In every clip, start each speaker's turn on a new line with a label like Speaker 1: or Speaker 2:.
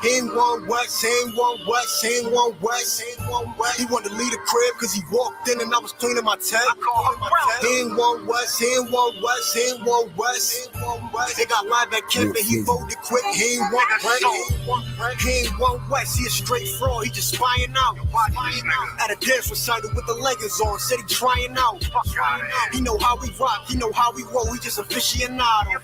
Speaker 1: He ain't one West, he ain't one West, he ain't one West, he ain't one West. He wanted to leave the crib cause he walked in and I was cleaning my tech. He ain't one West, he ain't one West, he ain't one West, he ain't one West. They got live at camp and he folded quick. He ain't one West, he ain't one West. He a straight fraud, he just spying out. At a dance recital with the leggings on, said he trying out. He know how we rock, he know how we roll, he just aficionado.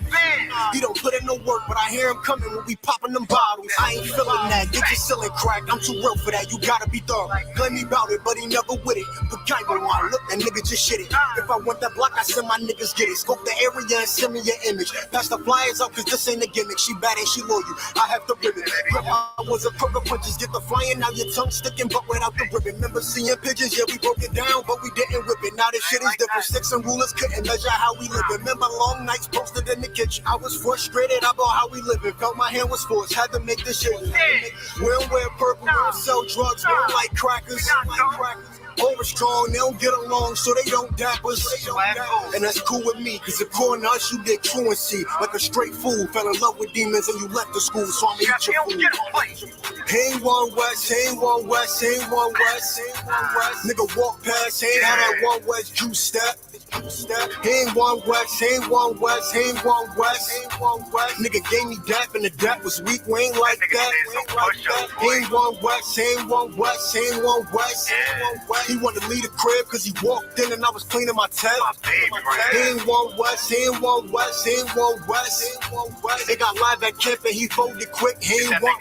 Speaker 1: He don't put in no work, but I hear him coming when we popping them bottles. I ain't feeling that, get your ceiling crack, I'm too real for that, you gotta be thorough. Claim me about it, but he never with it. But gang on my look, that nigga just shit it. If I want that block, I send my niggas get it. Scope the area and send me your image. Pass the flyers out, cause this ain't a gimmick. She bad and she loyal, I have the ribbon. I was a crook of punches, get the flying, now your tongue sticking, but without the ribbon. Remember seeing pictures, yeah, we broke it down, but we didn't whip it. Now this shit is different, sticks and rulers couldn't measure how we live. Remember long nights posted in the kitchen, I was frustrated about how we living. Felt my hand was forced, had to make this shit. We don't wear purple, we don't sell drugs, we don't like crackers. Over strong, they don't get along, so they don't dap us. And that's cool with me, cause according to us, you get truancy. Like a straight fool, fell in love with demons and you left the school, so I'ma eat your food. He ain't one West, he ain't one West, he ain't one West, he ain't one West. Nigga walk past, he ain't had that one West juice step. He ain't one West, he ain't one West, he ain't one West, he ain't one West. Nigga gave me dap and the dap was weak, we ain't like that, we ain't like that. He ain't one West, he ain't one West, he ain't one West, he ain't one West. He wanted to leave the crib cause he walked in and I was cleaning my tech. He ain't one West, he ain't one West, he ain't one West, he ain't one West. They got live at camp and he folded quick, he ain't one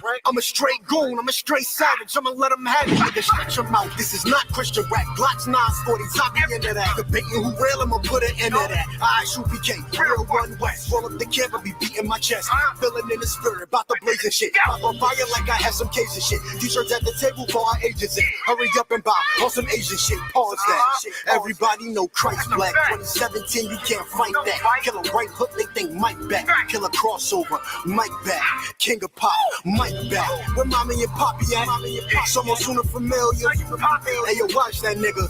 Speaker 1: West. I'm a straight goon, I'm a straight savage, I'ma let him have it. Nigga, shut your mouth, this is not Christian rap. Glocks 940s, I be into that. Debating who real, I'ma put an end to that. I shoot PK, real one West. Roll up the camp, I be beating my chest. Feeling in the spirit, about the blazing shit. Pop on fire like I had some case and shit. T-shirts at the table for our agents in. Hurry up and buy on some Asian shit. Pause that. Everybody know Christ black. 2017, you can't fight that. Kill a right hook, they think Mike back. Kill a crossover, Mike back. King of pop, Mike back. Where mommy and poppy at? Someone sooner familiar. Hey, yo, watch that nigga.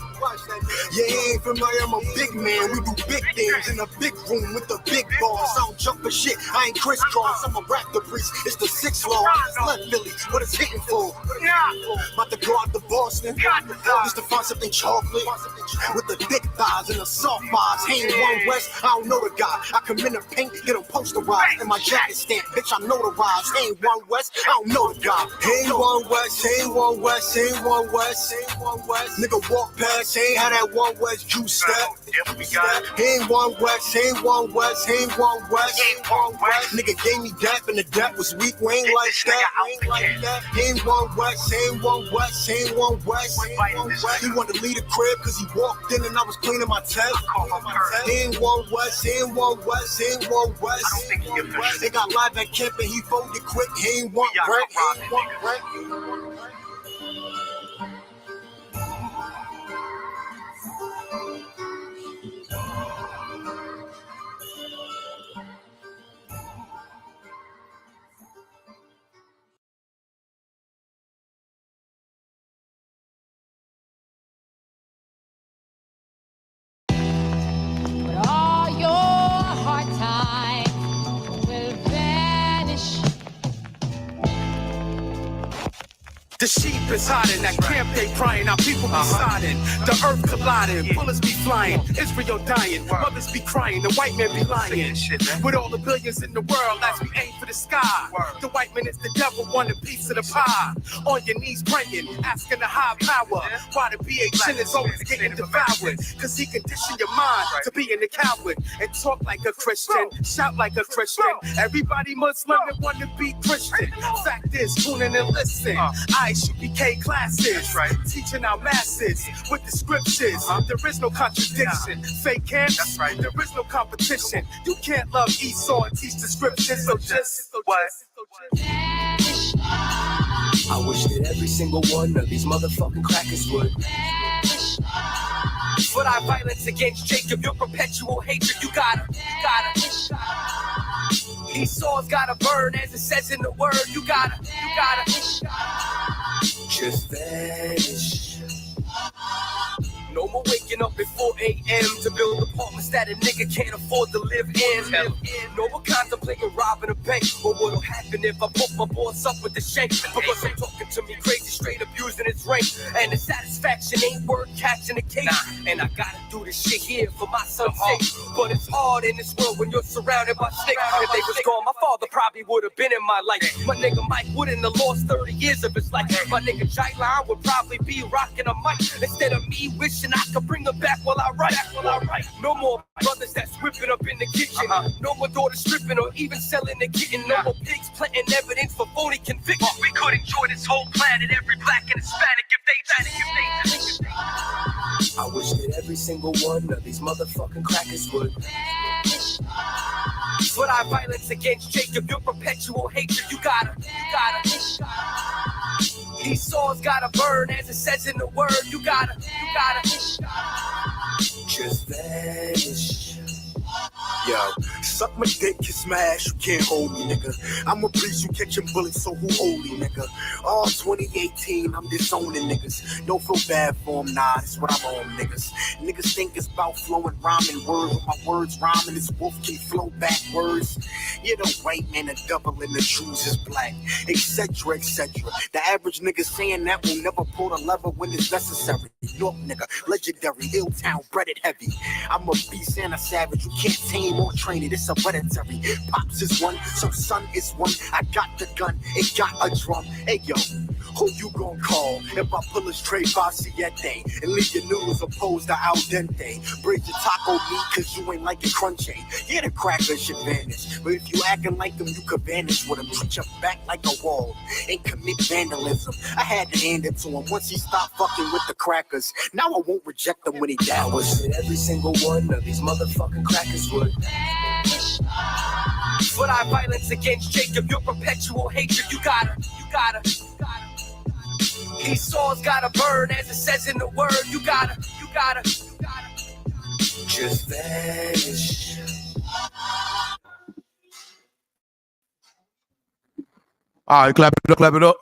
Speaker 1: Yeah, he ain't familiar, I'm a big man. We do big things in a big room with the big balls. I don't jump for shit, I ain't crisscross. I'm a raptor priest, it's the 6th law. I just left Philly, what it's hitting for? About to go out to Boston, just to find something chocolate with the thick thighs and the soft thighs. He ain't one West, I don't know the guy. I come in the paint, get him posterized, and my jacket stamp, bitch, I'm notarized. He ain't one West, I don't know the guy. He ain't one West, he ain't one West, he ain't one West, he ain't one West. Nigga walk past, he ain't had that one West juice step. He ain't one West, he ain't one West, he ain't one West, he ain't one West. Nigga gave me dap and the dap was weak, we ain't like that, we ain't like that. He ain't one West, he ain't one West, he ain't one West, he ain't one West. He wanted to leave the crib cause he walked in and I was cleaning my tech. He ain't one West, he ain't one West, he ain't one West, he ain't one West. They got live at camp and he folded quick, he ain't one right, he ain't one right.
Speaker 2: The sheep is hiding, that camp they crying, our people be siding. The earth colliding, bullets be flying, Israel dying, mothers be crying, the white man be lying. With all the billions in the world, as we aim for the sky, the white man is the devil, want a piece of the pie. On your knees praying, asking the high power, why the BHN is always getting devoured. Cause he conditioned your mind to being a coward, and talk like a Christian, shout like a Christian. Everybody Muslim that want to be Christian. Fact is, tune in and listen. ISUPK classes, teaching our masses with the scriptures. There is no contradiction. Fake camps, there is no competition. You can't love Esau and teach the scriptures. So just what?
Speaker 3: I wish that every single one of these motherfucking crackers would. For thy violence against Jacob, your perpetual hatred, you gotta. Esau's gotta burn, as it says in the word. You gotta. Just vanish. No more waking up at 4 a.m. to build apartments that a nigga can't afford to live in. No more contemplating robbing a bank, or what'll happen if I put my boss up with the shank. Because I'm talking to me crazy, straight abusing his rank. And the satisfaction ain't worth catching a case. And I gotta do this shit here for my son's sake. But it's hard in this world when you're surrounded by snakes. If they was gone, my father probably would have been in my life. My nigga Mike wouldn't have lost 30 years of his life. My nigga J-Line would probably be rocking a mic instead of me wishing I could bring her back while I write. No more brothers that's whipping up in the kitchen. No more daughters stripping or even selling the kitten. No more pigs planting evidence for phony convictions. We could enjoy this whole planet, every black and Hispanic, if they I wish that every single one of these motherfucking crackers would. But I violence against Jacob, your perpetual hatred. You gotta. These souls gotta burn, as it says in the word. You gotta. Just vanish.
Speaker 1: Yo, suck my dick, you smash, you can't hold me, nigga. I'ma please you catching bullets, so who holy, nigga? All 2018, I'm disowning niggas. Don't feel bad for them, nah, that's what I'm on, niggas. Niggas think it's about flowing, rhyming words, with my words rhyming, this wolf can flow backwards. You're the white man, the double, and the shoes is black, etc., etc. The average nigga saying that will never pull the lever when it's necessary. York nigga, legendary, Hilltown, breaded heavy. I'm a beast and a savage, you can't tame or train it, it's hereditary. Pops is one, so son is one. I got the gun, it got a drum. Hey yo, who you gon' call if I pull a straight Vaciete and leave your noodles opposed to al dente? Break your taco meat cause you ain't like it crunchy. Yeah, the crackers should vanish, but if you acting like them, you could vanish with them. Treat your back like a wall and commit vandalism. I had to hand it to him once he stopped fucking with the crackers. Now I won't reject them when he dies.
Speaker 3: I wish that every single one of these motherfucking crackers would. But I violence against Jacob, your perpetual hatred. You gotta. These souls gotta burn, as it says in the word. You gotta. Just vanish.
Speaker 2: All right, clap it up.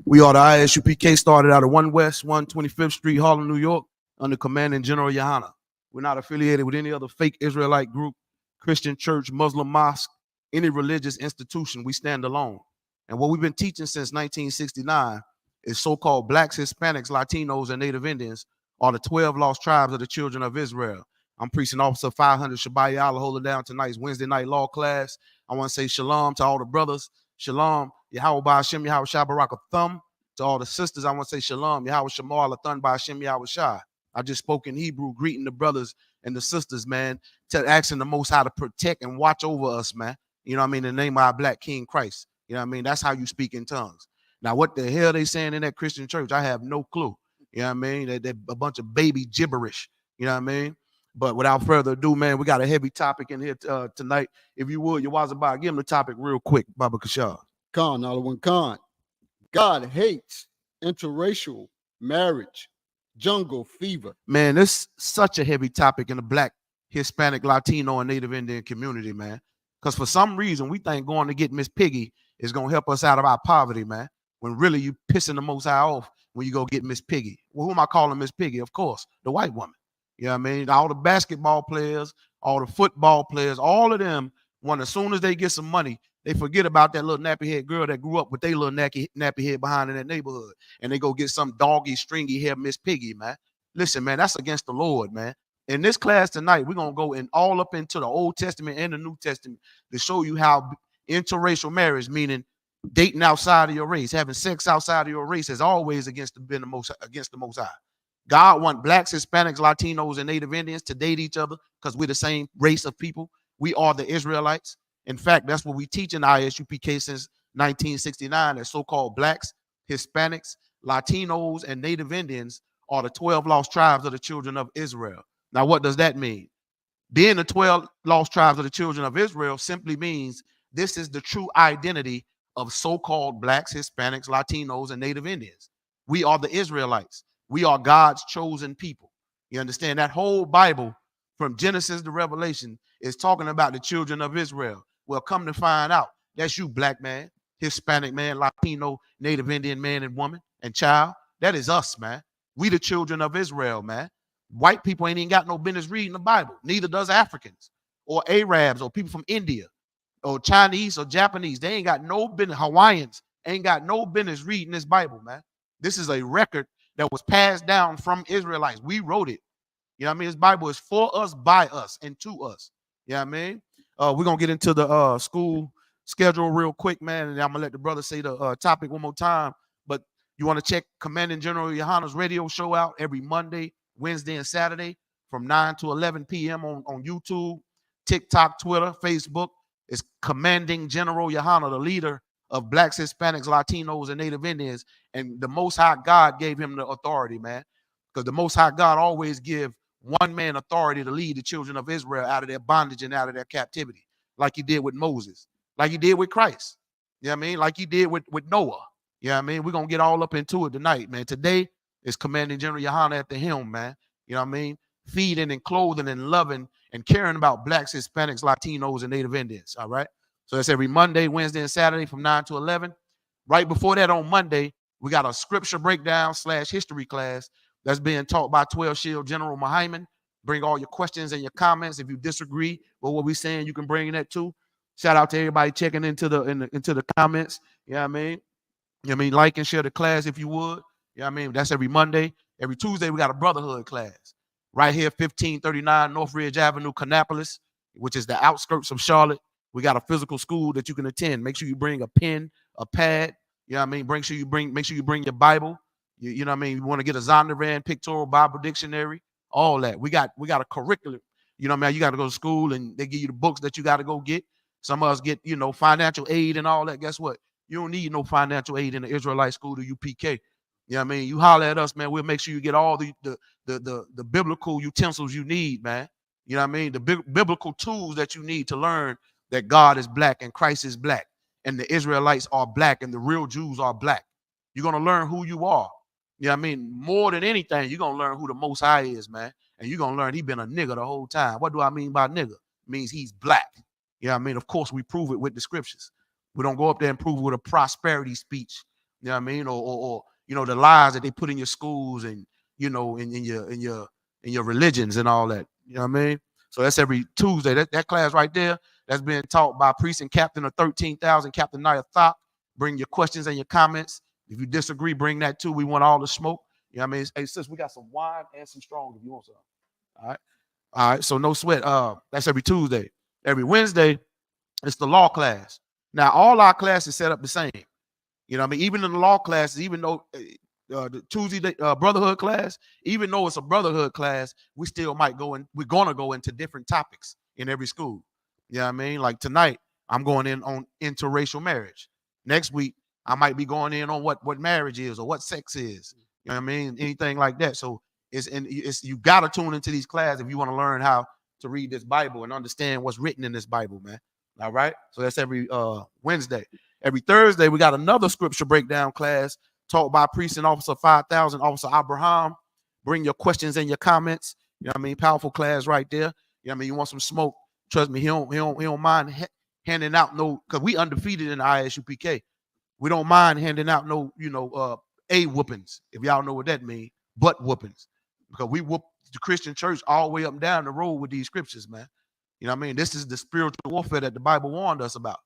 Speaker 2: We are the ISUPK, started out at 1 West, 125th Street, Harlem, New York, under Commanding General Yohana. We're not affiliated with any other fake Israelite group, Christian church, Muslim mosque, any religious institution. We stand alone. And what we've been teaching since 1969 is so-called blacks, Hispanics, Latinos, and Native Indians are the 12 lost tribes of the children of Israel. I'm Precinct Officer 500 Shabbai Allah, holding down tonight's Wednesday night law class. I want to say shalom to all the brothers. Shalom, Yahweh Ba'Hashem, Yahweh Shah Barak Thumb. To all the sisters, I want to say shalom, Yahweh Shamar Lathan Ba'Hashem, Yahweh Shah. I just spoke in Hebrew, greeting the brothers and the sisters, man, asking the Most High to protect and watch over us, man. You know what I mean? In the name of our black King Christ. You know what I mean? That's how you speak in tongues. Now, what the hell they saying in that Christian church? I have no clue. You know what I mean? They're a bunch of baby gibberish. You know what I mean? But without further ado, man, we got a heavy topic in here tonight. If you would, Yawazabah, give him the topic real quick, Baba Kashar.
Speaker 4: Khan, Alawan Khan. God hates interracial marriage, jungle fever.
Speaker 2: Man, this is such a heavy topic in the black, Hispanic, Latino, and Native Indian community, man. Because for some reason, we think going to get Miss Piggy is going to help us out of our poverty, man. When really you pissing the Most High off when you go get Miss Piggy. Well, who am I calling Miss Piggy? Of course, the white woman. You know what I mean? All the basketball players, all the football players, all of them, when as soon as they get some money, they forget about that little nappy head girl that grew up with their little nappy head behind in that neighborhood. And they go get some doggy, stringy hair Miss Piggy, man. Listen, man, that's against the Lord, man. In this class tonight, we're going to go all up into the Old Testament and the New Testament to show you how interracial marriage, meaning dating outside of your race, having sex outside of your race, has always against the Most High. God wants blacks, Hispanics, Latinos, and Native Indians to date each other because we're the same race of people. We are the Israelites. In fact, that's what we teach in ISUPK since 1969, that so-called blacks, Hispanics, Latinos, and Native Indians are the 12 lost tribes of the children of Israel. Now, what does that mean? Being the 12 lost tribes of the children of Israel simply means this is the true identity of so-called blacks, Hispanics, Latinos, and Native Indians. We are the Israelites. We are God's chosen people. You understand? That whole Bible from Genesis to Revelation is talking about the children of Israel. Well, come to find out, that's you, black man, Hispanic man, Latino, Native Indian man and woman and child.
Speaker 5: That is us, man. We the children of Israel, man. White people ain't even got no business reading the Bible. Neither does Africans or Arabs or people from India or Chinese or Japanese. They ain't got no business. Hawaiians ain't got no business reading this Bible, man. This is a record that was passed down from Israelites. We wrote it. You know what I mean? This Bible is for us, by us, and to us. You know what I mean? We're going to get into the school schedule real quick, man, and I'm going to let the brother say the topic one more time. But you want to check Commanding General Yohana's radio show out every Monday, Wednesday, and Saturday from 9 to 11 p.m. on YouTube, TikTok, Twitter, Facebook. It's Commanding General Yohana, the leader of Blacks, Hispanics, Latinos, and Native Indians. And the Most High God gave him the authority, man, because the Most High God always give one man authority to lead the children of Israel out of their bondage and out of their captivity, like he did with Moses, like he did with Christ. You know what I mean? Like he did with Noah. You know what I mean? We're going to get all up into it tonight, man. Today is Commanding General Yohana at the helm, man. You know what I mean? Feeding and clothing and loving and caring about Blacks, Hispanics, Latinos, and Native Indians, all right? So that's every Monday, Wednesday, and Saturday from 9 to 11. Right before that on Monday, we got a scripture breakdown / history class that's being taught by 12 Shield General Muhammad. Bring all your questions and your comments. If you disagree with what we're saying, you can bring that too. Shout out to everybody checking into the comments. You know what I mean? You know what I mean? Like and share the class if you would. You know what I mean? That's every Monday. Every Tuesday, we got a brotherhood class. Right here, 1539 North Ridge Avenue, Kannapolis, which is the outskirts of Charlotte. We got a physical school that you can attend. Make sure you bring a pen, a pad. You know what I mean? Make sure you bring your Bible. You know what I mean? You want to get a Zondervan pictorial Bible dictionary, all that. We got a curriculum. You know what I mean? You got to go to school and they give you the books that you got to go get. Some of us get, financial aid and all that. Guess what? You don't need no financial aid in the Israelite school to UPK. You know what I mean? You holler at us, man. We'll make sure you get all the biblical utensils you need, man. You know what I mean? The biblical tools that you need to learn that God is black and Christ is black and the Israelites are black and the real Jews are black. You're going to learn who you are. You know what I mean? More than anything, you're going to learn who the Most High is, man. And you're going to learn he been a nigga the whole time. What do I mean by nigga? It means he's black. You know what I mean? Of course, we prove it with the scriptures. We don't go up there and prove it with a prosperity speech. You know what I mean? Or the lies that they put in your schools and, in your religions and all that. You know what I mean? So that's every Tuesday. That class right there, that's being taught by Priest and Captain of 13,000, Captain Naya Thop. Bring your questions and your comments. If you disagree, bring that too. We want all the smoke. You know what I mean? Hey, sis, we got some wine and some strong if you want some. All right. All right. So no sweat. That's every Tuesday. Every Wednesday, it's the law class. Now, all our classes set up the same. You know what I mean? Even in the law classes, even though the Tuesday brotherhood class, even though it's a brotherhood class, we still might go in. We're going to go into different topics in every school. You know what I mean? Like tonight, I'm going in on interracial marriage. Next week, I might be going in on what marriage is or what sex is. You know what I mean? Anything like that. So it's you got to tune into these classes if you want to learn how to read this Bible and understand what's written in this Bible, man. All right. So that's every Wednesday. Every Thursday, we got another scripture breakdown class taught by Priest and Officer 5000, Officer Abraham. Bring your questions and your comments. You know what I mean? Powerful class right there. You know what I mean? You want some smoke? Trust me, he don't mind handing out because we undefeated in the ISUPK. We don't mind handing out A whoopings, if y'all know what that means, butt whoopings. Because we whoop the Christian church all the way up and down the road with these scriptures, man. You know what I mean? This is the spiritual warfare that the Bible warned us about.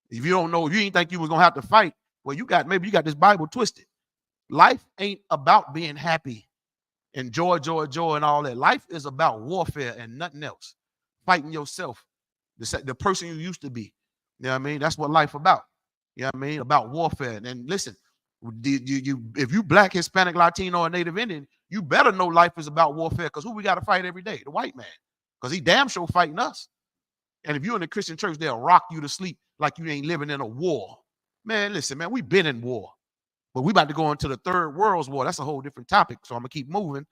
Speaker 5: If you don't know, if you didn't think you was gonna have to fight, well, maybe you got this Bible twisted. Life ain't about being happy and joy, and all that. Life is about warfare and nothing else. Fighting yourself, the person you used to be. You know what I mean? That's what life about. You know what I mean? About warfare. And listen, if you black, Hispanic, Latino, or Native Indian, you better know life is about warfare because who we got to fight every day? The white man. Because he damn sure fighting us. And if you're in the Christian church, they'll rock you to sleep like you ain't living in a war. Man, listen, man, we've been in war. But we about to go into the Third World's War. That's a whole different topic. So I'm going to keep moving.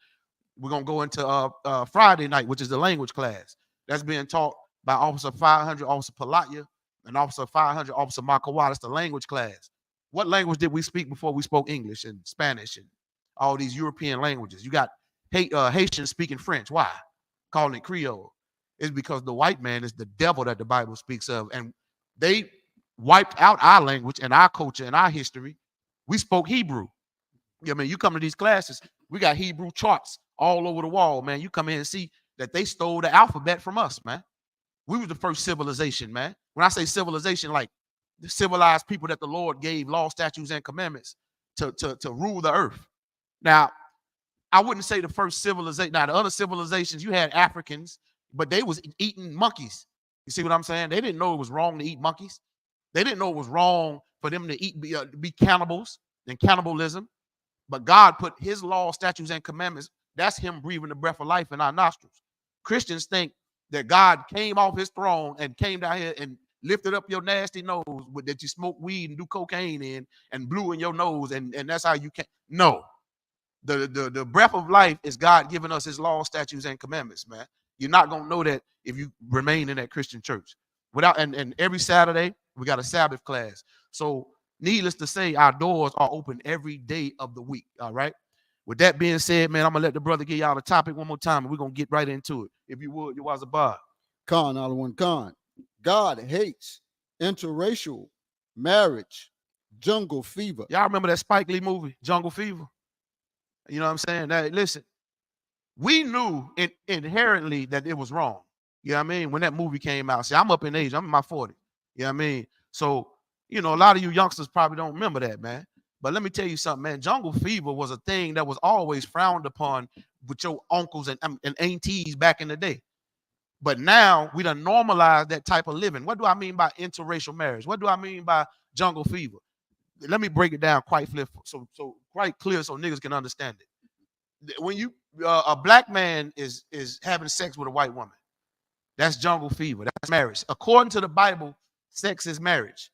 Speaker 5: We're going to go into Friday night, which is the language class. That's being taught by Officer 500, Officer Palatya, and Officer 500, Officer Makawa. That's the language class. What language did we speak before we spoke English and Spanish and all these European languages? You got Haitians speaking French. Why? Calling it Creole. It's because the white man is the devil that the Bible speaks of. And they wiped out our language and our culture and our history. We spoke Hebrew. You know what I mean? You come to these classes, we got Hebrew charts all over the wall, man. You come in and see that they stole the alphabet from us, man. We was the first civilization, man. When I say civilization, like the civilized people that the Lord gave law, statutes, and commandments to rule the earth. Now, I wouldn't say the first civilization. Now, the other civilizations, you had Africans, but they was eating monkeys. You see what I'm saying? They didn't know it was wrong to eat monkeys. They didn't know it was wrong for them to be cannibals and cannibalism. But God put his law, statutes, and commandments. That's him breathing the breath of life in our nostrils. Christians think that God came off his throne and came down here and lifted up your nasty nose that you smoke weed and do cocaine in and blew in your nose, and that's how you can. No. The breath of life is God giving us his law, statutes, and commandments, man. You're not going to know that if you remain in that Christian church. And every Saturday, we got a Sabbath class. So needless to say, our doors are open every day of the week, all right? With that being said, man, I'm going to let the brother give y'all the topic one more time, and we're going to get right into it. If you would, you was a bar.
Speaker 4: Khan, Alawan Khan. God hates interracial marriage, jungle fever.
Speaker 5: Y'all remember that Spike Lee movie, Jungle Fever? You know what I'm saying? Now, listen, we knew inherently that it was wrong. You know what I mean? When that movie came out. See, I'm up in age. I'm in my 40s. You know what I mean? So, you know, a lot of you youngsters probably don't remember that, man. But let me tell you something, man. Jungle fever was a thing that was always frowned upon with your uncles and aunties back in the day. But now we done normalized that type of living. What do I mean by interracial marriage? What do I mean by jungle fever? Let me break it down quite clear so niggas can understand it. When you a black man is having sex with a white woman, that's jungle fever. That's marriage. According to the Bible, sex is marriage.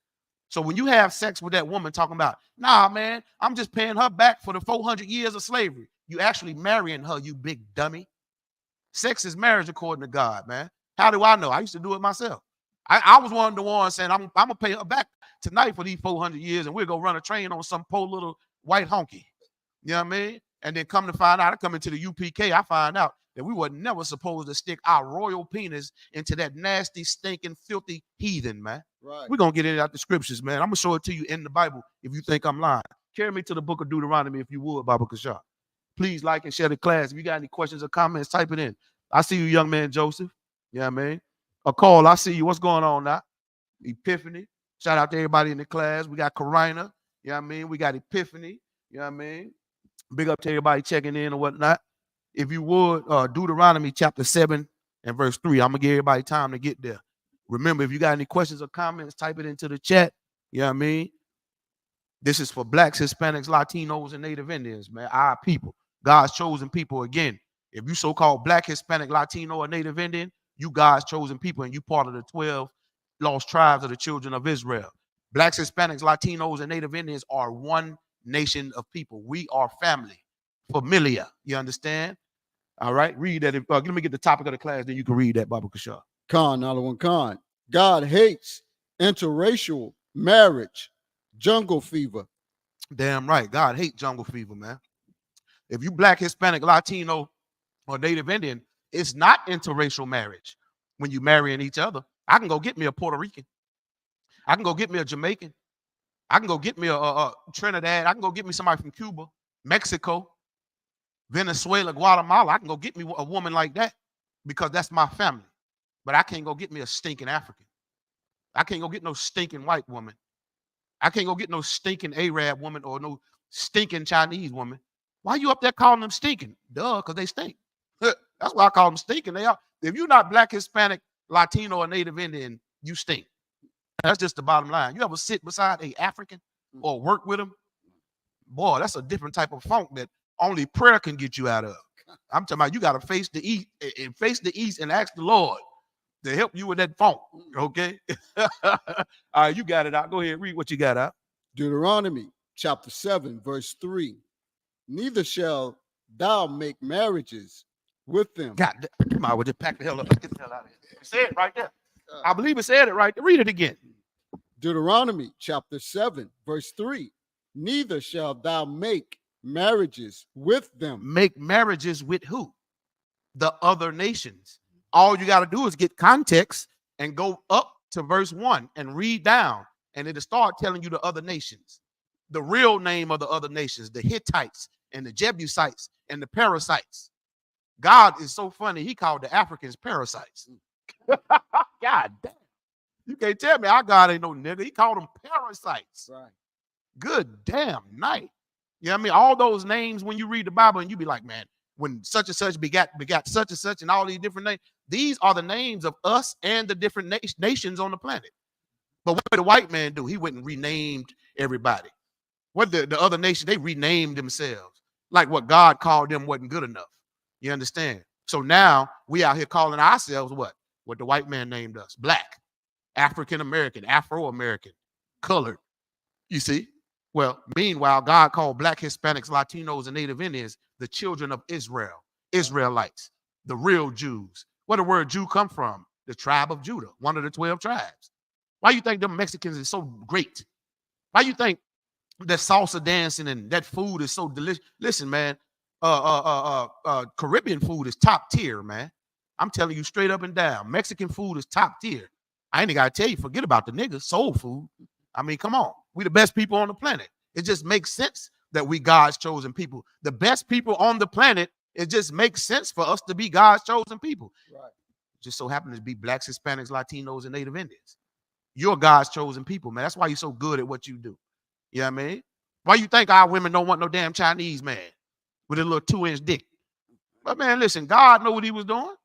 Speaker 5: So when you have sex with that woman talking about, nah, man, I'm just paying her back for the 400 years of slavery. You actually marrying her, you big dummy. Sex is marriage according to God, man. How do I know? I used to do it myself. I was one of the ones saying, I'm going to pay her back tonight for these 400 years, and we're going to run a train on some poor little white honky. You know what I mean? And then come to find out, I come into the UPK, I find out that we were never supposed to stick our royal penis into that nasty, stinking, filthy heathen, man.
Speaker 4: Right.
Speaker 5: We're going to get it out the scriptures, man. I'm going to show it to you in the Bible if you think I'm lying. Carry me to the book of Deuteronomy if you would, Baba Kashar. Please like and share the class. If you got any questions or comments, type it in. I see you, young man Joseph. You know what I mean? A call, I see you. What's going on now? Epiphany. Shout out to everybody in the class. We got Karina. You know what I mean? We got Epiphany. You know what I mean? Big up to everybody checking in and whatnot. If you would, Deuteronomy chapter 7 and verse 3. I'm going to give everybody time to get there. Remember, if you got any questions or comments, type it into the chat. You know what I mean? This is for blacks, Hispanics, Latinos, and Native Indians, man. Our people. God's chosen people again. If you so-called black, Hispanic, Latino, or Native Indian, you God's chosen people, and you part of the 12 lost tribes of the children of Israel. Blacks, Hispanics, Latinos, and Native Indians are one nation of people. We are family, familia. You understand? All right, read that. Let me get the topic of the class, then you can read that, Baba Kashar.
Speaker 4: Khan, Alawan Khan. God hates interracial marriage, jungle fever.
Speaker 5: Damn right. God hates jungle fever, man. If you black, Hispanic, Latino, or Native Indian, it's not interracial marriage when you marrying each other. I can go get me a Puerto Rican. I can go get me a Jamaican. I can go get me a Trinidad. I can go get me somebody from Cuba, Mexico, Venezuela, Guatemala. I can go get me a woman like that because that's my family. But I can't go get me a stinking African. I can't go get no stinking white woman. I can't go get no stinking Arab woman or no stinking Chinese woman. Why you up there calling them stinking? Duh, because they stink. That's why I call them stinking. They are. If you're not black, Hispanic, Latino, or Native Indian, you stink. That's just the bottom line. You ever sit beside an African or work with them? Boy, that's a different type of funk that only prayer can get you out of. I'm talking about you got to face the east and ask the Lord to help you with that funk. Okay? All right, you got it out. Go ahead, read what you got out.
Speaker 4: Deuteronomy chapter 7, verse 3. Neither shall thou make marriages with them.
Speaker 5: God, come on, we'll just pack the hell up. Let's get the hell out of here. It said it right there. I believe it said it right there. Read it again.
Speaker 4: Deuteronomy chapter 7, verse 3. Neither shall thou make marriages with them.
Speaker 5: Make marriages with who? The other nations. All you got to do is get context and go up to verse 1 and read down, and it'll start telling you the other nations. the real name of the other nations, the Hittites and the Jebusites and the parasites. God is so funny. He called the Africans parasites. God damn. You can't tell me our God ain't no nigga. He called them parasites.
Speaker 4: Right.
Speaker 5: Good damn night. You know what I mean? All those names when you read the Bible and you be like, man, when such and such begat such and such and all these different names, these are the names of us and the different nations on the planet. But what did the white man do? He went and renamed everybody. What the other nation, they renamed themselves. Like what God called them wasn't good enough. You understand? So now we out here calling ourselves what? What the white man named us. Black, African American, Afro American, colored. You see? Well, meanwhile, God called black, Hispanics, Latinos, and Native Indians the children of Israel, Israelites, the real Jews. Where the word Jew come from? The tribe of Judah, one of the 12 tribes. Why you think them Mexicans is so great? Why you think that salsa dancing and that food is so delicious? Listen, man, Caribbean food is top tier, man. I'm telling you straight up and down. Mexican food is top tier. I ain't got to tell you, forget about the niggas, soul food. I mean, come on. We the best people on the planet. It just makes sense that we God's chosen people. The best people on the planet, it just makes sense for us to be God's chosen people.
Speaker 4: Right.
Speaker 5: Just so happen to be blacks, Hispanics, Latinos, and Native Indians. You're God's chosen people, man. That's why you're so good at what you do. You know what I mean? Why you think our women don't want no damn Chinese man with a little 2-inch dick? But man, listen, God know what he was doing.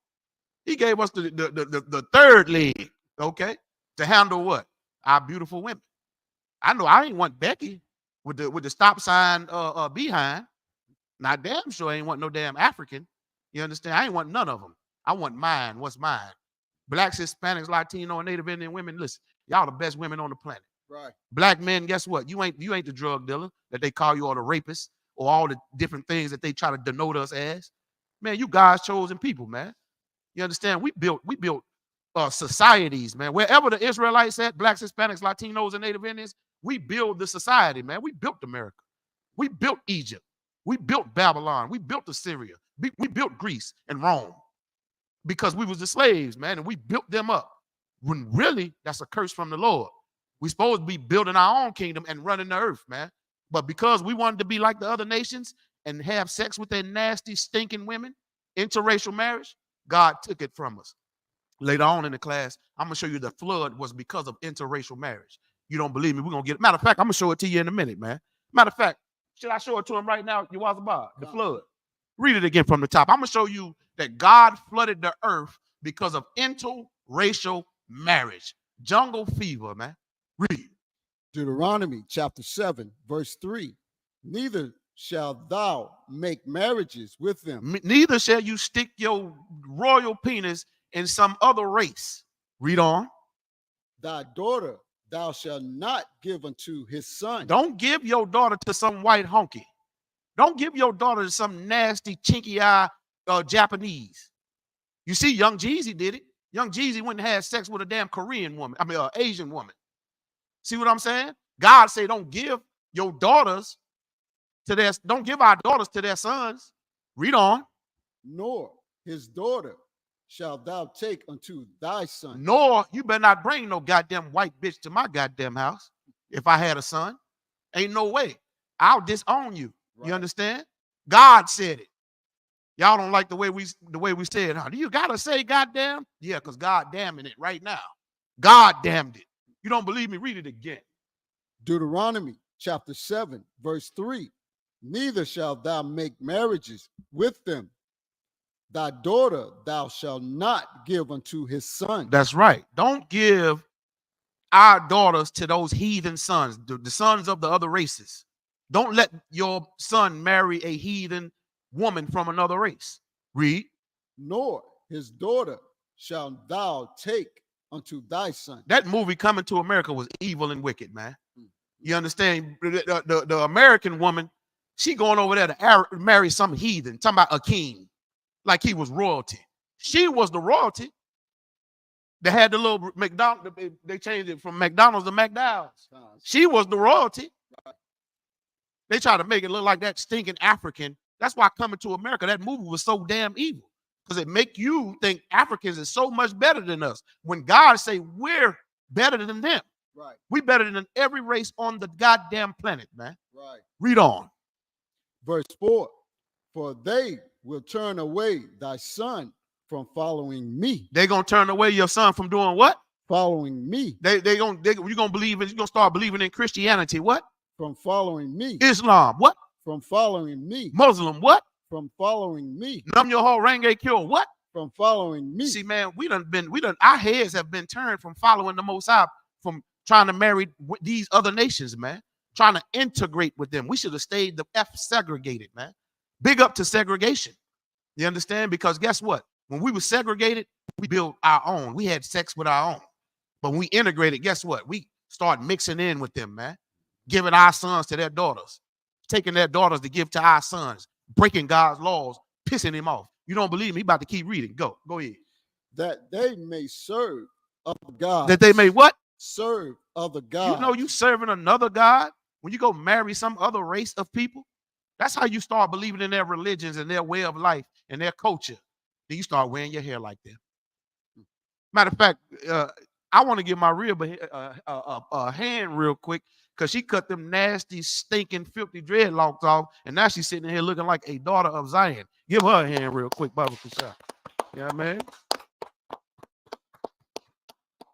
Speaker 5: He gave us the third leg, okay, to handle what? Our beautiful women. I know I ain't want Becky with the stop sign behind. Not damn sure I ain't want no damn African. You understand? I ain't want none of them. I want mine. What's mine? Blacks, Hispanics, Latino, and Native Indian women. Listen, y'all the best women on the planet.
Speaker 4: Right.
Speaker 5: Black men, guess what? You ain't the drug dealer that they call you, or the rapist, or all the different things that they try to denote us as. Man, you God's chosen people, man. You understand? We built societies, man. Wherever the Israelites at, blacks, Hispanics, Latinos, and Native Indians, we build the society, man. We built America. We built Egypt. We built Babylon. We built Assyria. We built Greece and Rome because we was the slaves, man, and we built them up. When really, that's a curse from the Lord. We supposed to be building our own kingdom and running the earth, man. But because we wanted to be like the other nations and have sex with their nasty, stinking women, interracial marriage, God took it from us. Later on in the class, I'm going to show you the flood was because of interracial marriage. You don't believe me? We're going to get it. Matter of fact, I'm going to show it to you in a minute, man. Matter of fact, should I show it to him right now? Yawazabah, the flood. Read it again from the top. I'm going to show you that God flooded the earth because of interracial marriage. Jungle fever, man. Read.
Speaker 4: Deuteronomy chapter 7, verse 3. Neither shalt thou make marriages with them.
Speaker 5: Neither shall you stick your royal penis in some other race. Read on.
Speaker 4: Thy daughter thou shalt not give unto his son.
Speaker 5: Don't give your daughter to some white honky. Don't give your daughter to some nasty, chinky eye Japanese. You see, Young Jeezy did it. Young Jeezy went and had sex with a damn Korean woman. I mean, Asian woman. See what I'm saying? God say, don't give your daughters to their, don't give our daughters to their sons. Read on.
Speaker 4: Nor his daughter shalt thou take unto thy son.
Speaker 5: Nor you better not bring no goddamn white bitch to my goddamn house. If I had a son, ain't no way. I'll disown you. Right. You understand? God said it. Y'all don't like the way we said it. Huh? You gotta say goddamn? Yeah, because God damning it right now. God damned it. You don't believe me? Read it again.
Speaker 4: Deuteronomy chapter 7, verse 3. Neither shalt thou make marriages with them. Thy daughter thou shalt not give unto his son.
Speaker 5: That's right. Don't give our daughters to those heathen sons, the sons of the other races. Don't let your son marry a heathen woman from another race. Read.
Speaker 4: Nor his daughter shalt thou take unto thy son.
Speaker 5: That movie Coming to America was evil and wicked, man. You understand? The American woman, she going over there to marry some heathen, talking about a king, like he was royalty. She was the royalty. They had the little McDonald's, they changed it from McDonald's to McDowell's. She was the royalty. They try to make it look like that stinking African. That's why Coming to America, that movie was so damn evil. Because it make you think Africans is so much better than us. When God say we're better than them.
Speaker 4: Right.
Speaker 5: We better than every race on the goddamn planet, man.
Speaker 4: Right.
Speaker 5: Read on.
Speaker 4: Verse 4. For they will turn away thy son from following me.
Speaker 5: They gonna turn away your son from doing what?
Speaker 4: Following me.
Speaker 5: You gonna believe in, you gonna start believing in Christianity. What?
Speaker 4: From following me.
Speaker 5: Islam. What?
Speaker 4: From following me.
Speaker 5: Muslim. What?
Speaker 4: From following me.
Speaker 5: Num your whole Renge Cure. What?
Speaker 4: From following me.
Speaker 5: See, man, our heads have been turned from following the Most High, from trying to marry these other nations, man, trying to integrate with them. We should have stayed the F segregated, man. Big up to segregation. You understand? Because guess what? When we were segregated, we built our own. We had sex with our own. But when we integrated, guess what? We start mixing in with them, man. Giving our sons to their daughters, taking their daughters to give to our sons, breaking God's laws, pissing him off. You don't believe me? He about to keep reading. Go ahead.
Speaker 4: That they may serve other gods.
Speaker 5: That they may what?
Speaker 4: Serve other gods.
Speaker 5: You know you serving another God when you go marry some other race of people. That's how you start believing in their religions and their way of life and their culture. Then you start wearing your hair like that. Matter of fact, I want to give my real hand real quick, because she cut them nasty, stinking, filthy dreadlocks off, and now she's sitting here looking like a daughter of Zion. Give her a hand real quick, Baba Kusha. You know what I mean?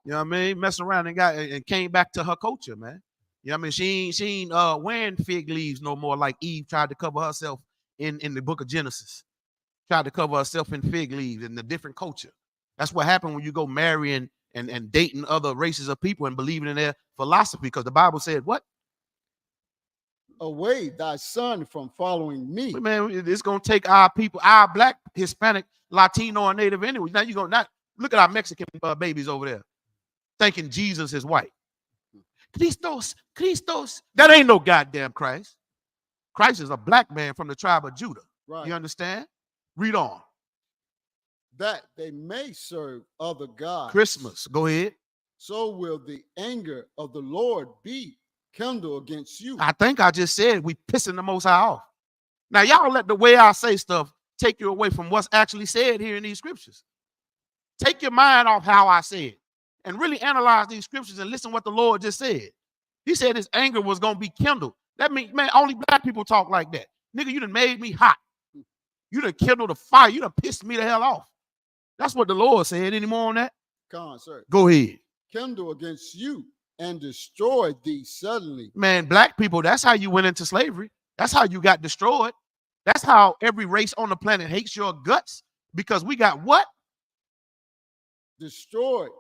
Speaker 5: You know what I mean? Messing around and came back to her culture, man. You know what I mean? She ain't wearing fig leaves no more like Eve tried to cover herself in the book of Genesis. Tried to cover herself in fig leaves in the different culture. That's what happened when you go marrying and dating other races of people and believing in their philosophy, because the Bible said what?
Speaker 4: Away thy son from following me.
Speaker 5: But man, it's going to take our people, our black, Hispanic, Latino, and Native anyway. Now you're going to look at our Mexican babies over there thinking Jesus is white. Christos. That ain't no goddamn Christ. Christ is a black man from the tribe of Judah.
Speaker 4: Right.
Speaker 5: You understand? Read on.
Speaker 4: That they may serve other gods.
Speaker 5: Christmas. Go ahead.
Speaker 4: So will the anger of the Lord be kindled against you.
Speaker 5: I think I just said we pissing the Most High off. Now, y'all let the way I say stuff take you away from what's actually said here in these scriptures. Take your mind off how I said and really analyze these scriptures and listen what the Lord just said. He said his anger was going to be kindled. That means, man, only black people talk like that. Nigga, you done made me hot. You done kindled a fire. You done pissed me the hell off. That's what the Lord said. Any more on that?
Speaker 4: Come on, sir.
Speaker 5: Go ahead.
Speaker 4: Kindle against you and destroy thee suddenly.
Speaker 5: Man, black people, that's how you went into slavery. That's how you got destroyed. That's how every race on the planet hates your guts, because we got what?
Speaker 4: Destroyed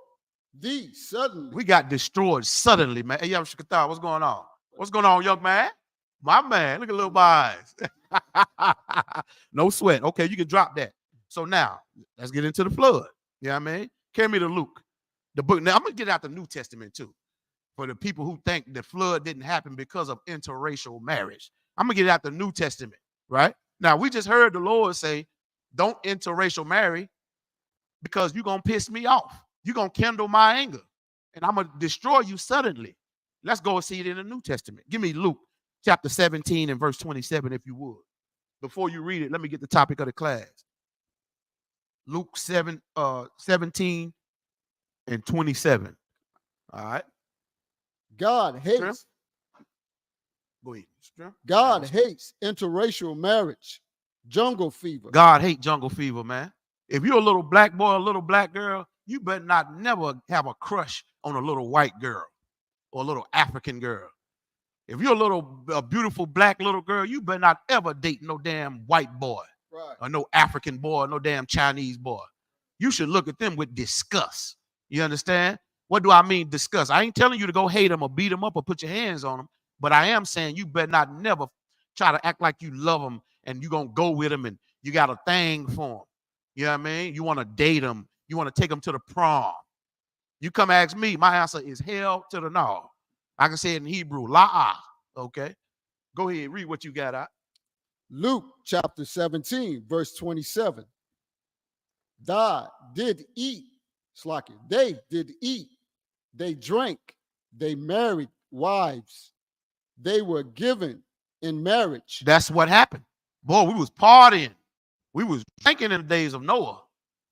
Speaker 4: thee suddenly.
Speaker 5: We got destroyed suddenly, man. Hey, what's going on? What's going on, young man? My man, look at little eyes. No sweat. Okay, you can drop that. So now, let's get into the flood. You know what I mean? Carry me to Luke, the book. Now, I'm going to get out the New Testament, too, for the people who think the flood didn't happen because of interracial marriage. I'm going to get out the New Testament, right? Now, we just heard the Lord say, don't interracial marry because you're going to piss me off. You're going to kindle my anger, and I'm going to destroy you suddenly. Let's go and see it in the New Testament. Give me Luke chapter 17 and verse 27, if you would. Before you read it, let me get the topic of the class. Luke 17 and 27. All right.
Speaker 4: God hates.
Speaker 5: Go ahead.
Speaker 4: God hates interracial marriage. Jungle fever.
Speaker 5: God hate jungle fever, man. If you're a little black boy, a little black girl, you better not never have a crush on a little white girl or a little African girl. If you're a beautiful black little girl, you better not ever date no damn white boy.
Speaker 4: Right.
Speaker 5: Or no African boy, or no damn Chinese boy. You should look at them with disgust. You understand? What do I mean disgust? I ain't telling you to go hate them or beat them up or put your hands on them, but I am saying you better not never try to act like you love them and you're going to go with them and you got a thing for them. You know what I mean? You want to date them. You want to take them to the prom. You come ask me, my answer is hell to the no. I can say it in Hebrew, la'ah. Okay? Go ahead, read what you got out.
Speaker 4: Luke chapter 17, verse 27. They did eat, they drank, they married wives, they were given in marriage.
Speaker 5: That's what happened. Boy, we was partying. We was drinking in the days of Noah.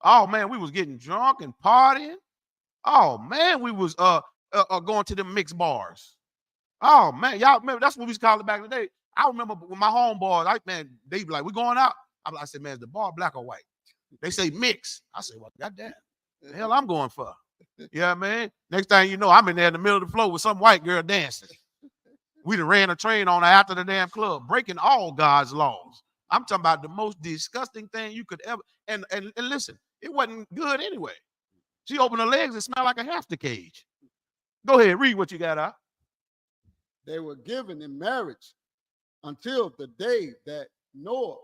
Speaker 5: Oh man, we was getting drunk and partying. Oh man, we was going to them mixed bars. Oh man, y'all remember that's what we used to call it back in the day. I remember with my homeboys, they be like, we going out. I said, man, is the bar black or white? They say mix. I say, well, goddamn, the hell I'm going for. Yeah, man. Next thing you know, I'm in there in the middle of the floor with some white girl dancing. We done ran a train on her after the damn club, breaking all God's laws. I'm talking about the most disgusting thing you could ever. And listen, it wasn't good anyway. She opened her legs and smelled like a hamster cage. Go ahead, read what you got out.
Speaker 4: They were given in marriage until the day that Noah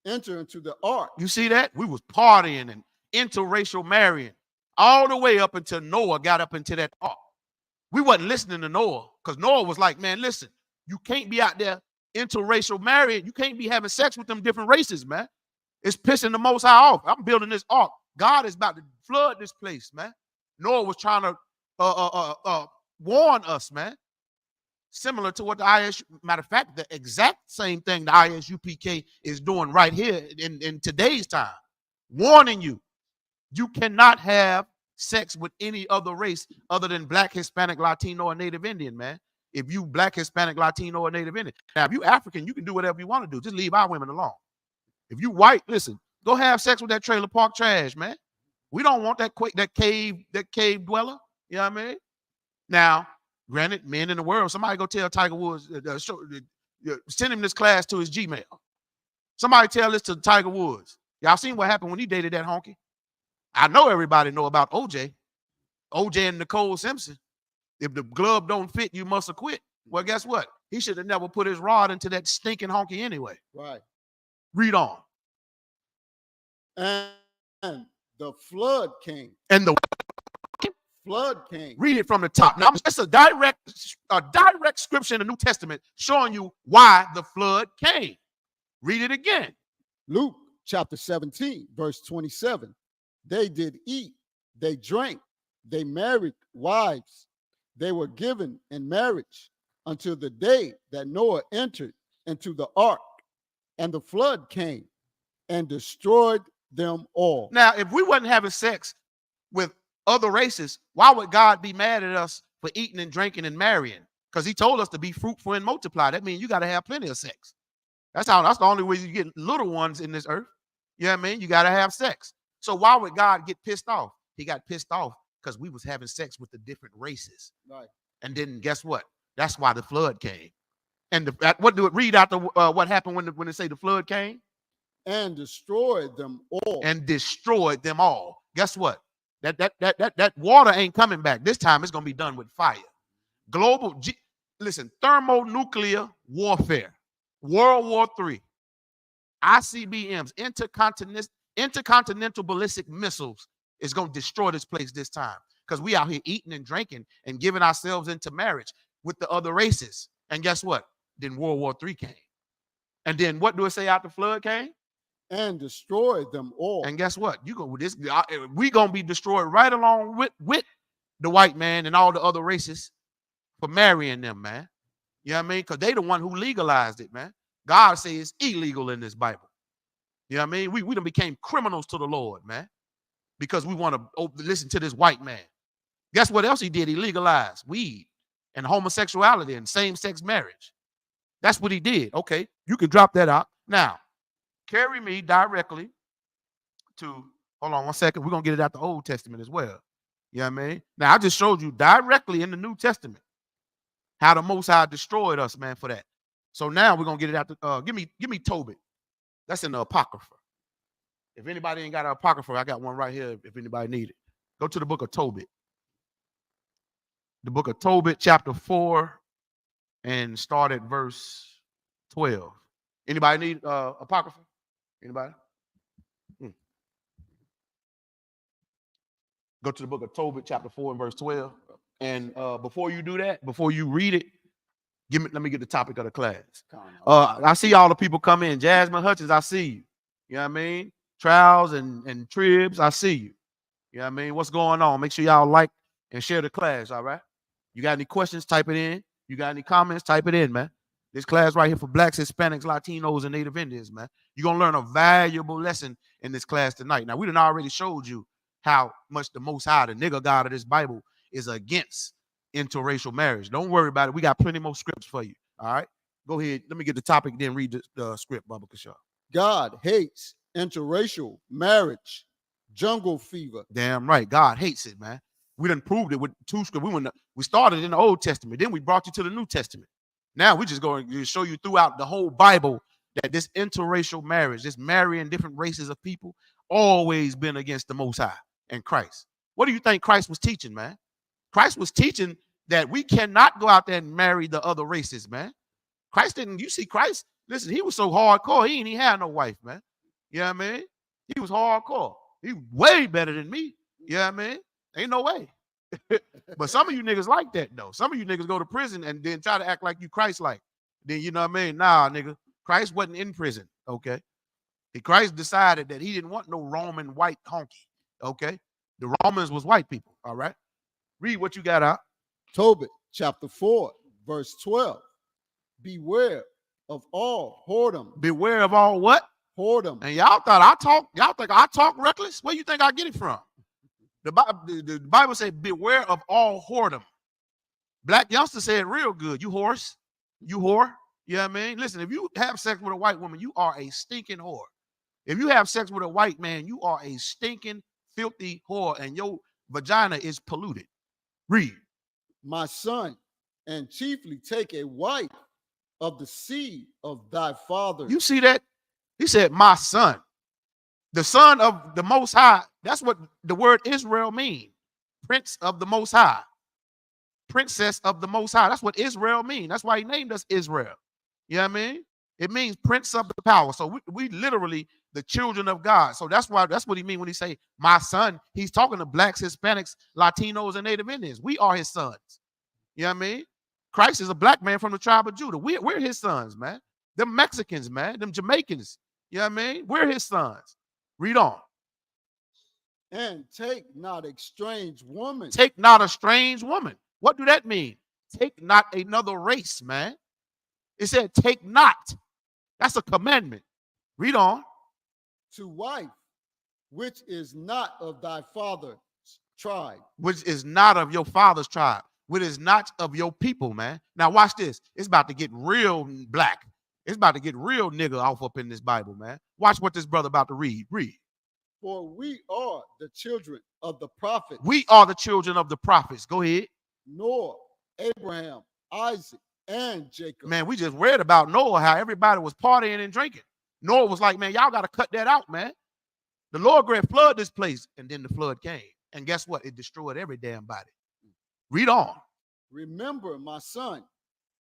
Speaker 4: entered into the ark.
Speaker 5: You see that? We was partying and interracial marrying all the way up until Noah got up into that ark. We wasn't listening to Noah because Noah was like, man, listen, you can't be out there interracial marrying. You can't be having sex with them different races, man. It's pissing the Most High off. I'm building this ark. God is about to flood this place, man. Noah was trying to warn us, man. Similar to what the ISU, matter of fact, the exact same thing the ISUPK is doing right here in today's time. Warning you, you cannot have sex with any other race other than Black, Hispanic, Latino, or Native Indian, man. If you Black, Hispanic, Latino, or Native Indian. Now, if you African, you can do whatever you want to do. Just leave our women alone. If you white, listen, go have sex with that trailer park trash, man. We don't want that cave dweller. You know what I mean? Now, granted, men in the world, somebody go tell Tiger Woods, send him this class to his Gmail. Somebody tell this to Tiger Woods. Y'all seen what happened when he dated that honky? I know everybody know about OJ. OJ and Nicole Simpson. If the glove don't fit, you must have quit. Well, guess what? He should have never put his rod into that stinking honky anyway.
Speaker 4: Right.
Speaker 5: Read on.
Speaker 4: And the flood came.
Speaker 5: And the
Speaker 4: flood came.
Speaker 5: Read it from the top. Now, it's a direct scripture in the New Testament showing you why the flood came. Read it again.
Speaker 4: Luke chapter 17, verse 27. They did eat, they drank, they married wives. They were given in marriage until the day that Noah entered into the ark, and the flood came and destroyed them all.
Speaker 5: Now, if we wasn't having sex with other races, why would God be mad at us for eating and drinking and marrying? Because he told us to be fruitful and multiply. That means you got to have plenty of sex. That's the only way you get little ones in this earth. You know what I mean? You got to have sex. So why would God get pissed off? He got pissed off because we was having sex with the different races.
Speaker 4: Right.
Speaker 5: And then guess what? That's why the flood came. And what do it read out what happened when they say the flood came?
Speaker 4: And destroyed them all.
Speaker 5: And destroyed them all. Guess what? That water ain't coming back. This time it's going to be done with fire. Thermonuclear warfare. World War III. ICBMs, intercontinental ballistic missiles is going to destroy this place this time because we out here eating and drinking and giving ourselves into marriage with the other races. And guess what? Then World War III came. And then what do it say after the flood came?
Speaker 4: And destroyed them all.
Speaker 5: And guess what? We gonna be destroyed right along with the white man and all the other races for marrying them, man. You know what I mean? Because they the one who legalized it, man. God says it's illegal in this Bible. You know what I mean? We done became criminals to the Lord, man, because we want to listen to this white man. Guess what else he did? He legalized weed and homosexuality and same-sex marriage. That's what he did. Okay, you can drop that out. Now, carry me directly to, hold on one second. We're going to get it out the Old Testament as well. You know what I mean? Now, I just showed you directly in the New Testament how the Most High destroyed us, man, for that. So now we're going to get it out. Give me Tobit. That's in the Apocrypha. If anybody ain't got an Apocrypha, I got one right here if anybody need it. Go to the book of Tobit. The book of Tobit, chapter 4, and start at verse 12. Anybody need Apocrypha? Anybody? Go to the book of Tobit, chapter 4, and verse 12. And before you do that, before you read it, let me get the topic of the class. I see all the people come in. Jasmine Hutchins, I see you. You know what I mean? Trials and Tribs, I see you. You know what I mean? What's going on? Make sure y'all like and share the class, all right? You got any questions, type it in. You got any comments, type it in, man. This class right here for Blacks, Hispanics, Latinos, and Native Indians, man. You're going to learn a valuable lesson in this class tonight. Now, we done already showed you how much the Most High, the nigger God of this Bible, is against interracial marriage. Don't worry about it. We got plenty more scripts for you. All right. Go ahead. Let me get the topic, then read the script, Baba Kashaw.
Speaker 4: God hates interracial marriage. Jungle fever.
Speaker 5: Damn right. God hates it, man. We done proved it with two scripts. We started in the Old Testament, then we brought you to the New Testament. Now we just going to show you throughout the whole Bible that this interracial marriage, this marrying different races of people, always been against the Most High and Christ. What do you think Christ was teaching, man? Christ was teaching that we cannot go out there and marry the other races, man. Christ didn't, you see Christ, listen, he was so hardcore, he ain't even had no wife, man. You know what I mean? He was hardcore. He way better than me. You know what I mean? Ain't no way. But some of you niggas like that, though. Some of you niggas go to prison and then try to act like you Christ-like. Then, you know what I mean? Nah, nigga. Christ wasn't in prison, okay? Christ decided that he didn't want no Roman white honky, okay? The Romans was white people, all right? Read what you got out.
Speaker 4: Tobit, chapter 4, verse 12. Beware of all whoredom.
Speaker 5: Beware of all what?
Speaker 4: Whoredom.
Speaker 5: And y'all think I talk reckless? Where you think I get it from? The Bible said, beware of all whoredom. Black youngster said real good. You horse, you whore. You know what I mean? Listen, if you have sex with a white woman, you are a stinking whore. If you have sex with a white man, you are a stinking, filthy whore, and your vagina is polluted. Read.
Speaker 4: My son, and chiefly take a wife of the seed of thy father.
Speaker 5: You see that? He said, my son. The son of the Most High. That's what the word Israel means. Prince of the Most High. Princess of the Most High. That's what Israel means. That's why he named us Israel. You know what I mean? It means prince of the power. So we literally the children of God. So that's what he means when he say my son. He's talking to blacks, Hispanics, Latinos, and Native Indians. We are his sons. You know what I mean? Christ is a black man from the tribe of Judah. We're his sons, man. Them Mexicans, man. Them Jamaicans. You know what I mean? We're his sons. Read on.
Speaker 4: And take not a strange woman.
Speaker 5: Take not a strange woman. What do that mean? Take not another race, man. It said take not. That's a commandment. Read on.
Speaker 4: To wife, which is not of thy father's tribe.
Speaker 5: Which is not of your father's tribe. Which is not of your people, man. Now watch this. It's about to get real black. It's about to get real nigga off up in this Bible, man. Watch what this brother about to read. Read.
Speaker 4: For we are the children of the prophets.
Speaker 5: We are the children of the prophets. Go ahead.
Speaker 4: Noah, Abraham, Isaac, and Jacob.
Speaker 5: Man, we just read about Noah, how everybody was partying and drinking. Noah was like, man, y'all got to cut that out, man. The Lord great flood this place. And then the flood came. And guess what? It destroyed every damn body. Read on.
Speaker 4: Remember, my son,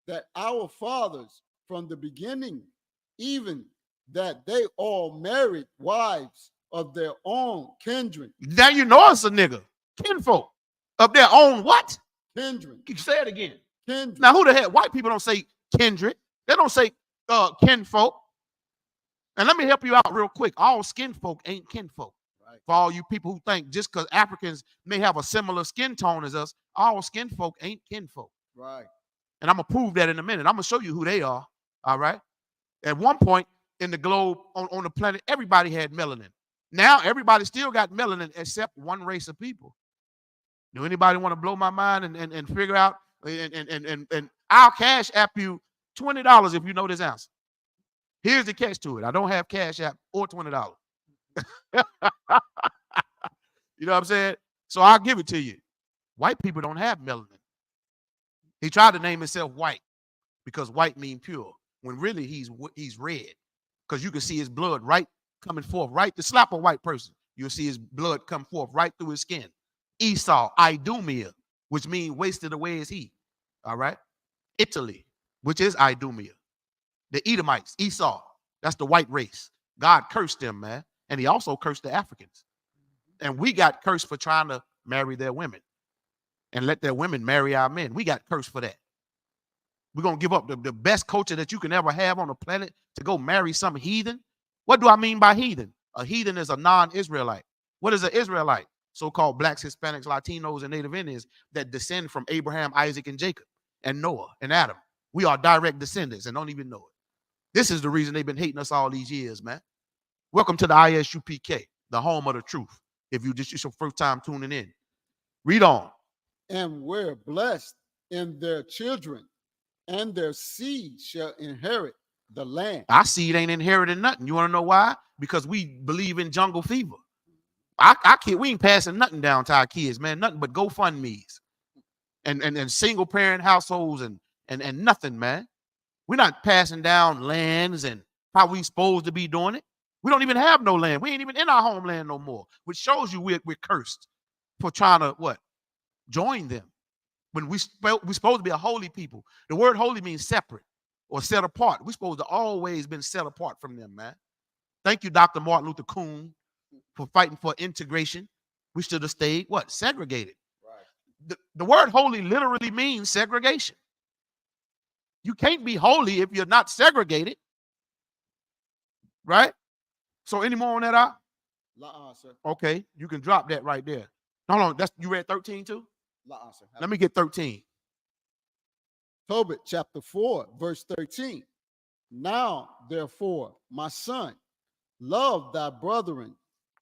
Speaker 4: that our fathers from the beginning, even that they all married wives of their own kindred.
Speaker 5: Now you know it's a nigga. Kinfolk. Of their own what?
Speaker 4: Kindred.
Speaker 5: You say it again.
Speaker 4: Kindred.
Speaker 5: Now who the hell? White people don't say kindred. They don't say kinfolk. And let me help you out real quick. All skinfolk ain't kinfolk. Right. For all you people who think just because Africans may have a similar skin tone as us, all skinfolk ain't kinfolk.
Speaker 4: Right.
Speaker 5: And I'm going to prove that in a minute. I'm going to show you who they are. All right. At one point in the globe, on the planet, everybody had melanin. Now everybody still got melanin except one race of people. Do anybody want to blow my mind and figure out and I'll cash app you $20 if you know this answer. Here's the catch to it. I don't have cash app or $20. You know what I'm saying? So I'll give it to you. White people don't have melanin. He tried to name himself white because white mean pure, when really he's red, because you can see his blood right coming forth, right to slap a white person. You'll see his blood come forth right through his skin. Esau, Idumea, which means wasted away is he. All right. Italy, which is Idumea. The Edomites, Esau, that's the white race. God cursed them, man. And he also cursed the Africans. And we got cursed for trying to marry their women and let their women marry our men. We got cursed for that. We're going to give up the best culture that you can ever have on the planet to go marry some heathen. What do I mean by heathen? A heathen is a non-Israelite. What is an Israelite? So-called blacks, Hispanics, Latinos, and Native Indians that descend from Abraham, Isaac, and Jacob, and Noah, and Adam. We are direct descendants and don't even know it. This is the reason they've been hating us all these years, man. Welcome to the ISUPK, the home of the truth. If it's your first time tuning in. Read on.
Speaker 4: And we're blessed and their children and their seed shall inherit the land.
Speaker 5: Our seed ain't inheriting nothing. You want to know why? Because we believe in jungle fever. Our kid, we ain't passing nothing down to our kids, man. Nothing but GoFundMe's and single parent households and nothing, man. We're not passing down lands and how we supposed to be doing it. We don't even have no land. We ain't even in our homeland no more, which shows you we're cursed for trying to what? Join them. When we're supposed to be a holy people. The word holy means separate or set apart. We're supposed to always been set apart from them, man. Thank you, Dr. Martin Luther King, for fighting for integration. We should have stayed, what? Segregated. Right. The word holy literally means segregation. You can't be holy if you're not segregated. Right? So any more on that out?
Speaker 4: Sir.
Speaker 5: Okay, you can drop that right there. Hold on, that's you read 13 too?
Speaker 4: Sir.
Speaker 5: Let me get 13.
Speaker 4: Tobit chapter 4, verse 13. Now, therefore, my son, love thy brethren,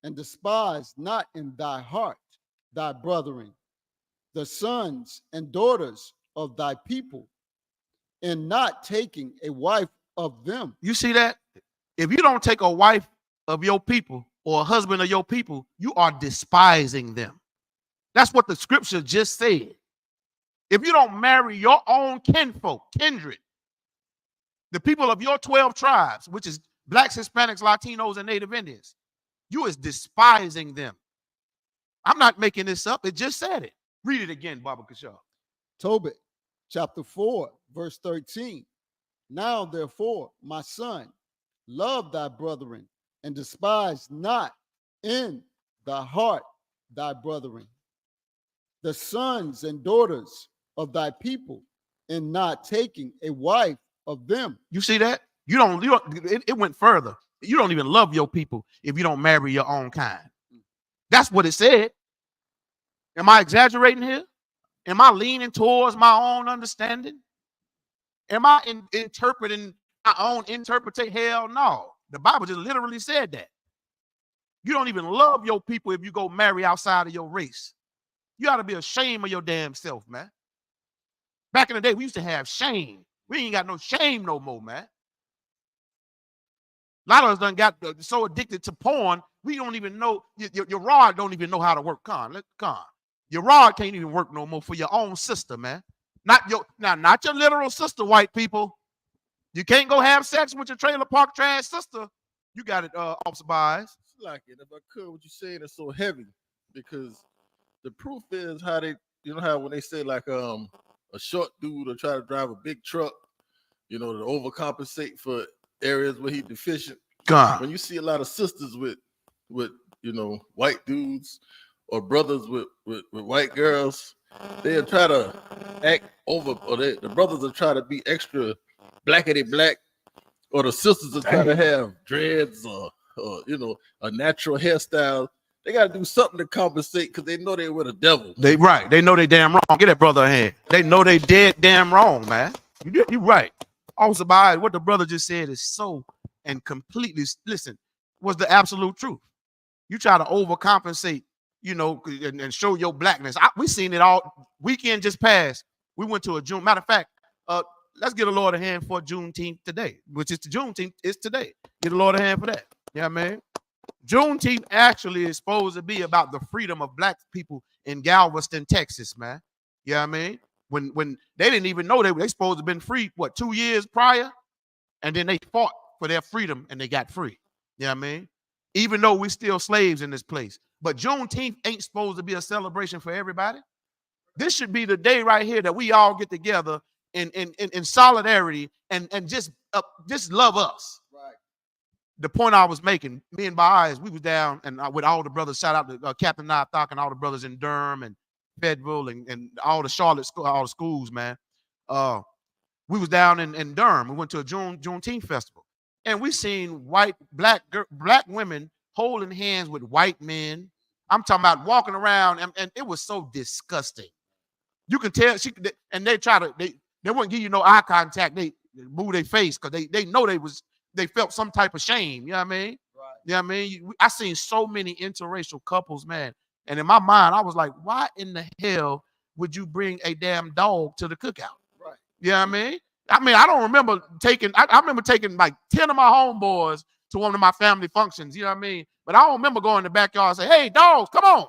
Speaker 4: and despise not in thy heart thy brethren, the sons and daughters of thy people, and not taking a wife of them.
Speaker 5: You see that? If you don't take a wife of your people or a husband of your people, you are despising them. That's what the scripture just said. If you don't marry your own kinfolk, kindred, the people of your 12 tribes, which is blacks, Hispanics, Latinos, and Native Indians, you is despising them. I'm not making this up. It just said it. Read it again, Baba Kashaw.
Speaker 4: Tobit chapter 4, verse 13. Now, therefore, my son, love thy brethren, and despise not in thy heart thy brethren, the sons and daughters of thy people, and not taking a wife of them.
Speaker 5: You see that? It went further. You don't even love your people if you don't marry your own kind. That's what it said. Am I exaggerating here? Am I leaning towards my own understanding? Am I interpreting my own interpretation? Hell no. The Bible just literally said that. You don't even love your people if you go marry outside of your race. You ought to be ashamed of your damn self, man. Back in the day, we used to have shame. We ain't got no shame no more, man. A lot of us done got so addicted to porn, we don't even know, your rod don't even know how to work. Your rod can't even work no more for your own sister, man. Not your literal sister, white people. You can't go have sex with your trailer park trash sister. You got it, Officer Byes.
Speaker 6: Like it, if I could, what you saying is so heavy because the proof is how they, how when they say like a short dude will try to drive a big truck, to overcompensate for areas where he's deficient.
Speaker 5: God.
Speaker 6: When you see a lot of sisters with white dudes or brothers with white girls, they'll try to act over, or the brothers will try to be extra blackety black, or the sisters will try to have dreads or a natural hairstyle. They got to do something to compensate because they know they're with a devil.
Speaker 5: They know they damn wrong. Get that brother a hand. They know they dead damn wrong, man. You right. Also, by what the brother just said is so and completely, listen, was the absolute truth. You try to overcompensate, and show your blackness. We seen it all. Weekend just passed. We went to a June. Matter of fact, let's get the Lord a hand for Juneteenth today, which is the Juneteenth is today. Get the Lord a hand for that. Yeah, man. Juneteenth actually is supposed to be about the freedom of black people in Galveston, Texas, man. Yeah, I mean, when they didn't even know they supposed to have been free, 2 years prior? And then they fought for their freedom and they got free. Yeah, I mean, even though we're still slaves in this place. But Juneteenth ain't supposed to be a celebration for everybody. This should be the day right here that we all get together in solidarity and just love us.
Speaker 4: Right.
Speaker 5: The point I was making, me and Baez, we was down and with all the brothers, shout out to Captain Nathok and all the brothers in Durham and Fayetteville and all the Charlotte all the schools, man. We was down in Durham. We went to a Juneteenth festival, and we seen black women holding hands with white men. I'm talking about walking around, and it was so disgusting. You can tell and they wouldn't give you no eye contact. They move their face because they know they felt some type of shame. You know what I mean?
Speaker 4: Right.
Speaker 5: You know what I mean? I seen so many interracial couples, man. And in my mind, I was like, why in the hell would you bring a damn dog to the cookout?
Speaker 4: Right.
Speaker 5: You know what I mean? I don't remember taking, I remember taking like 10 of my homeboys to one of my family functions, you know what I mean? But I don't remember going in the backyard and say, hey, dogs, come on.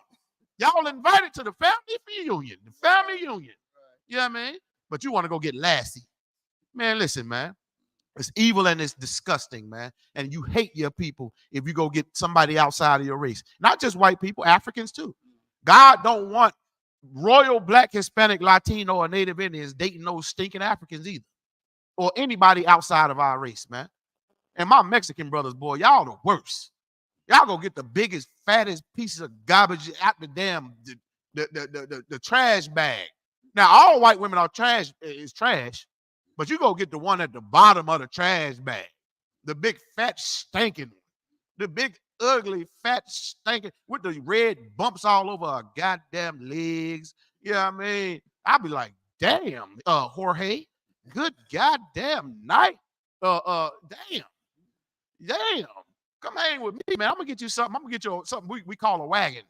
Speaker 5: Y'all invited to the family reunion, the family union. You know what I mean? But you want to go get Lassie. Man, listen, man. It's evil and it's disgusting, man. And you hate your people if you go get somebody outside of your race. Not just white people, Africans too. God don't want royal black, Hispanic, Latino, or Native Indians dating those stinking Africans either. Or anybody outside of our race, man. And my Mexican brothers, boy, y'all the worst. Y'all go get the biggest, fattest pieces of garbage out the damn the trash bag. Now, all white women are trash, but you go get the one at the bottom of the trash bag, the big fat stinking, the big ugly fat stinking with the red bumps all over her goddamn legs. You know what I mean? I'll be like, damn, Jorge, good goddamn night. Damn. Come hang with me, man. I'm gonna get you something. I'm gonna get you something we call a wagon.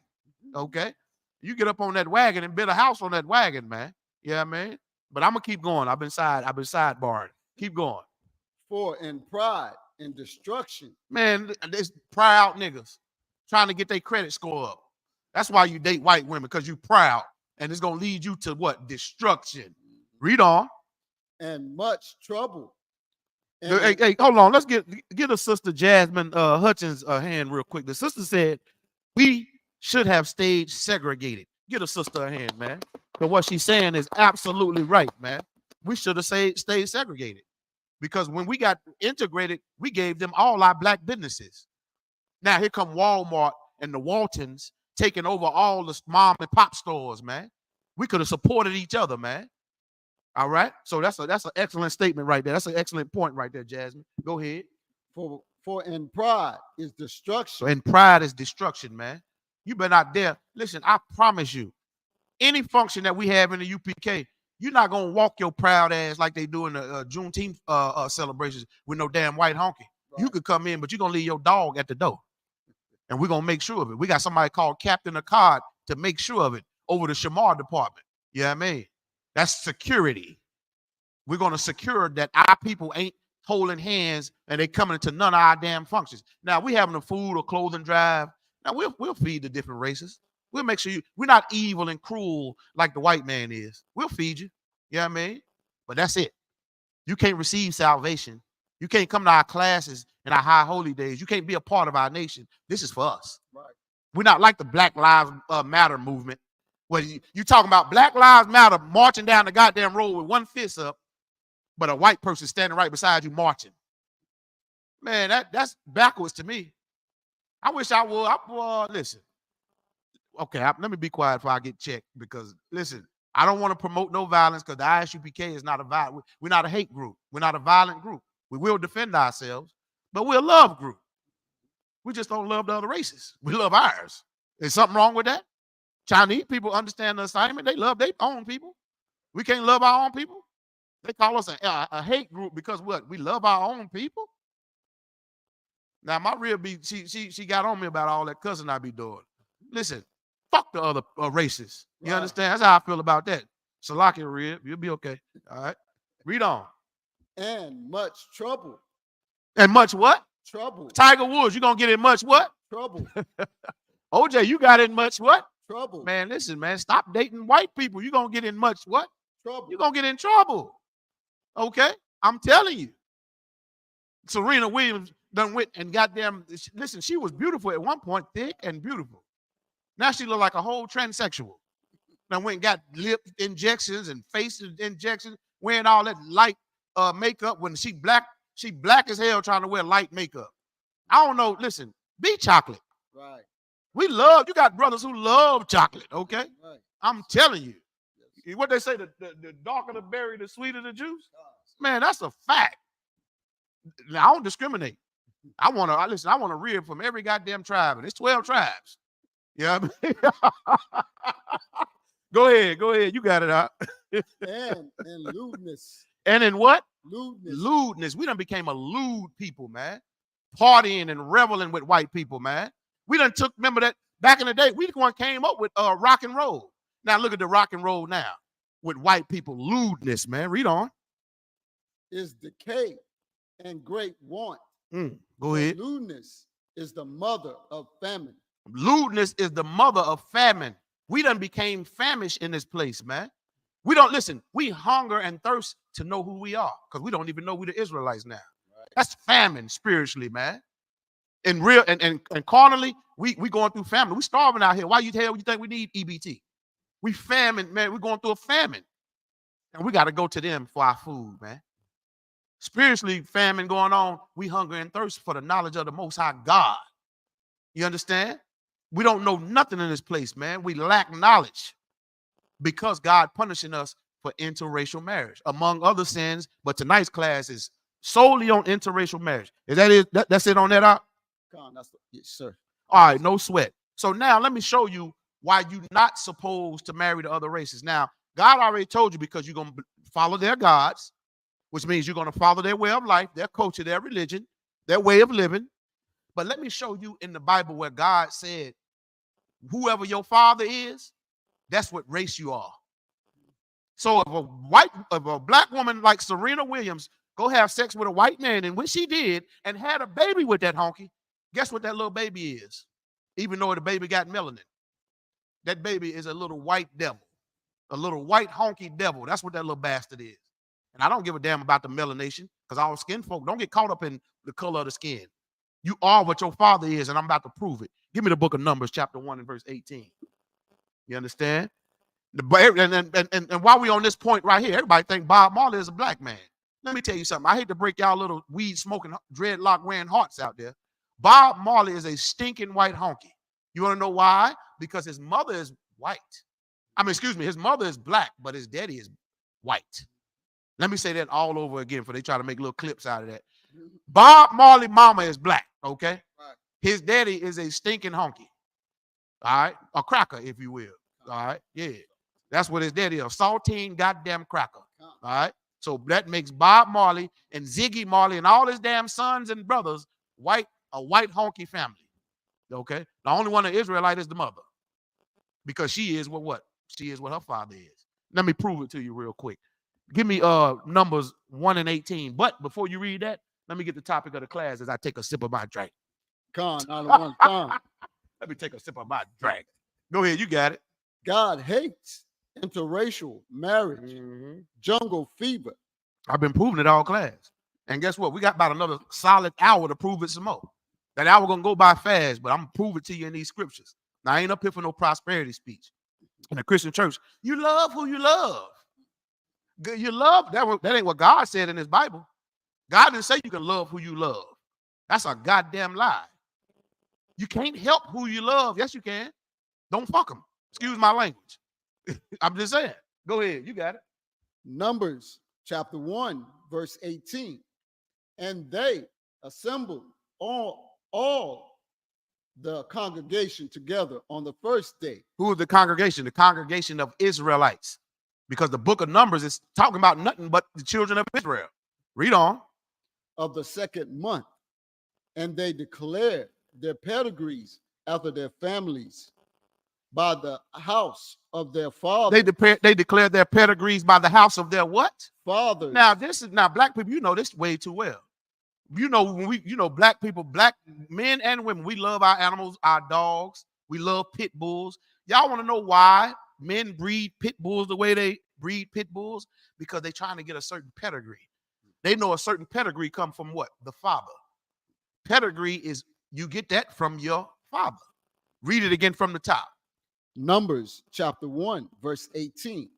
Speaker 5: Okay. You get up on that wagon and build a house on that wagon, man. Yeah, man. But I'm gonna keep going. I've been sidebarring. Keep going.
Speaker 4: For in pride and destruction.
Speaker 5: Man, this proud niggas trying to get their credit score up. That's why you date white women, because you proud. And it's gonna lead you to what? Destruction. Read on.
Speaker 4: And much trouble.
Speaker 5: Hey, hold on. Let's get a sister Jasmine Hutchins a hand real quick. The sister said we should have stayed segregated. Get a sister a hand, man. Because what she's saying is absolutely right, man. We should have stayed segregated. Because when we got integrated, we gave them all our black businesses. Now here come Walmart and the Waltons taking over all the mom and pop stores, man. We could have supported each other, man. All right. So that's an excellent statement right there. That's an excellent point right there, Jasmine. Go ahead.
Speaker 4: For in pride is destruction.
Speaker 5: So in pride is destruction, man. You better not dare. Listen, I promise you, any function that we have in the UPK, you're not gonna walk your proud ass like they do in the Juneteenth celebrations with no damn white honky. Right. You could come in, but you're gonna leave your dog at the door, and we're gonna make sure of it. We got somebody called Captain Akkad to make sure of it over the Shamar department. You know what I mean? That's security. We're gonna secure that our people ain't holding hands and they coming into none of our damn functions. Now we having a food or clothing drive. Now we'll feed the different races. We'll make sure we're not evil and cruel like the white man is. We'll feed you. You know what I mean? But that's it. You can't receive salvation. You can't come to our classes and our high holy days. You can't be a part of our nation. This is for us. Right. We're not like the Black Lives Matter movement. Where you talking about Black Lives Matter marching down the goddamn road with one fist up, but a white person standing right beside you marching. Man, that's backwards to me. I wish I would. Listen. Okay, let me be quiet before I get checked, because listen, I don't want to promote no violence, because the ISUPK is not a violent. We're not a hate group. We're not a violent group. We will defend ourselves, but we're a love group. We just don't love the other races. We love ours. Is something wrong with that? Chinese people understand the assignment. They love their own people. We can't love our own people. They call us a hate group because what? We love our own people. Now my real she got on me about all that cussing I be doing. Listen, fuck the other races. You understand? That's how I feel about that. Salaki Rib, you'll be okay. All right. Read on.
Speaker 4: And much trouble.
Speaker 5: And much what?
Speaker 4: Trouble.
Speaker 5: Tiger Woods, you gonna get in much what?
Speaker 4: Trouble.
Speaker 5: OJ, you got in much what?
Speaker 4: Trouble.
Speaker 5: Man, listen, man, stop dating white people. You're going to get in much what?
Speaker 4: Trouble.
Speaker 5: You're going to get in trouble. Okay? I'm telling you. Serena Williams done went and goddamn, listen, she was beautiful at one point, thick and beautiful. Now she look like a whole transsexual. Now went and got lip injections and face injections, wearing all that light makeup when she black as hell trying to wear light makeup. I don't know. Listen, be chocolate.
Speaker 4: Right.
Speaker 5: You got brothers who love chocolate, okay?
Speaker 4: Right.
Speaker 5: I'm telling you. Yes. What they say, the darker the berry, the sweeter the juice? Man, that's a fact. Now, I don't discriminate. I want to rib from every goddamn tribe, and it's 12 tribes. Yeah. You know what I mean? Go ahead. You got it out.
Speaker 4: And in lewdness.
Speaker 5: And in what?
Speaker 4: Lewdness.
Speaker 5: Lewdness. We done became a lewd people, man. Partying and reveling with white people, man. We done remember that back in the day, we the one came up with rock and roll. Now look at the rock and roll now with white people. Lewdness, man. Read on.
Speaker 4: Is decay and great want.
Speaker 5: Go ahead.
Speaker 4: Lewdness is the mother of famine.
Speaker 5: Lewdness is the mother of famine. We done became famished in this place, man. We don't listen. We hunger and thirst to know who we are because we don't even know we the Israelites now. Right. That's famine spiritually, man. And real and carnally, we going through famine. We starving out here. Why you think we need EBT? We famine, man. We're going through a famine, and we got to go to them for our food, man. Spiritually, famine going on. We hunger and thirst for the knowledge of the Most High God. You understand? We don't know nothing in this place, man. We lack knowledge because God punishing us for interracial marriage, among other sins. But tonight's class is solely on interracial marriage. Is that it? That's it on that out?
Speaker 4: Yes, sir.
Speaker 5: All right, no sweat. So now let me show you why you're not supposed to marry the other races. Now, God already told you because you're going to follow their gods, which means you're going to follow their way of life, their culture, their religion, their way of living. But let me show you in the Bible where God said, whoever your father is, that's what race you are. So if a black woman like Serena Williams go have sex with a white man, and when she did and had a baby with that honky, guess what that little baby is? Even though the baby got melanin, that baby is a little white devil, a little white honky devil. That's what that little bastard is. And I don't give a damn about the melanation because all skin folk don't get caught up in the color of the skin. You are what your father is, and I'm about to prove it. Give me the book of Numbers, chapter 1 and verse 18. You understand? And while we on this point right here, everybody think Bob Marley is a black man. Let me tell you something. I hate to break y'all little weed smoking, dreadlock wearing hearts out there. Bob Marley is a stinking white honky. You want to know why? Because his mother is white. His mother is black, but his daddy is white. Let me say that all over again for they try to make little clips out of that. Bob Marley mama is black, okay? Right. His daddy is a stinking honky. All right? A cracker, if you will. All right? Yeah. That's what his daddy is. A saltine goddamn cracker. All right? So that makes Bob Marley and Ziggy Marley and all his damn sons and brothers a white honky family. Okay? The only one of Israelite is the mother. Because she is what? She is what her father is. Let me prove it to you real quick. Give me Numbers 1 and 18. But before you read that, let me get the topic of the class as I take a sip of my drink.
Speaker 4: Let
Speaker 5: me take a sip of my drink. Go ahead, you got it.
Speaker 4: God hates interracial marriage, jungle fever.
Speaker 5: I've been proving it all class. And guess what? We got about another solid hour to prove it some more. That hour gonna go by fast, but I'm gonna prove it to you in these scriptures. Now, I ain't up here for no prosperity speech. In the Christian church, you love who you love. You love, that ain't what God said in his Bible. God didn't say you can love who you love. That's a goddamn lie. You can't help who you love. Yes, you can. Don't fuck them. Excuse my language. I'm just saying. Go ahead. You got it.
Speaker 4: Numbers chapter 1, verse 18. And they assembled all the congregation together on the first day.
Speaker 5: Who is the congregation? The congregation of Israelites. Because the book of Numbers is talking about nothing but the children of Israel. Read on.
Speaker 4: Of the second month. And they declared their pedigrees after their families by the house of their fathers.
Speaker 5: They declared their pedigrees by the house of their what?
Speaker 4: Fathers.
Speaker 5: Now, black people, you know this way too well. You know, when black people, black men and women, we love our animals, our dogs. We love pit bulls. Y'all want to know why men breed pit bulls the way they breed pit bulls? Because they're trying to get a certain pedigree. They know a certain pedigree come from what? The father. Pedigree is you get that from your father. Read it again from the top.
Speaker 4: Numbers chapter 1, verse 18.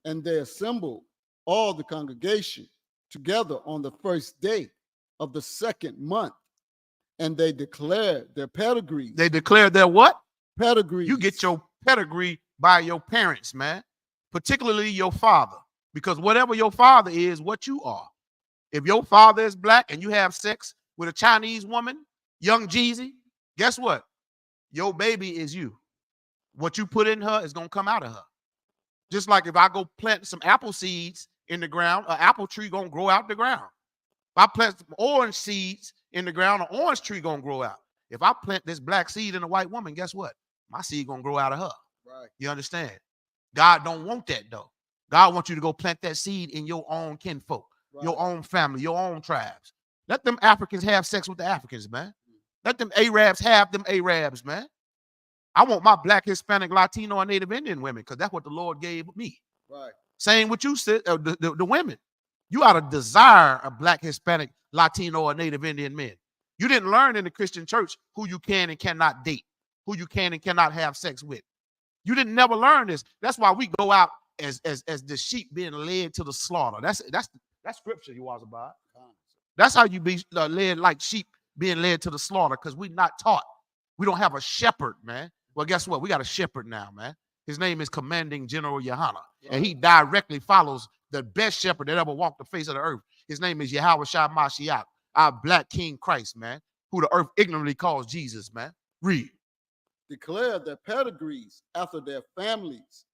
Speaker 4: And they assembled all the congregation together on the first day of the second month. And they declared their pedigrees.
Speaker 5: They declared their what?
Speaker 4: Pedigrees.
Speaker 5: You get your pedigree by your parents, man. Particularly your father. Because whatever your father is, what you are. If your father is black and you have sex with a Chinese woman, young Jeezy, guess what? Your baby is you. What you put in her is going to come out of her. Just like if I go plant some apple seeds in the ground, an apple tree going to grow out the ground. If I plant some orange seeds in the ground, an orange tree going to grow out. If I plant this black seed in a white woman, guess what? My seed going to grow out of her. Right. You understand? God don't want that though. God wants you to go plant that seed in your own kinfolk, your own family, your own tribes. Let them Africans have sex with the Africans, man. Let them Arabs have them Arabs, man. I want my Black, Hispanic, Latino, and Native Indian women because that's what the Lord gave me.
Speaker 4: Right.
Speaker 5: Same with you, the women. You ought to desire a Black, Hispanic, Latino, or Native Indian men. You didn't learn in the Christian church who you can and cannot date, who you can and cannot have sex with. You didn't never learn this. That's why we go out as the sheep being led to the slaughter. That's scripture you was about. That's how you be led like sheep being led to the slaughter because we're not taught. We don't have a shepherd, man. Well, guess what? We got a shepherd now, man. His name is Commanding General Yohana, and he directly follows the best shepherd that ever walked the face of the earth. His name is Yahweh Shai Mashiach, our Black King Christ, man, who the earth ignorantly calls Jesus, man. Read.
Speaker 4: Declare their pedigrees after their families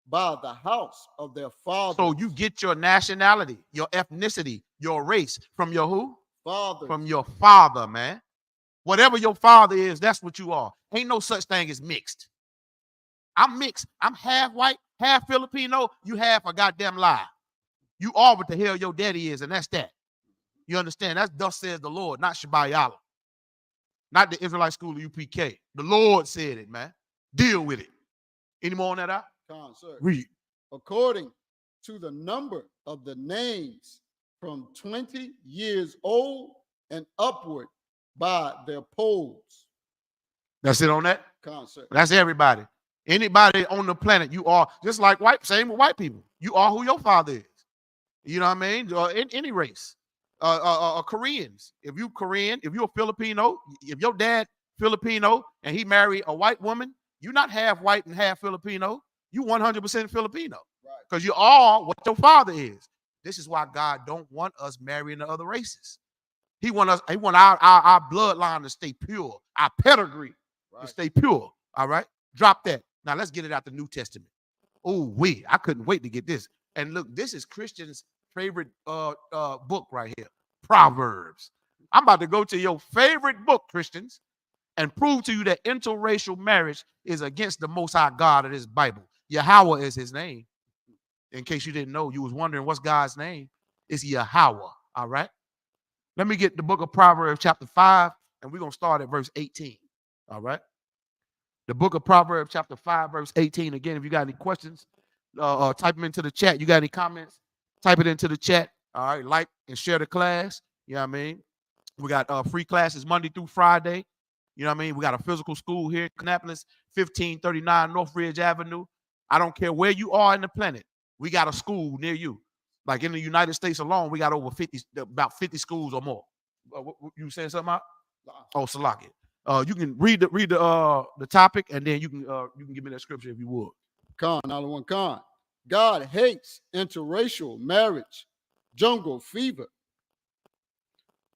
Speaker 4: by the house of their fathers.
Speaker 5: So you get your nationality, your ethnicity, your race from your who?
Speaker 4: Father.
Speaker 5: From your father, man. Whatever your father is, that's what you are. Ain't no such thing as mixed. I'm mixed. I'm half white, half Filipino. You half a goddamn lie. You are what the hell your daddy is, and that's that. You understand? That's thus says the Lord, not Shabbat not the Israelite school of UPK. The Lord said it, man. Deal with it. Any more on that out?
Speaker 4: Sir.
Speaker 5: Read.
Speaker 4: According to the number of the names from 20 years old and upward by their polls.
Speaker 5: That's it on that?
Speaker 4: Sir.
Speaker 5: That's everybody. Anybody on the planet, you are just like white, same with white people. You are who your father is. You know what I mean? Or in any race. Koreans. If you Korean, if you're Filipino, if your dad Filipino and he married a white woman, you're not half white and half Filipino. You 100% Filipino. Because you are what your father is. This is why God don't want us marrying the other races. He want our bloodline to stay pure, our pedigree to stay pure. All right? Drop that. Now let's get it out the New Testament. Oh, I couldn't wait to get this. And look, this is Christian's favorite book right here, Proverbs. I'm about to go to your favorite book, Christians, and prove to you that interracial marriage is against the Most High God of this Bible. Yahweh is his name. In case you didn't know, you was wondering what's God's name. It's Yahweh, all right? Let me get the book of Proverbs chapter 5, and we're going to start at verse 18, all right? The book of Proverbs chapter 5, verse 18. Again, if you got any questions, type them into the chat. You got any comments? Type it into the chat. All right, like and share the class. You know what I mean? We got free classes Monday through Friday. You know what I mean? We got a physical school here in Kannapolis, 1539 Northridge Avenue. I don't care where you are in the planet. We got a school near you. Like in the United States alone, we got over about 50 schools or more. You saying something out? Oh, Salaki. You can read the topic, and then you can give me that scripture if you would.
Speaker 4: God hates interracial marriage, jungle fever.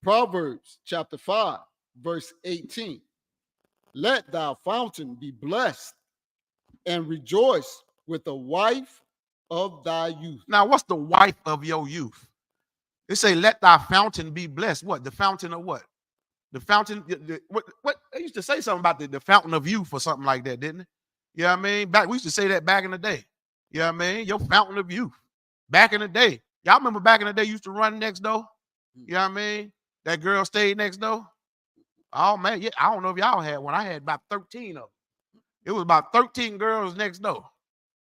Speaker 4: Proverbs chapter 5, verse 18. Let thy fountain be blessed and rejoice with the wife of thy youth.
Speaker 5: Now, what's the wife of your youth? They say, let thy fountain be blessed. What? The fountain of what? The fountain, what they used to say something about the fountain of youth or something like that, didn't it? You know what I mean? We used to say that back in the day. You know what I mean? Your fountain of youth. Back in the day. Y'all remember back in the day you used to run next door? You know what I mean? That girl stayed next door. Oh, man. Yeah, I don't know if y'all had one. I had about 13 of them. It was about 13 girls next door.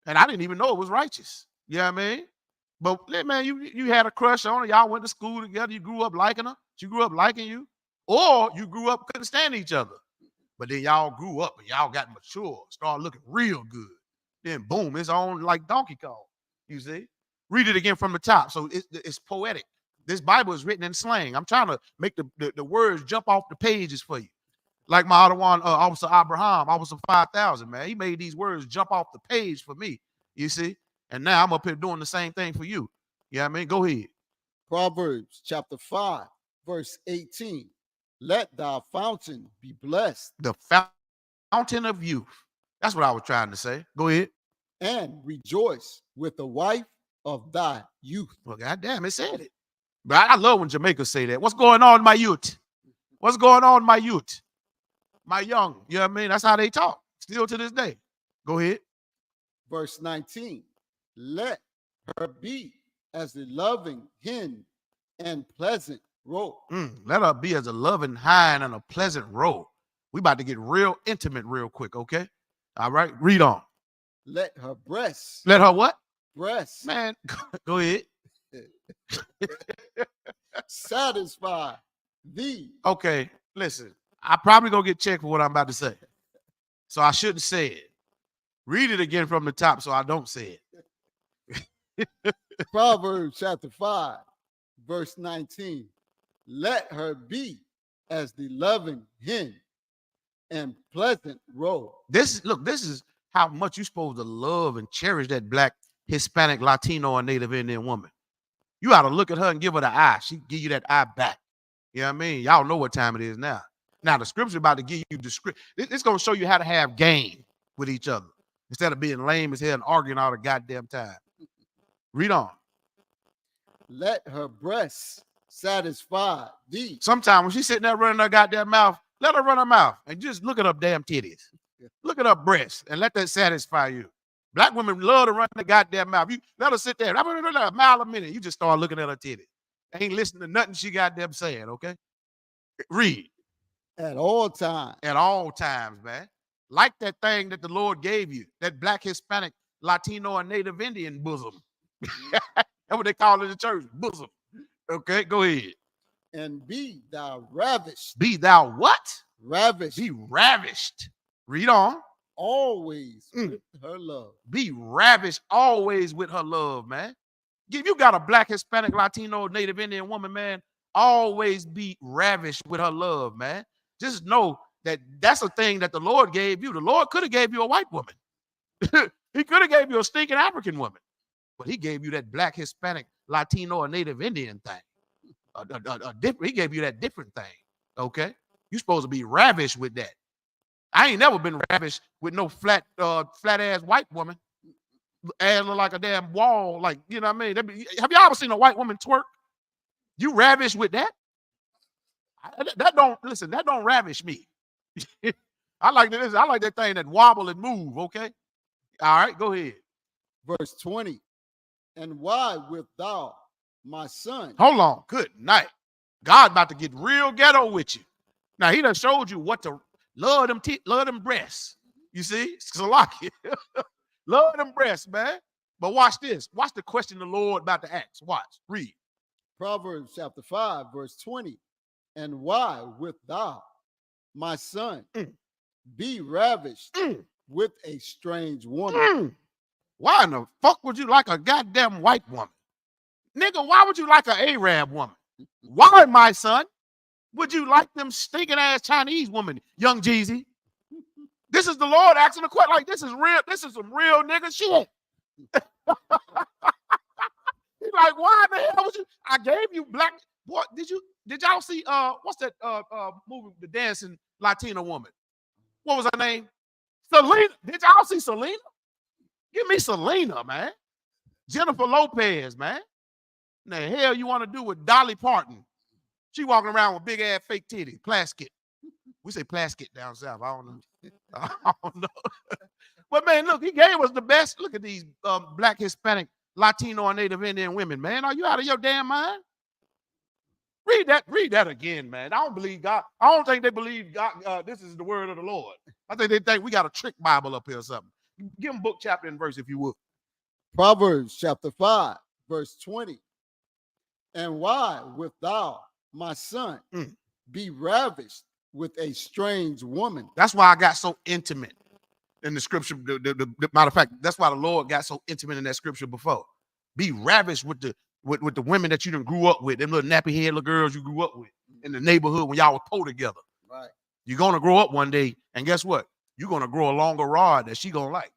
Speaker 5: And I didn't even know it was righteous. You know what I mean? But, man, you had a crush on her. Y'all went to school together. You grew up liking her. She grew up liking you. Or you grew up, couldn't stand each other. But then y'all grew up and y'all got mature, started looking real good. Then boom, it's on like Donkey Kong. You see? Read it again from the top. So it's poetic. This Bible is written in slang. I'm trying to make the words jump off the pages for you. Like my other one, Officer Abraham, Officer 5000, man. He made these words jump off the page for me. You see? And now I'm up here doing the same thing for you. You know what I mean? Go ahead.
Speaker 4: Proverbs chapter 5, verse 18. Let thy fountain be blessed.
Speaker 5: The fountain of youth. That's what I was trying to say. Go ahead.
Speaker 4: And rejoice with the wife of thy youth.
Speaker 5: Well, goddamn, it said it. But I love when Jamaicans say that. What's going on, my youth? What's going on, my youth? My young. You know what I mean? That's how they talk. Still to this day. Go ahead.
Speaker 4: Verse 19. Let her be as the loving hen and pleasant roe.
Speaker 5: Let her be as a loving hind and a pleasant roe. We about to get real intimate real quick, okay? All right, read on.
Speaker 4: Let her breasts.
Speaker 5: Let her what?
Speaker 4: Breasts.
Speaker 5: Man, go ahead.
Speaker 4: Satisfy thee.
Speaker 5: Okay, listen. I probably gonna get checked for what I'm about to say. So I shouldn't say it. Read it again from the top so I don't say it.
Speaker 4: Proverbs chapter 5, verse 19. Let her be as the loving hen and pleasant roe.
Speaker 5: This is how much you're supposed to love and cherish that black, Hispanic, Latino, and Native Indian woman. You ought to look at her and give her the eye. She give you that eye back. You know what I mean? Y'all know what time it is now. Now the scripture about to give you the script. It's going to show you how to have game with each other instead of being lame as hell and arguing all the goddamn time. Read on.
Speaker 4: Let her breasts satisfy thee.
Speaker 5: Sometimes when she's sitting there running her goddamn mouth, let her run her mouth and just look at her damn titties. Look at her breasts and let that satisfy you. Black women love to run the goddamn mouth. You let her sit there, a mile a minute. You just start looking at her titties. Ain't listening to nothing she goddamn saying, okay? Read.
Speaker 4: At all times.
Speaker 5: At all times, man. Like that thing that the Lord gave you, that black, Hispanic, Latino, and Native Indian bosom. That's what they call it in the church, bosom. Okay, go ahead.
Speaker 4: And be thou ravished.
Speaker 5: Be thou what?
Speaker 4: Ravished.
Speaker 5: Be ravished. Read on.
Speaker 4: Always with her love.
Speaker 5: Be ravished always with her love, man. If you got a black, Hispanic, Latino, Native Indian woman, man, always be ravished with her love, man. Just know that that's a thing that the Lord gave you. The Lord could have gave you a white woman. He could have gave you a stinking African woman. But he gave you that black, Hispanic, Latino, or Native Indian thing. He gave you that different thing, okay? You're supposed to be ravished with that. I ain't never been ravished with no flat-ass white woman. Ass look like a damn wall, like, you know what I mean? Have you ever seen a white woman twerk? You ravished with that? That don't ravish me. I like that thing that wobble and move, okay? All right, go ahead.
Speaker 4: Verse 20. And why wilt thou, my son?
Speaker 5: Hold on. Good night. God about to get real ghetto with you. Now, he done showed you what to love them breasts. You see? Salaki. Love them breasts, man. But watch this. Watch the question the Lord about to ask. Watch. Read.
Speaker 4: Proverbs chapter 5, verse 20. And why wilt thou, my son, be ravished with a strange woman?
Speaker 5: Why in the fuck would you like a goddamn white woman? Nigga, why would you like an Arab woman? Why, my son, would you like them stinking ass Chinese woman, young Jeezy? This is the Lord asking the question. Like, this is real. This is some real nigga shit. He's like, why the hell would you? I gave you black. What did y'all see? What's that movie? The dancing Latina woman. What was her name? Selena. Did y'all see Selena? Give me Selena, man. Jennifer Lopez, man. What the hell you want to do with Dolly Parton? She walking around with big ass fake titties, plastic. We say plastic down south. I don't know. I don't know. But man, look, he gave us the best. Look at these black, Hispanic, Latino, and Native Indian women, man. Are you out of your damn mind? Read that again, man. I don't believe God. I don't think they believe God. This is the word of the Lord. I think they think we got a trick Bible up here or something. Give them book, chapter, and verse if you would.
Speaker 4: Proverbs chapter 5, verse 20. And why wilt thou, my son, be ravished with a strange woman?
Speaker 5: That's why I got so intimate in the scripture. The matter of fact, that's why the Lord got so intimate in that scripture before. Be ravished with the women that you done grew up with, them little nappy head little girls you grew up with in the neighborhood when y'all was poor together.
Speaker 4: Right.
Speaker 5: You're gonna grow up one day, and guess what? You're gonna grow a longer rod that she gonna like.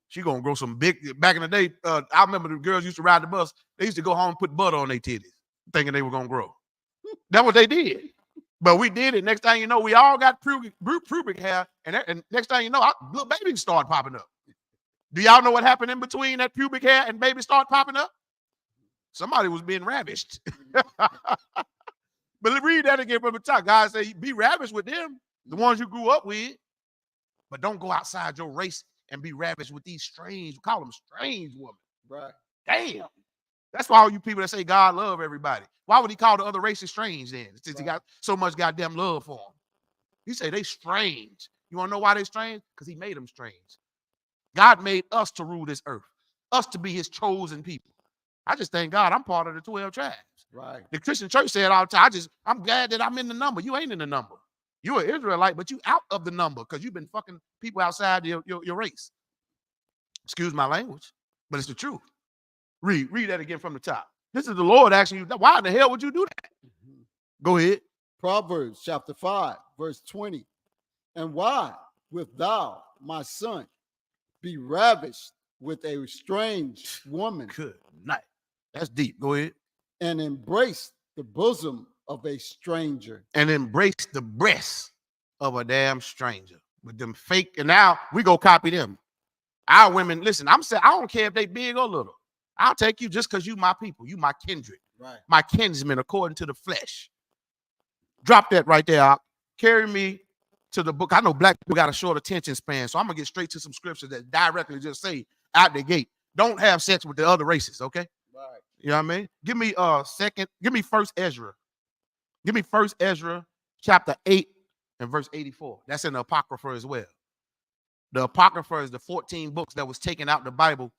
Speaker 5: She gonna grow some big. Back in the day, I remember the girls used to ride the bus. They used to go home and put butter on their titties, thinking they were gonna grow. That's what they did. But we did it. Next thing you know, we all got pubic hair, and next thing you know, little babies start popping up. Do y'all know what happened in between that pubic hair and babies start popping up? Somebody was being ravished. But read that again from the top. God say, be ravished with them, the ones you grew up with, but don't go outside your race and be ravished with these strange, we call them strange women.
Speaker 4: Right.
Speaker 5: Damn. That's why all you people that say God love everybody. Why would he call the other races strange then? Since he got so much goddamn love for them. He say they strange. You want to know why they strange? Because he made them strange. God made us to rule this earth, us to be his chosen people. I just thank God I'm part of the 12 tribes.
Speaker 4: Right.
Speaker 5: The Christian church said all the time, I'm glad that I'm in the number. You ain't in the number. You're an Israelite, but you out of the number because you've been fucking people outside your race. Excuse my language, but it's the truth. Read that again from the top. This is the Lord asking you, why in the hell would you do that?
Speaker 4: Mm-hmm.
Speaker 5: Go ahead.
Speaker 4: Proverbs chapter 5, verse 20. And why wilt thou, my son, be ravished with a strange woman?
Speaker 5: Good night. That's deep. Go ahead.
Speaker 4: And embrace the bosom of a stranger.
Speaker 5: And embrace the breast of a damn stranger with them fake. And now we go copy them. Our women, listen, I'm saying I don't care if they big or little. I'll take you just because you my people. You my kindred.
Speaker 4: Right.
Speaker 5: My kinsmen according to the flesh. Drop that right there. Carry me to the book. I know black people got a short attention span, so I'm going to get straight to some scriptures that directly just say out the gate, don't have sex with the other races, okay?
Speaker 4: Right.
Speaker 5: You know what I mean? Give me First Ezra. Give me First Ezra chapter 8 and verse 84. That's in the Apocrypha as well. The Apocrypha is the 14 books that was taken out of the Bible.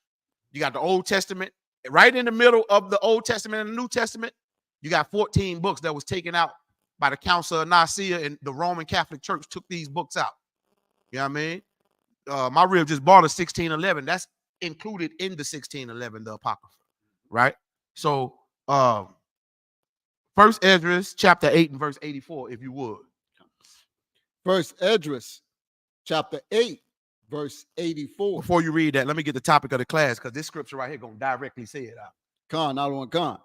Speaker 5: You got the Old Testament. Right in the middle of the Old Testament and the New Testament, you got 14 books that was taken out by the Council of Nicaea, and the Roman Catholic Church took these books out. You know what I mean? My rib just bought a 1611. That's included in the 1611, the Apocrypha, right? So, First Ezra chapter 8 and verse 84, if you would.
Speaker 4: First Ezra chapter 8, verse 84.
Speaker 5: Before you read that, let me get the topic of the class, because this scripture right here going to directly say it out.
Speaker 4: Not on con.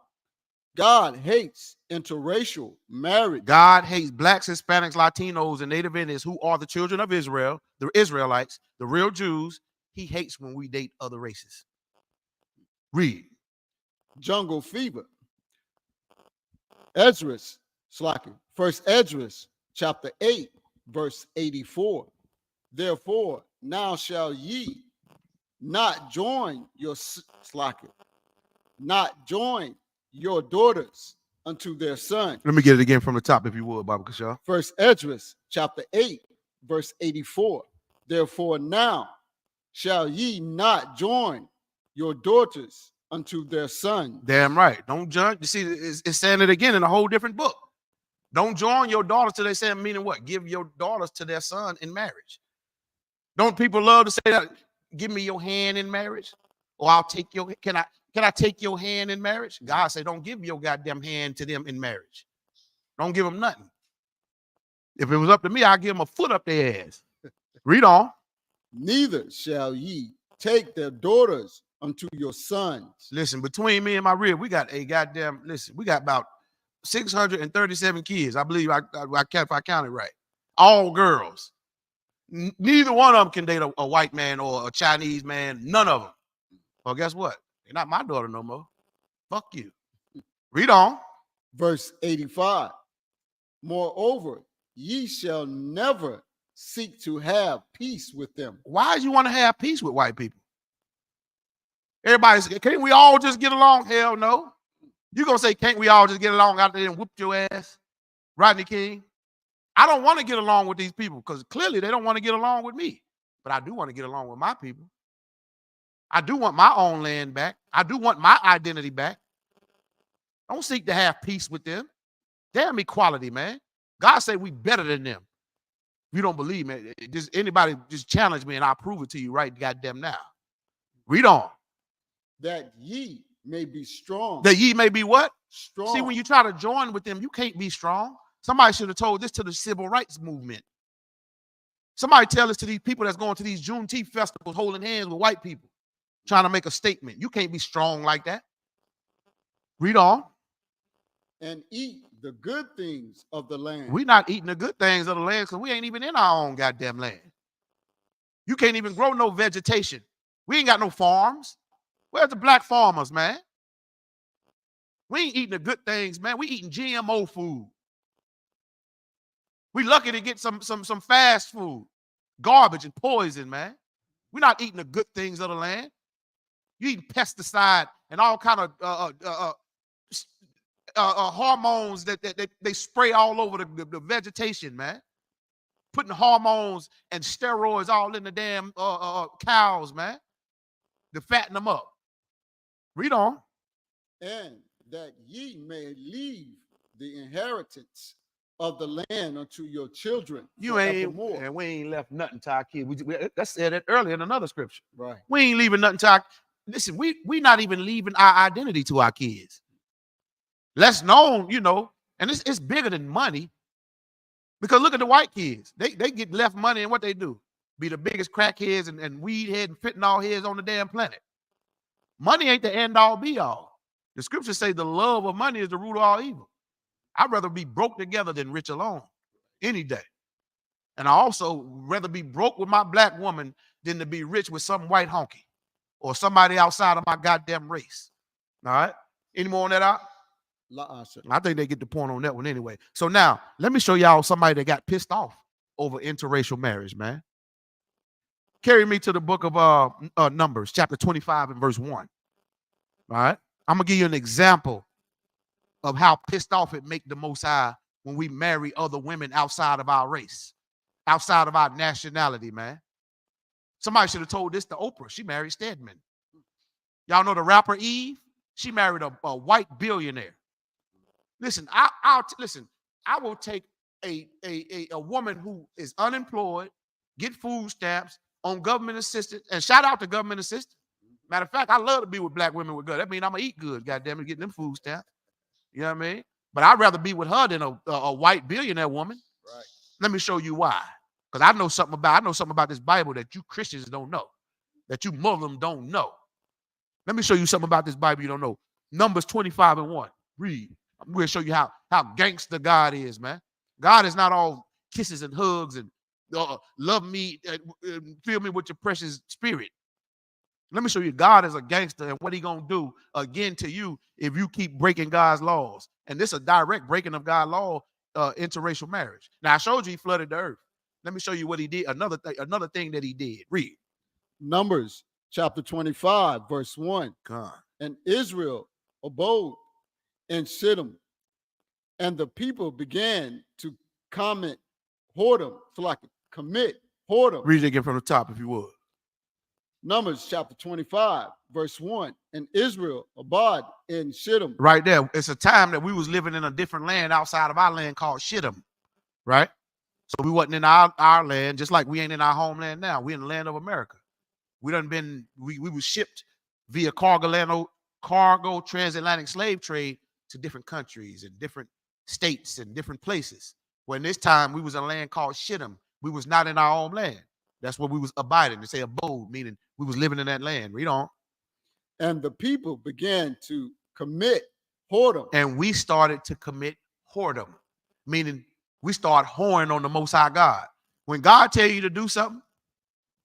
Speaker 4: God hates interracial marriage.
Speaker 5: God hates blacks, Hispanics, Latinos, and Native Indians who are the children of Israel, the Israelites, the real Jews. He hates when we date other races. Read.
Speaker 4: Jungle fever. First Ezra chapter 8, verse 84. Therefore, now shall ye not join your your daughters unto their sons.
Speaker 5: Let me get it again from the top, if you would, Baba Kashaw.
Speaker 4: First Ezra chapter 8, verse 84. Therefore, now shall ye not join your daughters unto their sons.
Speaker 5: Damn right. Don't judge. You see, it's saying it again in a whole different book. Don't join your daughters to their son, meaning what? Give your daughters to their son in marriage. Don't people love to say that? Give me your hand in marriage, or I'll take your. Can I take your hand in marriage? God said, don't give your goddamn hand to them in marriage. Don't give them nothing. If it was up to me, I'd give them a foot up their ass. Read on.
Speaker 4: Neither shall ye take their daughters unto your sons.
Speaker 5: Listen, between me and my rib, we got we got about 637 kids. I believe I counted right. All girls. Neither one of them can date a white man or a Chinese man. None of them. Well, guess what? They're not my daughter no more. Fuck you. Read on.
Speaker 4: Verse 85. Moreover, ye shall never seek to have peace with them.
Speaker 5: Why do you want to have peace with white people? Everybody's, can't we all just get along? Hell no. You're going to say, can't we all just get along out there and whoop your ass? Rodney King. I don't want to get along with these people because clearly they don't want to get along with me. But I do want to get along with my people. I do want my own land back. I do want my identity back. Don't seek to have peace with them. Damn equality, man. God said we better than them. If you don't believe me, anybody just challenge me and I'll prove it to you right goddamn now. Read on.
Speaker 4: That ye may be strong.
Speaker 5: That ye may be what?
Speaker 4: Strong.
Speaker 5: See, when you try to join with them, you can't be strong. Somebody should have told this to the civil rights movement. Somebody tell this to these people that's going to these Juneteenth festivals holding hands with white people, trying to make a statement. You can't be strong like that. Read on.
Speaker 4: And eat the good things of the land.
Speaker 5: We're not eating the good things of the land because we ain't even in our own goddamn land. You can't even grow no vegetation. We ain't got no farms. Where's the black farmers, man? We ain't eating the good things, man. We eating GMO food. We lucky to get some fast food. Garbage and poison, man. We're not eating the good things of the land. You eating pesticide and all kind of hormones that they spray all over the vegetation, man. Putting hormones and steroids all in the damn cows, man, to fatten them up. Read on.
Speaker 4: And that ye may leave the inheritance of the land unto your children.
Speaker 5: You ain't,
Speaker 4: forevermore.
Speaker 5: and we ain't left nothing to our kids. That said it earlier in another scripture.
Speaker 4: Right.
Speaker 5: We ain't leaving nothing to our. Listen, we not even leaving our identity to our kids. Less known, you know, and it's bigger than money. Because look at the white kids. They get left money and what they do? Be the biggest crackheads and weed head and fentanyl heads on the damn planet. Money ain't the end all be all. The scriptures say the love of money is the root of all evil. I'd rather be broke together than rich alone any day. And I also rather be broke with my black woman than to be rich with some white honky or somebody outside of my goddamn race. All right? Any more on that out? I think they get the point on that one anyway. So now, let me show y'all somebody that got pissed off over interracial marriage, man. Carry me to the book of Numbers, chapter 25 and verse 1. All right? I'm going to give you an example of how pissed off it make the Most High when we marry other women outside of our race, outside of our nationality, man. Somebody should have told this to Oprah. She married Stedman. Y'all know the rapper Eve? She married a white billionaire. Listen, I will take a woman who is unemployed, get food stamps, on government assistance, and shout out to government assistance. Matter of fact, I love to be with black women with good. That means I'm going to eat good, goddamn it, getting them food stamps. You know what I mean? But I'd rather be with her than a white billionaire woman. Right. Let me show you why. Because I know something about this Bible that you Christians don't know, that you Muslims don't know. Let me show you something about this Bible you don't know. Numbers 25 and 1. Read. I'm going to show you how gangster God is, man. God is not all kisses and hugs and love me, fill me with your precious spirit. Let me show you God is a gangster and what he going to do again to you if you keep breaking God's laws. And this is a direct breaking of God's law, interracial marriage. Now, I showed you he flooded the earth. Let me show you what he did. Another thing that he did. Read.
Speaker 4: Numbers chapter 25, verse 1.
Speaker 5: God.
Speaker 4: And Israel abode in Shittim, and the people began to commit whoredom.
Speaker 5: Read it again from the top, if you would.
Speaker 4: Numbers chapter 25, verse 1. And Israel abode in Shittim.
Speaker 5: Right there. It's a time that we was living in a different land outside of our land called Shittim. Right? So we wasn't in our land, just like we ain't in our homeland now. We in the land of America. We was shipped via cargo transatlantic slave trade to different countries and different states and different places. When this time we was in a land called Shittim. We was not in our own land. That's where we was abiding. They say abode, meaning we was living in that land. Read on.
Speaker 4: And the people began to commit whoredom.
Speaker 5: And we started to commit whoredom, meaning we start whoring on the Most High God. When God tell you to do something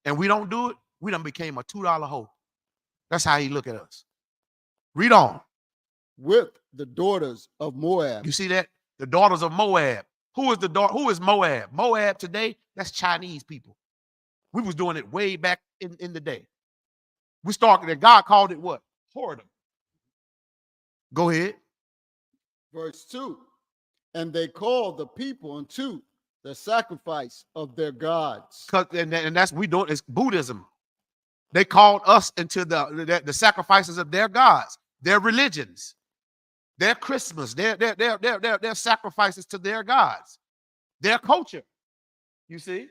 Speaker 5: and we don't do it, we done became a $2 hoe. That's how he look at us. Read on.
Speaker 4: With the daughters of Moab.
Speaker 5: You see that? The daughters of Moab. Who is Moab? Moab today, that's Chinese people. We was doing it way back in the day. We started, and God called it what? Whoredom. Go ahead.
Speaker 4: Verse 2. And they called the people unto the sacrifice of their gods.
Speaker 5: And that's we doing it's Buddhism. They called us into the sacrifices of their gods, their religions, their Christmas, their sacrifices to their gods, their culture. You see?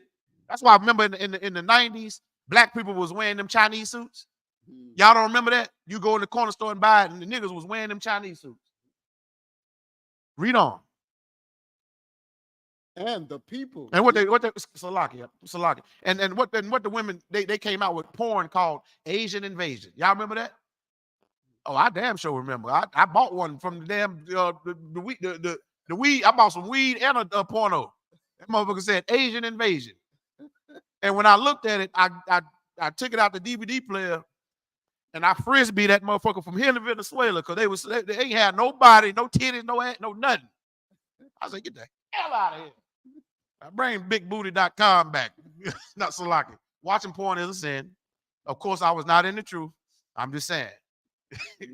Speaker 5: That's why I remember in the 90s, black people was wearing them Chinese suits. Y'all don't remember that? You go in the corner store and buy it, and the niggas was wearing them Chinese suits. Read on.
Speaker 4: And the people.
Speaker 5: And what Salakia. And what the women they came out with porn called Asian Invasion. Y'all remember that? Oh, I damn sure remember. I bought one from the damn the weed. I bought some weed and a porno. That motherfucker said Asian Invasion. And when I looked at it, I took it out the DVD player and I frisbee that motherfucker from here to Venezuela because they ain't had nobody, no titties, no ass, no nothing. I said, get the hell out of here. I bring bigbooty.com back. Not Salaki. Watching porn is a sin. Of course, I was not in the truth. I'm just saying.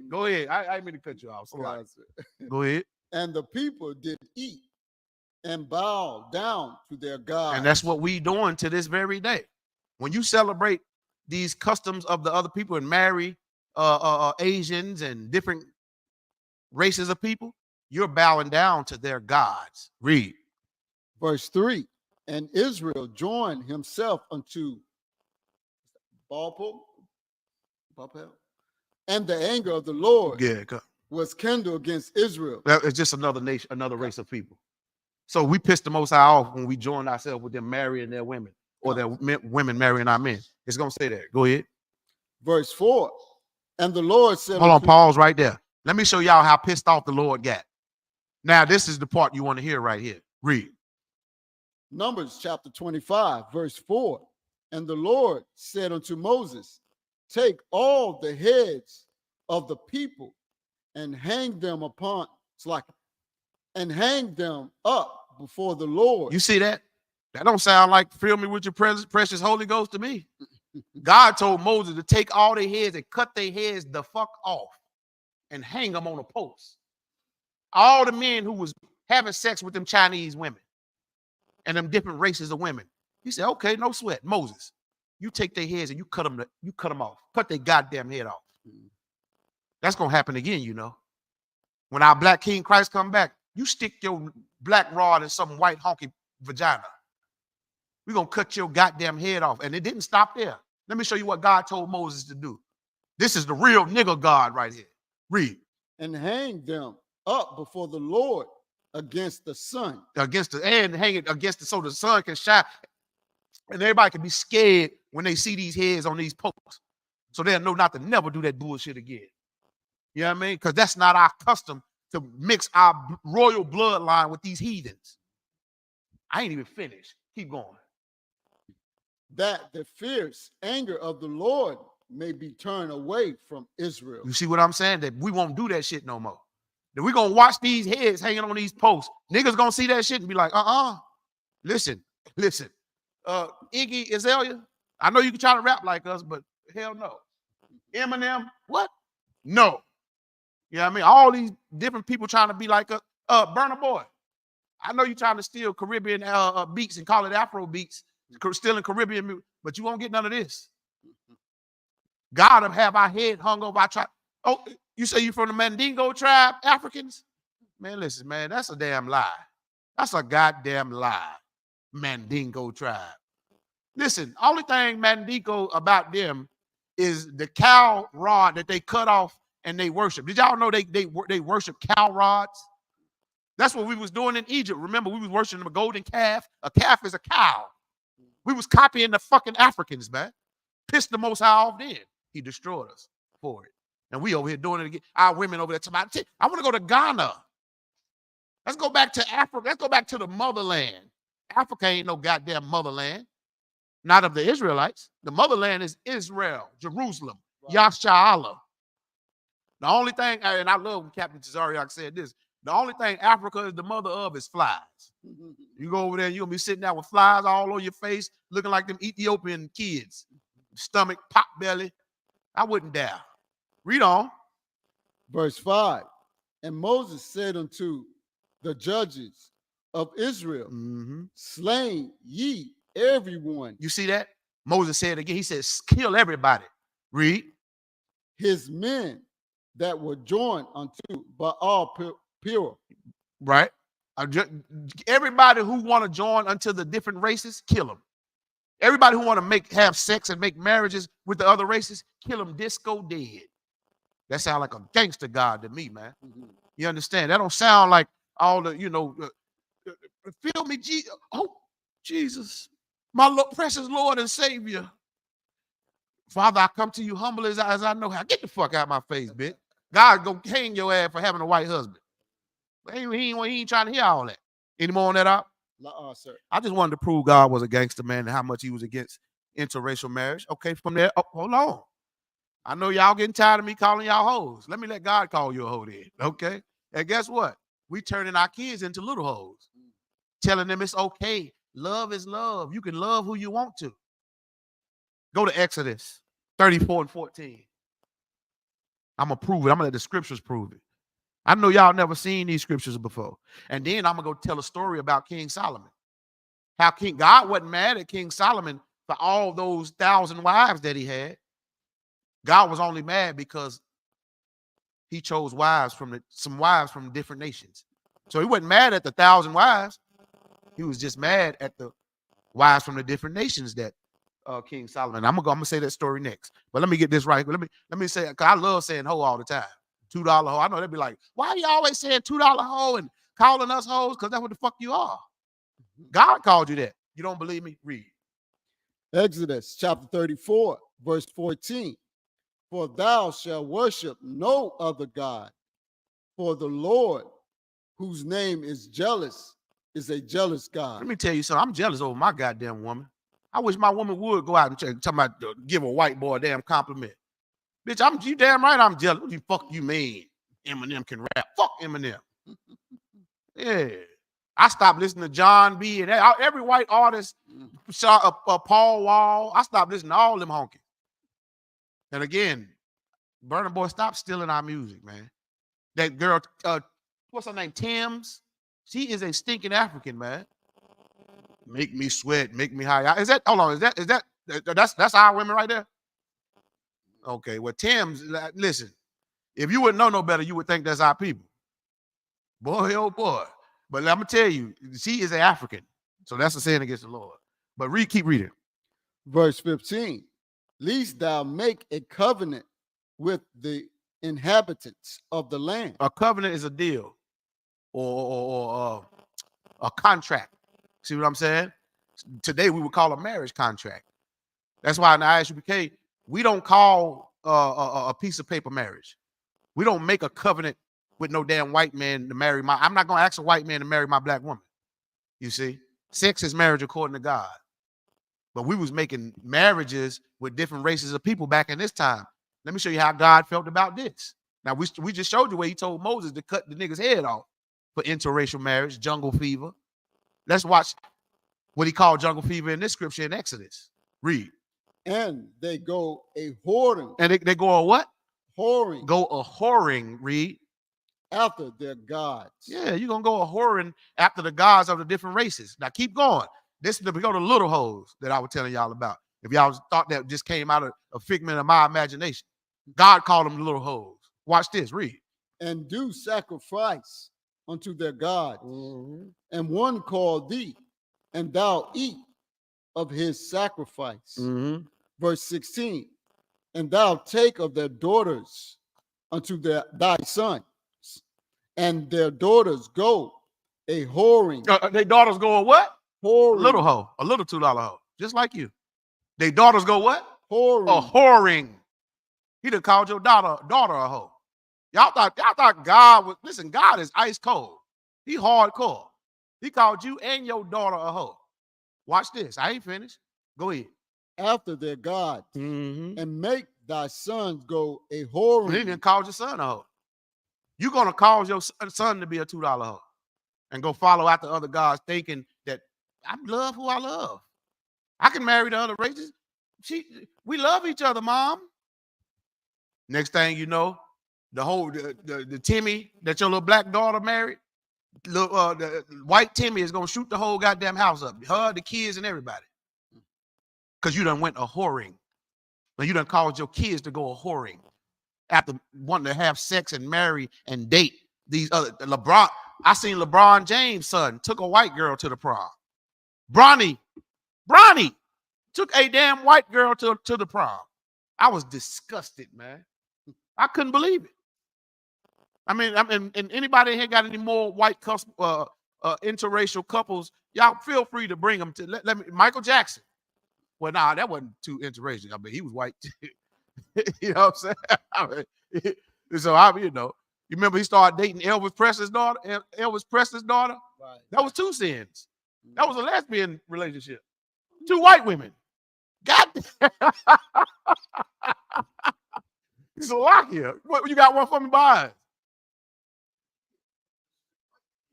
Speaker 5: Go ahead. I didn't mean to cut you off. Sorry.
Speaker 4: Yes.
Speaker 5: Go ahead.
Speaker 4: And the people did eat and bow down to their gods.
Speaker 5: And that's what we doing to this very day. When you celebrate these customs of the other people and marry Asians and different races of people, you're bowing down to their gods. Read.
Speaker 4: Verse 3. And Israel joined himself unto Baal, and the anger of the Lord was kindled against Israel.
Speaker 5: It's just another nation, another race of people. So we pissed the Most High off when we joined ourselves with them marrying their women, or their women marrying our men. It's going to say that. Go ahead.
Speaker 4: Verse 4. And the Lord said,
Speaker 5: hold on, pause right there. Let me show y'all how pissed off the Lord got. Now, this is the part you want to hear right here. Read.
Speaker 4: Numbers chapter 25, verse 4. And the Lord said unto Moses, take all the heads of the people and hang them upon, and hang them up before the Lord.
Speaker 5: You see that? That don't sound like fill me with your precious Holy Ghost to me. God told Moses to take all their heads and cut their heads the fuck off and hang them on a post. All the men who was having sex with them Chinese women and them different races of women. He said, okay, no sweat. Moses, you take their heads and you cut them off. Cut their goddamn head off. That's going to happen again, you know. When our black King Christ come back, you stick your black rod in some white honky vagina. We're going to cut your goddamn head off. And it didn't stop there. Let me show you what God told Moses to do. This is the real nigga God right here. Read.
Speaker 4: And hang them up before the Lord against the sun.
Speaker 5: And hang it against so the sun can shine. And everybody can be scared when they see these heads on these posts. So they'll know not to never do that bullshit again. You know what I mean? Because that's not our custom to mix our royal bloodline with these heathens. I ain't even finished. Keep going.
Speaker 4: That the fierce anger of the Lord may be turned away from Israel.
Speaker 5: You see what I'm saying? That we won't do that shit no more. That we're going to watch these heads hanging on these posts. Niggas going to see that shit and be like, listen. Iggy Azalea, I know you can try to rap like us, but hell no. Eminem, what? No. You know what I mean? All these different people trying to be like us. Burna Boy, I know you're trying to steal Caribbean beats and call it Afro beats, stealing Caribbean music, but you won't get none of this. God will have our head hung over our tribe. Oh, you say you from the Mandingo tribe, Africans? Man, listen, man, that's a damn lie. That's a goddamn lie. Mandingo tribe. Listen, only thing Mandingo about them is the cow rod that they cut off and they worship. Did y'all know they worship cow rods? That's what we was doing in Egypt. Remember, we was worshiping a golden calf. A calf is a cow. We was copying the fucking Africans, man. Pissed the Most High off then. He destroyed us for it. And we over here doing it again. Our women over there. I want to go to Ghana. Let's go back to Africa. Let's go back to the motherland. Africa ain't no goddamn motherland. Not of the Israelites. The motherland is Israel, Jerusalem, right. Yasha'Allah. The only thing, and I love when Captain Tazariak said this, the only thing Africa is the mother of is flies. You go over there, you're going to be sitting there with flies all over your face, looking like them Ethiopian kids. Stomach, pot belly. I wouldn't dare. Read on.
Speaker 4: Verse 5. And Moses said unto the judges of Israel, slain ye everyone.
Speaker 5: You see that? Moses said again, he says, kill everybody. Read.
Speaker 4: His men that were joined unto Baal Peor.
Speaker 5: Right. Everybody who want to join unto the different races, kill them. Everybody who want to have sex and make marriages with the other races, kill them disco dead. That sounds like a gangster God to me, man. You understand? That don't sound like all the, feel me, Jesus, my precious Lord and Savior. Father, I come to you humble as I know how. Get the fuck out of my face, bitch. God go hang your ass for having a white husband. He ain't trying to hear all that. Any more on that out?
Speaker 4: Sir.
Speaker 5: I just wanted to prove God was a gangster, man, and how much he was against interracial marriage. Okay, from there, hold on. I know y'all getting tired of me calling y'all hoes. Let me let God call you a hoe then, okay? And guess what? We turning our kids into little hoes, telling them it's okay. Love is love. You can love who you want to. Go to Exodus 34 and 14. I'm going to prove it. I'm going to let the scriptures prove it. I know y'all never seen these scriptures before. And then I'm going to go tell a story about King Solomon. How God wasn't mad at King Solomon for all those 1,000 wives that he had. God was only mad because he chose some wives from different nations. So he wasn't mad at the 1,000 wives. He was just mad at the wives from the different nations that King Solomon. I'm gonna say that story next. But let me get this right. Let me say, because I love saying hoe all the time. $2 hoe. I know they'd be like, why are you always saying $2 hoe and calling us hoes? Because that's what the fuck you are. God called you that. You don't believe me? Read.
Speaker 4: Exodus chapter 34, verse 14. For thou shalt worship no other God, for the Lord, whose name is jealous, is a jealous God.
Speaker 5: Let me tell you something. I'm jealous over my goddamn woman. I wish my woman would go out and talk about give a white boy a damn compliment. Bitch, you damn right I'm jealous. What the fuck you mean? Eminem can rap. Fuck Eminem. Yeah. I stopped listening to John B. and every white artist, Paul Wall. I stopped listening to all them honky. And again, Burna Boy, stop stealing our music, man. That girl, what's her name? Tim's. She is a stinking African, man. Make me sweat, make me high. Is that? Hold on. That's our women right there? Okay. Well, Tim's. Listen, if you wouldn't know no better, you would think that's our people. Boy, oh boy. But let me tell you, she is an African, so that's a sin against the Lord. But keep reading.
Speaker 4: Verse 15. Lest thou make a covenant with the inhabitants of the land.
Speaker 5: A covenant is a deal or a contract. See what I'm saying? Today we would call a marriage contract. That's why in the ISUPK, we don't call a piece of paper marriage. We don't make a covenant with no damn white man to marry I'm not going to ask a white man to marry my black woman. You see? Sex is marriage according to God. But we was making marriages with different races of people back in this time. Let me show you how God felt about this. Now, we just showed you where he told Moses to cut the nigga's head off for interracial marriage, jungle fever. Let's watch what he called jungle fever in this scripture in Exodus. Read.
Speaker 4: And they go a whoring.
Speaker 5: And they go a what?
Speaker 4: Whoring.
Speaker 5: Go a whoring, read.
Speaker 4: After their gods.
Speaker 5: Yeah, you're going to go a whoring after the gods of the different races. Now, keep going. This is the little hoes that I was telling y'all about. If y'all thought that just came out of a figment of my imagination. God called them the little hoes. Watch this, read.
Speaker 4: And do sacrifice unto their gods. And one called thee, and thou eat of his sacrifice. Verse 16. And thou take of their daughters unto thy sons, and their daughters go a whoring.
Speaker 5: Their daughters go a what?
Speaker 4: Whoring.
Speaker 5: A little hoe, a little $2 hoe, just like you. Their daughters go what?
Speaker 4: Whoring.
Speaker 5: A whoring. He done called your daughter a hoe. Y'all thought God was, listen, God is ice cold. He hardcore. He called you and your daughter a hoe. Watch this. I ain't finished. Go ahead.
Speaker 4: After their gods, and make thy sons go a whoring.
Speaker 5: He didn't call your son a hoe. You're going to cause your son to be a $2 hoe and go follow after other gods thinking that I love who I love. I can marry the other races. We love each other, Mom. Next thing you know, the Timmy that your little black daughter married, the white Timmy is going to shoot the whole goddamn house up. Her, the kids, and everybody. Because you done went a whoring. Now you done caused your kids to go a whoring after wanting to have sex and marry and date these other LeBron. I seen LeBron James' son took a white girl to the prom. Bronny took a damn white girl to the prom. I was disgusted, man. I couldn't believe it. I mean, and anybody here got any more white interracial couples? Y'all feel free to bring them to. Let me. Michael Jackson. Well, nah, that wasn't too interracial. I mean, he was white. You know what I'm saying? You remember he started dating Elvis Presley's daughter. Right. That was two sins. That was a lesbian relationship. Two white women. God damn. It's a lock here. What, you got one for me, boys?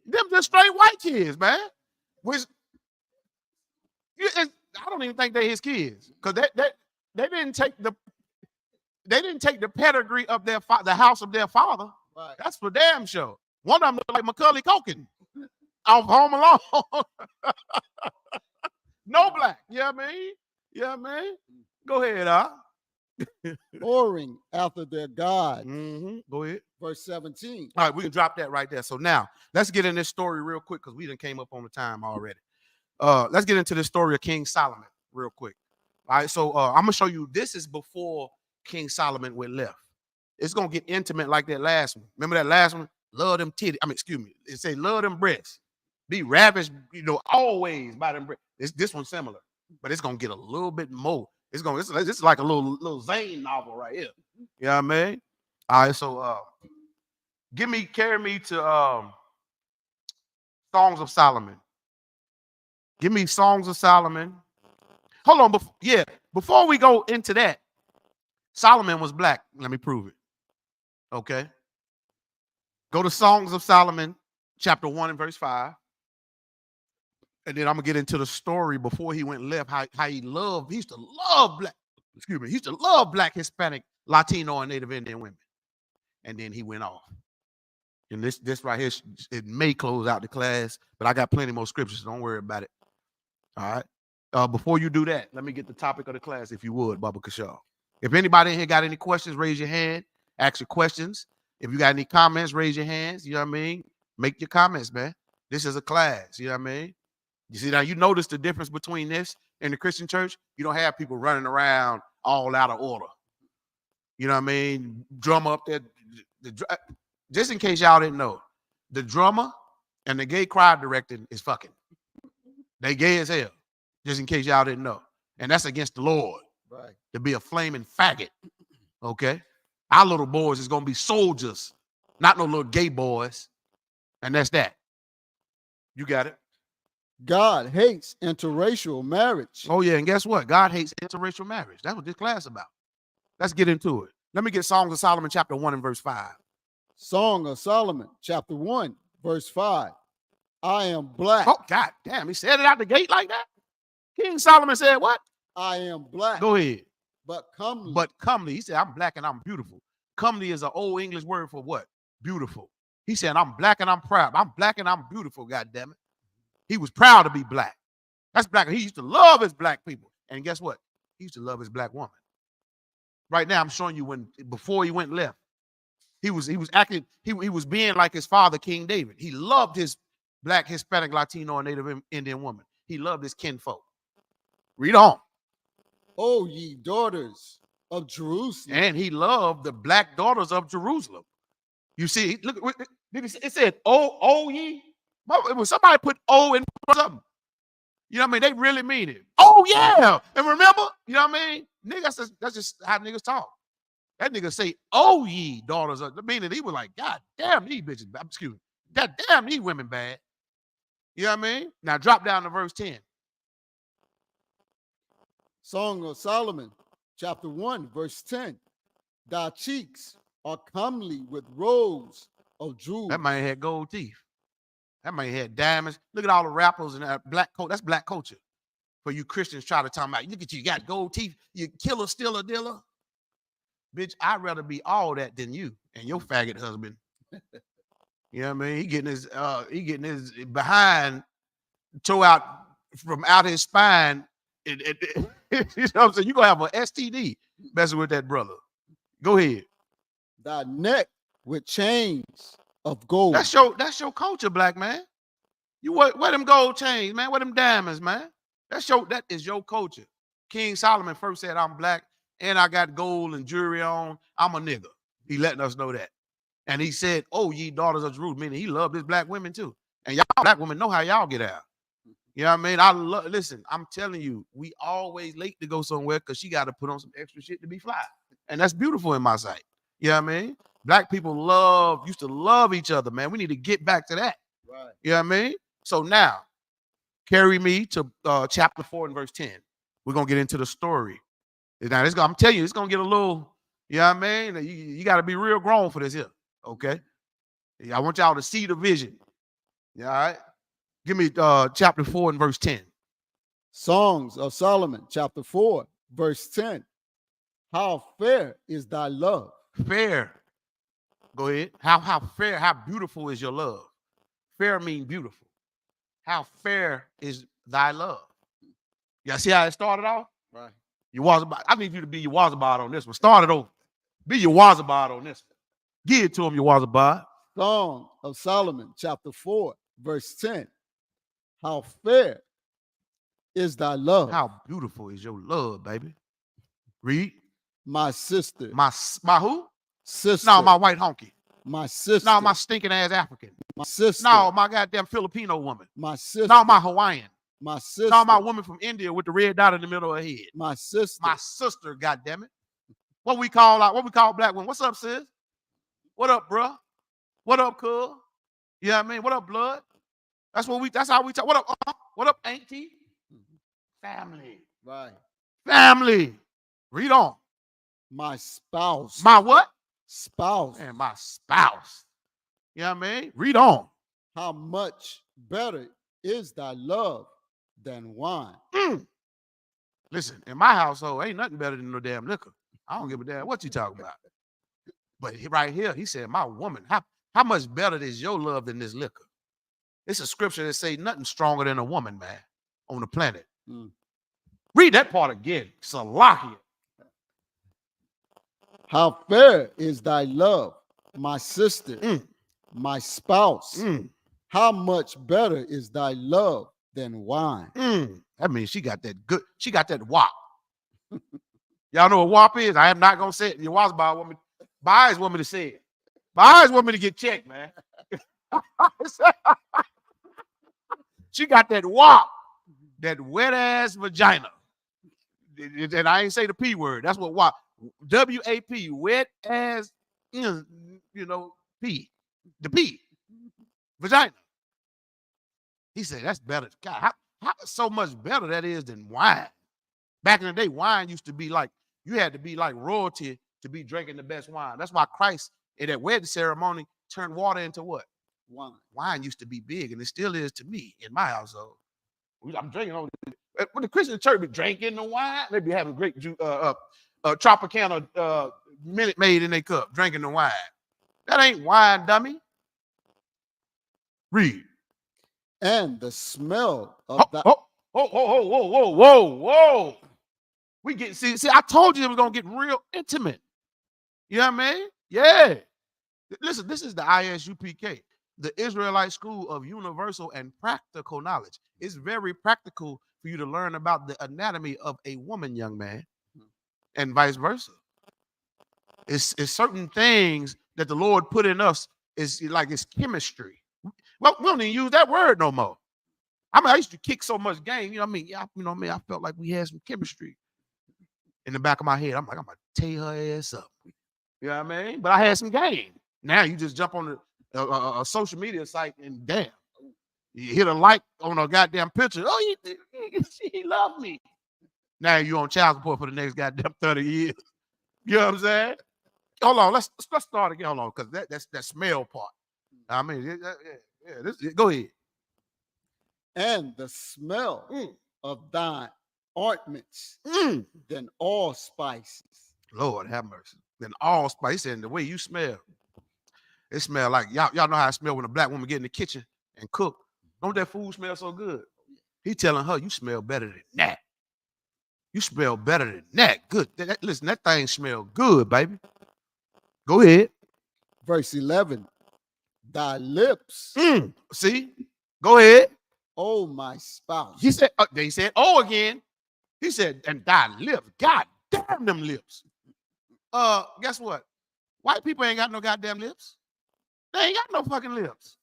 Speaker 5: Them just straight white kids, man. Which I don't even think they're his kids. Because they didn't take the they didn't take the pedigree of their the house of their father.
Speaker 4: Right.
Speaker 5: That's for damn sure. One of them looked like Macaulay Culkin off Home Alone. No black. Yeah, man. Yeah, man. Go ahead,
Speaker 4: Whoring after their God.
Speaker 5: Go ahead.
Speaker 4: Verse 17.
Speaker 5: All right, we can drop that right there. So now let's get in this story real quick because we done came up on the time already. Let's get into the story of King Solomon real quick. All right, so I'm gonna show you. This is before King Solomon went left. It's gonna get intimate like that last one. Remember that last one? Love them titties. Excuse me. It say love them breasts. Be ravished, always by them breasts. This one's similar, but it's gonna get a little bit more. This is like a little Zane novel right here. You know what I mean? All right, so carry me to Songs of Solomon. Give me Songs of Solomon. Hold on, before we go into that, Solomon was black. Let me prove it. Okay. Go to Songs of Solomon, chapter 1 and verse 5. And then I'm gonna get into the story before he went left, how he used to love black, he used to love black, Hispanic, Latino, and Native Indian women. And then he went off. And this right here, it may close out the class, but I got plenty more scriptures, so don't worry about it. All right. Before you do that, let me get the topic of the class, if you would, Baba Kashaw. If anybody in here got any questions, raise your hand, ask your questions. If you got any comments, raise your hands. You know what I mean? Make your comments, man. This is a class. You know what I mean? You see, now you notice the difference between this and the Christian church. You don't have people running around all out of order. You know what I mean? Drummer up there. Just in case y'all didn't know, the drummer and the gay choir director is fucking. They gay as hell. Just in case y'all didn't know. And that's against the Lord.
Speaker 4: Right.
Speaker 5: To be a flaming faggot. Okay? Our little boys is going to be soldiers, not no little gay boys. And that's that. You got it.
Speaker 4: God hates interracial marriage.
Speaker 5: Oh, yeah. And guess what? God hates interracial marriage. That's what this class is about. Let's get into it. Let me get Songs of Solomon, chapter 1 and verse 5.
Speaker 4: Song of Solomon, chapter 1, verse 5. I am black.
Speaker 5: Oh, God damn. He said it out the gate like that? King Solomon said what?
Speaker 4: I am black.
Speaker 5: Go ahead.
Speaker 4: But comely.
Speaker 5: But comely. He said, I'm black and I'm beautiful. Comely is an old English word for what? Beautiful. He said, I'm black and I'm proud. I'm black and I'm beautiful, God damn it. He was proud to be black. That's black. He used to love his black people. And guess what? He used to love his black woman. Right now, I'm showing you before he went left, he was acting, he was being like his father, King David. He loved his black, Hispanic, Latino, and Native Indian woman. He loved his kinfolk. Read on.
Speaker 4: O ye daughters of Jerusalem.
Speaker 5: And he loved the black daughters of Jerusalem. You see, look, it said, oh ye. When somebody put O in something, you know what I mean? They really mean it. Oh, yeah. And remember, you know what I mean? Niggas, that's just how niggas talk. That nigga say, oh, ye daughters of, meaning he was like, God damn, these bitches, excuse me. God damn, these women bad. You know what I mean? Now drop down to verse 10.
Speaker 4: Song of Solomon, chapter 1, verse 10. Thy cheeks are comely with rows of jewels.
Speaker 5: That man had gold teeth. That man had diamonds. Look at all the rappers and that black coat. That's black culture. For you Christians try to talk about, look at you got gold teeth. You killer, stealer, dealer. Bitch, I'd rather be all that than you and your faggot husband. You know what I mean? He getting his behind toe out from out his spine. You know what I'm saying? You're gonna have an STD messing with that brother. Go ahead.
Speaker 4: Thy neck with chains of gold.
Speaker 5: That's your culture, black man. You wear them gold chains, man. Wear them diamonds, man. That is your culture. King Solomon first said, I'm black and I got gold and jewelry on. I'm a nigga. He letting us know that. And he said, oh, ye daughters of Jerusalem, meaning he loved his black women too. And y'all black women know how y'all get out. You know what I mean? Listen, I'm telling you, we always late to go somewhere because she got to put on some extra shit to be fly. And that's beautiful in my sight. You know what I mean? Black people used to love each other, man. We need to get back to that.
Speaker 4: Right.
Speaker 5: You know what I mean? So now, carry me to chapter 4 and verse 10. We're going to get into the story. Now, I'm telling you, it's going to get a little, you know what I mean? You got to be real grown for this here, okay? I want y'all to see the vision. All right? Give me chapter 4 and verse 10.
Speaker 4: Songs of Solomon, chapter 4, verse 10. How fair is thy love?
Speaker 5: Fair. Go ahead. How fair, how beautiful is your love? Fair mean beautiful. How fair is thy love? Y'all see how it started off?
Speaker 4: Right.
Speaker 5: You was about. I need you to be your Wazabod on this one. Start it over. Be your Wazabod on this one. Give it to him, your Wazabod.
Speaker 4: Song of Solomon, chapter 4, verse 10. How fair is thy love?
Speaker 5: How beautiful is your love, baby? Read.
Speaker 4: My sister.
Speaker 5: My who?
Speaker 4: Sister.
Speaker 5: No, my white honky.
Speaker 4: My sister.
Speaker 5: No, my stinking ass African.
Speaker 4: My sister.
Speaker 5: No, my goddamn Filipino woman.
Speaker 4: My sister.
Speaker 5: No, my Hawaiian.
Speaker 4: My sister.
Speaker 5: No, my woman from India with the red dot in the middle of her head.
Speaker 4: My sister.
Speaker 5: My sister, goddammit. What we call black women? What's up, sis? What up, bruh? What up, cuz? You know what I mean? What up, blood? That's how we talk. What up, what up, auntie? Family.
Speaker 4: Right.
Speaker 5: Family. Read on.
Speaker 4: My spouse.
Speaker 5: My what?
Speaker 4: Spouse.
Speaker 5: Man, my spouse. You know what I mean? Read on.
Speaker 4: How much better is thy love than wine?
Speaker 5: Listen, in my household, ain't nothing better than no damn liquor. I don't give a damn what you talking about. But right here, he said, my woman, how much better is your love than this liquor? It's a scripture that say nothing stronger than a woman, man, on the planet. Read that part again. Salakia.
Speaker 4: How fair is thy love, my sister, my spouse. How much better is thy love than wine?
Speaker 5: That means she got that good, she got that wop. Y'all know what WAP is? I am not gonna say it. Your Wazba want me, Bias want me to say it. Bias want me to get checked, man. She got that WAP, that wet ass vagina. And I ain't say the P word. That's what WAP. W-A-P, wet ass, you know, P. The P. Vagina. He said that's better. God, how so much better that is than wine. Back in the day, wine used to be like, you had to be like royalty to be drinking the best wine. That's why Christ in that wedding ceremony turned water into what?
Speaker 4: Wine.
Speaker 5: Wine used to be big, and it still is to me in my household. I'm drinking on when the Christian church be drinking the wine, they be having great Tropicana Minute Maid in their cup, drinking the wine. That ain't wine, dummy. Read.
Speaker 4: And the smell of
Speaker 5: whoa. We get see, I told you it was gonna get real intimate. You know what I mean? Yeah. Listen, this is the ISUPK, the Israelite School of Universal and Practical Knowledge. It's very practical for you to learn about the anatomy of a woman, young man, and vice versa. It's certain things that the Lord put in us is like it's chemistry. Well, we don't even use that word no more. I mean, I used to kick so much game, you know what I mean? Yeah, you know what I mean? I felt like we had some chemistry in the back of my head. I'm like, I'm gonna tear her ass up. You know what I mean? But I had some game. Now you just jump on a social media site and damn, you hit a like on a goddamn picture. Oh, he loved me. Now you on child support for the next goddamn 30 years. You know what I'm saying? Hold on, let's start again. Hold on, because that's that smell part. I mean, go ahead.
Speaker 4: And the smell of thine ointments than all spices.
Speaker 5: Lord have mercy. Than all spices. And the way you smell, it smell like y'all know how it smell when a black woman get in the kitchen and cook. Don't that food smell so good? He telling her, you smell better than that. You smell better than that. Good. Listen, that thing smell good, baby. Go ahead.
Speaker 4: Verse 11. Thy lips.
Speaker 5: See? Go ahead.
Speaker 4: Oh, my spouse.
Speaker 5: He said, they said, oh, again. He said, and thy lips. God damn them lips. Guess what? White people ain't got no goddamn lips. They ain't got no fucking lips.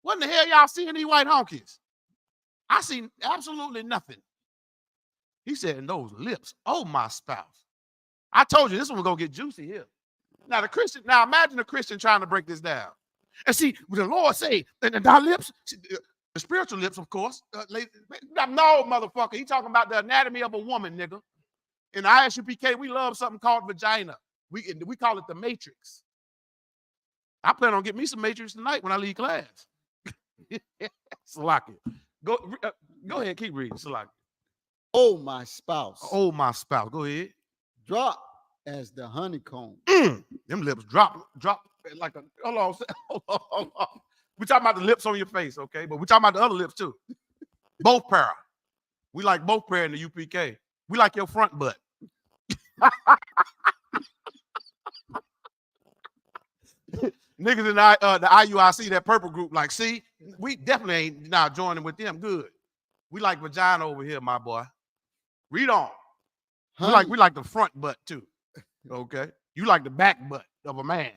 Speaker 5: What in the hell y'all seeing these white honkies? I seen absolutely nothing. He said, and those lips, oh, my spouse. I told you this one was gonna get juicy here. Now imagine a Christian trying to break this down. And see, the Lord say, and thy lips, the spiritual lips, of course. No, motherfucker. He talking about the anatomy of a woman, nigga. In the ISUPK, we love something called vagina. We call it the matrix. I plan on getting me some matrix tonight when I leave class. Salaki. Go ahead, keep reading, Salaki.
Speaker 4: Oh, my spouse.
Speaker 5: Oh, my spouse. Go ahead.
Speaker 4: Drop as the honeycomb.
Speaker 5: Them lips drop like a, hold on, hold on. We talking about the lips on your face, okay? But we talking about the other lips too. Both pair. We like both pair in the UPK. We like your front butt. Niggas in the IUIC, that purple group, like, see, we definitely ain't now joining with them. Good. We like vagina over here, my boy. Read on. We like the front butt too. Okay. You like the back butt of a man.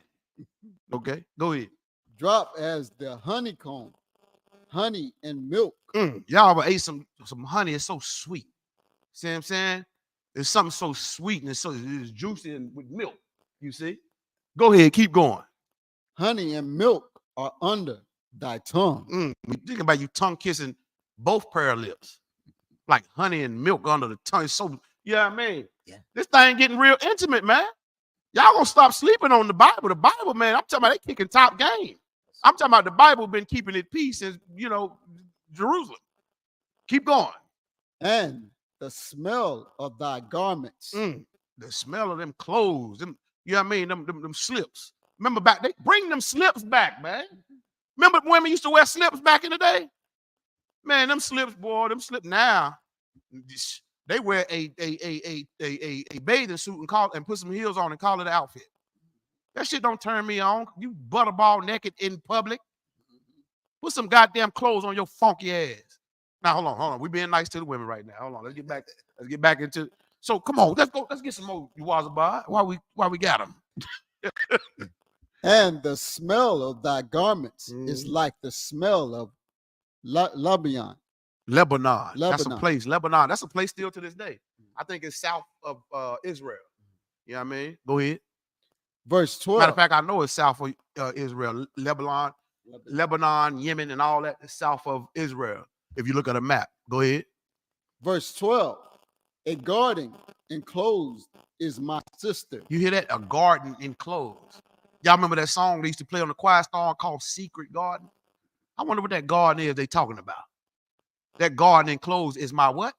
Speaker 5: Okay. Go ahead.
Speaker 4: Drop as the honeycomb, honey and milk.
Speaker 5: Y'all ever ate some honey? It's so sweet. See what I'm saying? It's something so sweet and it's juicy and with milk. You see? Go ahead, keep going.
Speaker 4: Honey and milk are under thy tongue.
Speaker 5: Think about you tongue kissing both pair of lips. Like honey and milk under the tongue. It's so, you know what I mean?
Speaker 3: Yeah.
Speaker 5: This thing getting real intimate, man. Y'all gonna stop sleeping on the Bible. The Bible, man, I'm talking about they kicking top game. I'm talking about the Bible been keeping it peace since, Jerusalem. Keep going.
Speaker 4: And the smell of thy garments.
Speaker 5: The smell of them clothes, them, you know what I mean? Them slips. Remember back, they bring them slips back, man. Remember women used to wear slips back in the day? Man, them slips, boy, them slips now. They wear a bathing suit and put some heels on and call it an outfit. That shit don't turn me on. You butterball naked in public. Put some goddamn clothes on your funky ass. Now hold on. We being nice to the women right now. Hold on. Let's get back into. So come on, let's get some more Wazaba. Why we got them?
Speaker 4: And the smell of thy garments is like the smell of Lebanon.
Speaker 5: That's a place. Lebanon. That's a place still to this day. I think it's south of Israel. You know what I mean? Go ahead.
Speaker 4: Verse 12.
Speaker 5: Matter of fact, I know it's south of Israel. Lebanon, Yemen, and all that is south of Israel. If you look at a map. Go ahead.
Speaker 4: Verse 12. A garden enclosed is my sister.
Speaker 5: You hear that? A garden enclosed. Y'all remember that song they used to play on the Quiet Storm called Secret Garden? I wonder what that garden is they talking about. That garden enclosed is my what?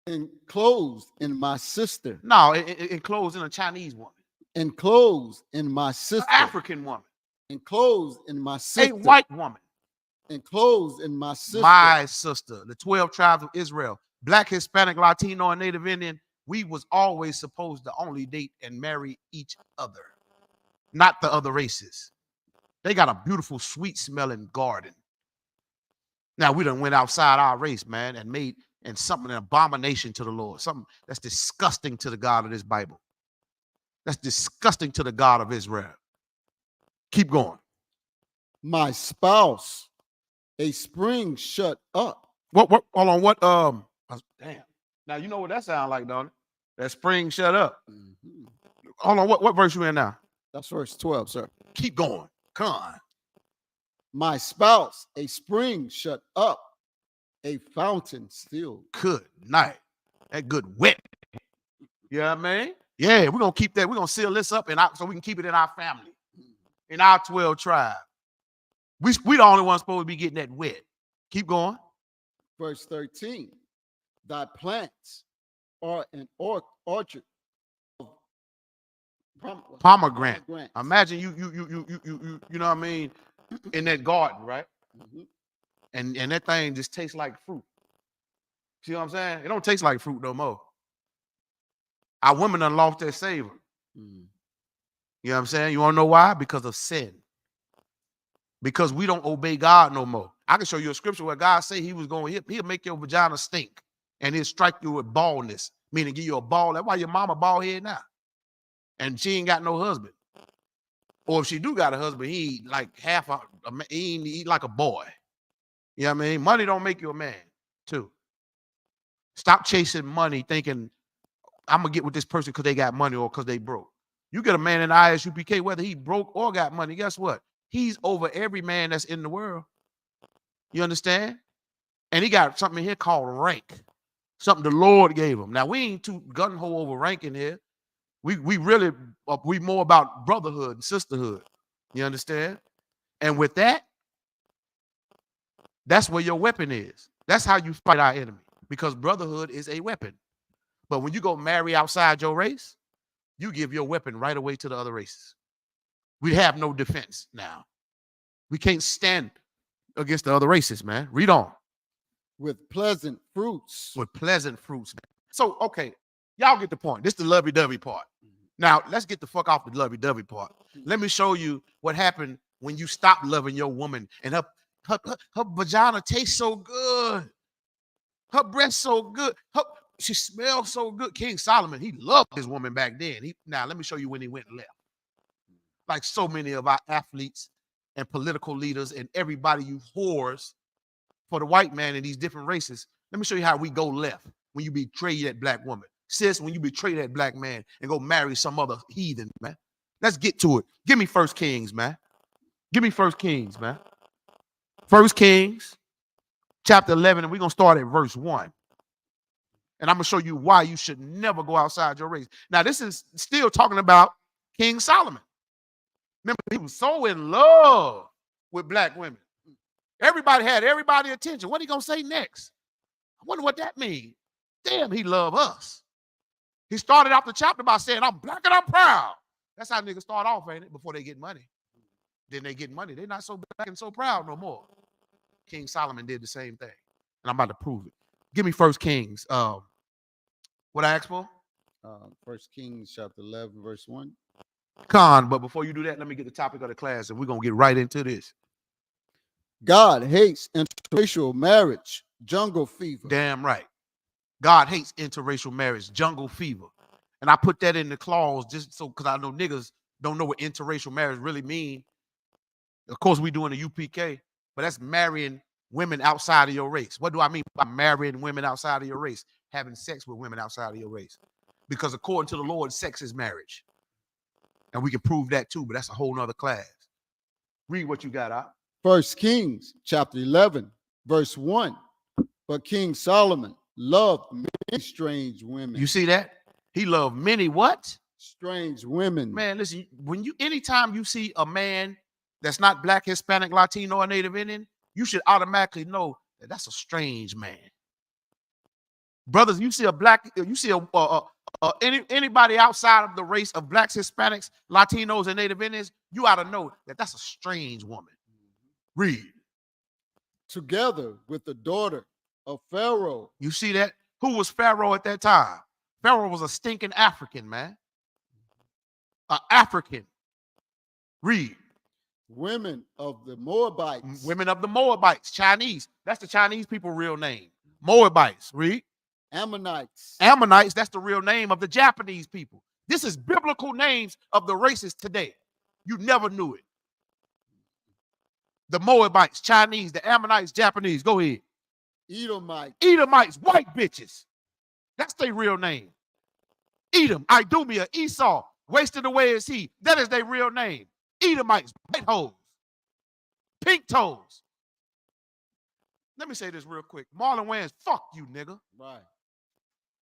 Speaker 4: Enclosed in my sister.
Speaker 5: No, enclosed in a Chinese woman.
Speaker 4: Enclosed in my sister.
Speaker 5: An African woman.
Speaker 4: Enclosed in my sister.
Speaker 5: A white woman.
Speaker 4: Enclosed in my sister.
Speaker 5: My sister. The 12 tribes of Israel. Black, Hispanic, Latino, and Native Indian. We was always supposed to only date and marry each other. Not the other races. They got a beautiful, sweet-smelling garden. Now, we done went outside our race, man, and made something an abomination to the Lord. Something that's disgusting to the God of this Bible. That's disgusting to the God of Israel. Keep going.
Speaker 4: My spouse, a spring shut up.
Speaker 5: What hold on, what damn. Now you know what that sounds like, don't it? That spring shut up. Hold on, what verse you in now?
Speaker 4: That's verse 12, sir.
Speaker 5: Keep going. Come on.
Speaker 4: My spouse, a spring shut up, a fountain still.
Speaker 5: Good night. That good wet. You know what I mean? Yeah, we're gonna keep that. We're gonna seal this up so we can keep it in our family, in our 12 tribe. We the only ones supposed to be getting that wet. Keep going.
Speaker 4: Verse 13. Thy plants are an orchard of
Speaker 5: pomegranate. Imagine you know what I mean, in that garden, right? And that thing just tastes like fruit. See what I'm saying? It don't taste like fruit no more. Our women done lost their savor. You know what I'm saying? You want to know why? Because of sin. Because we don't obey God no more. I can show you a scripture where God say he was going to he'll make your vagina stink and he'll strike you with baldness, meaning give you a bald. That's why your mama bald head now. And she ain't got no husband. Or if she do got a husband, he like he like a boy. You know what I mean? Money don't make you a man, too. Stop chasing money thinking, I'm going to get with this person because they got money or because they broke. You get a man in ISUPK, whether he broke or got money, guess what? He's over every man that's in the world. You understand? And he got something here called rank. Something the Lord gave him. Now, we ain't too gun-ho over ranking here. We really, we more about brotherhood and sisterhood. You understand? And with that, that's where your weapon is. That's how you fight our enemy. Because brotherhood is a weapon. But when you go marry outside your race, you give your weapon right away to the other races. We have no defense now. We can't stand against the other races, man. Read on.
Speaker 4: With pleasant fruits.
Speaker 5: With pleasant fruits. So, okay, y'all get the point. This is the lovey-dovey part. Now, let's get the fuck off the lovey-dovey part. Let me show you what happened when you stop loving your woman and her vagina tastes so good. Her breast so good. She smells so good. King Solomon, he loved his woman back then. Now, let me show you when he went left. Like so many of our athletes and political leaders and everybody you whores for the white man in these different races. Let me show you how we go left when you betray that black woman. Sis, when you betray that black man and go marry some other heathen, man. Let's get to it. Give me 1 Kings, man. Give me 1 Kings, man. 1 Kings, chapter 11, and we're going to start at verse 1. And I'm going to show you why you should never go outside your race. Now, this is still talking about King Solomon. Remember, he was so in love with black women. Everybody had everybody's attention. What are he going to say next? I wonder what that means. Damn, he loved us. He started off the chapter by saying, I'm black and I'm proud. That's how niggas start off, ain't it? Before they get money. Then they get money. They're not so black and so proud no more. King Solomon did the same thing. And I'm about to prove it. Give me 1 Kings. What I asked for?
Speaker 4: 1 Kings chapter 11, verse 1.
Speaker 5: But before you do that, let me get the topic of the class, and we're going to get right into this.
Speaker 4: God hates interracial marriage, jungle fever.
Speaker 5: Damn right. God hates interracial marriage, jungle fever. And I put that in the clause just so, because I know niggas don't know what interracial marriage really mean. Of course, we doing the UPK, but that's marrying women outside of your race. What do I mean by marrying women outside of your race? Having sex with women outside of your race. Because according to the Lord, sex is marriage. And we can prove that too, but that's a whole nother class. Read what you got out.
Speaker 4: 1 Kings chapter 11, verse 1. But King Solomon loved many strange women.
Speaker 5: You see that? He loved many what?
Speaker 4: Strange women.
Speaker 5: Man, listen, anytime you see a man that's not black, Hispanic, Latino, or Native Indian, you should automatically know that that's a strange man. Brothers, you see anybody outside of the race of blacks, Hispanics, Latinos, and Native Indians, you ought to know that that's a strange woman. Read.
Speaker 4: Together with the daughter of Pharaoh.
Speaker 5: You see that? Who was Pharaoh at that time? Pharaoh was a stinking African, man. An African. Read.
Speaker 4: Women of the Moabites.
Speaker 5: Women of the Moabites, Chinese. That's the Chinese people real name. Moabites. Read.
Speaker 4: Ammonites.
Speaker 5: Ammonites, that's the real name of the Japanese people. This is biblical names of the races today. You never knew it. The Moabites, Chinese, the Ammonites, Japanese. Go ahead.
Speaker 4: Edomites,
Speaker 5: white bitches. That's their real name. Edom, Idumea, Esau, wasted away is he. That is their real name. Edomites, white hoes, pink toes. Let me say this real quick. Marlon Wayans, fuck you, nigga.
Speaker 4: Right.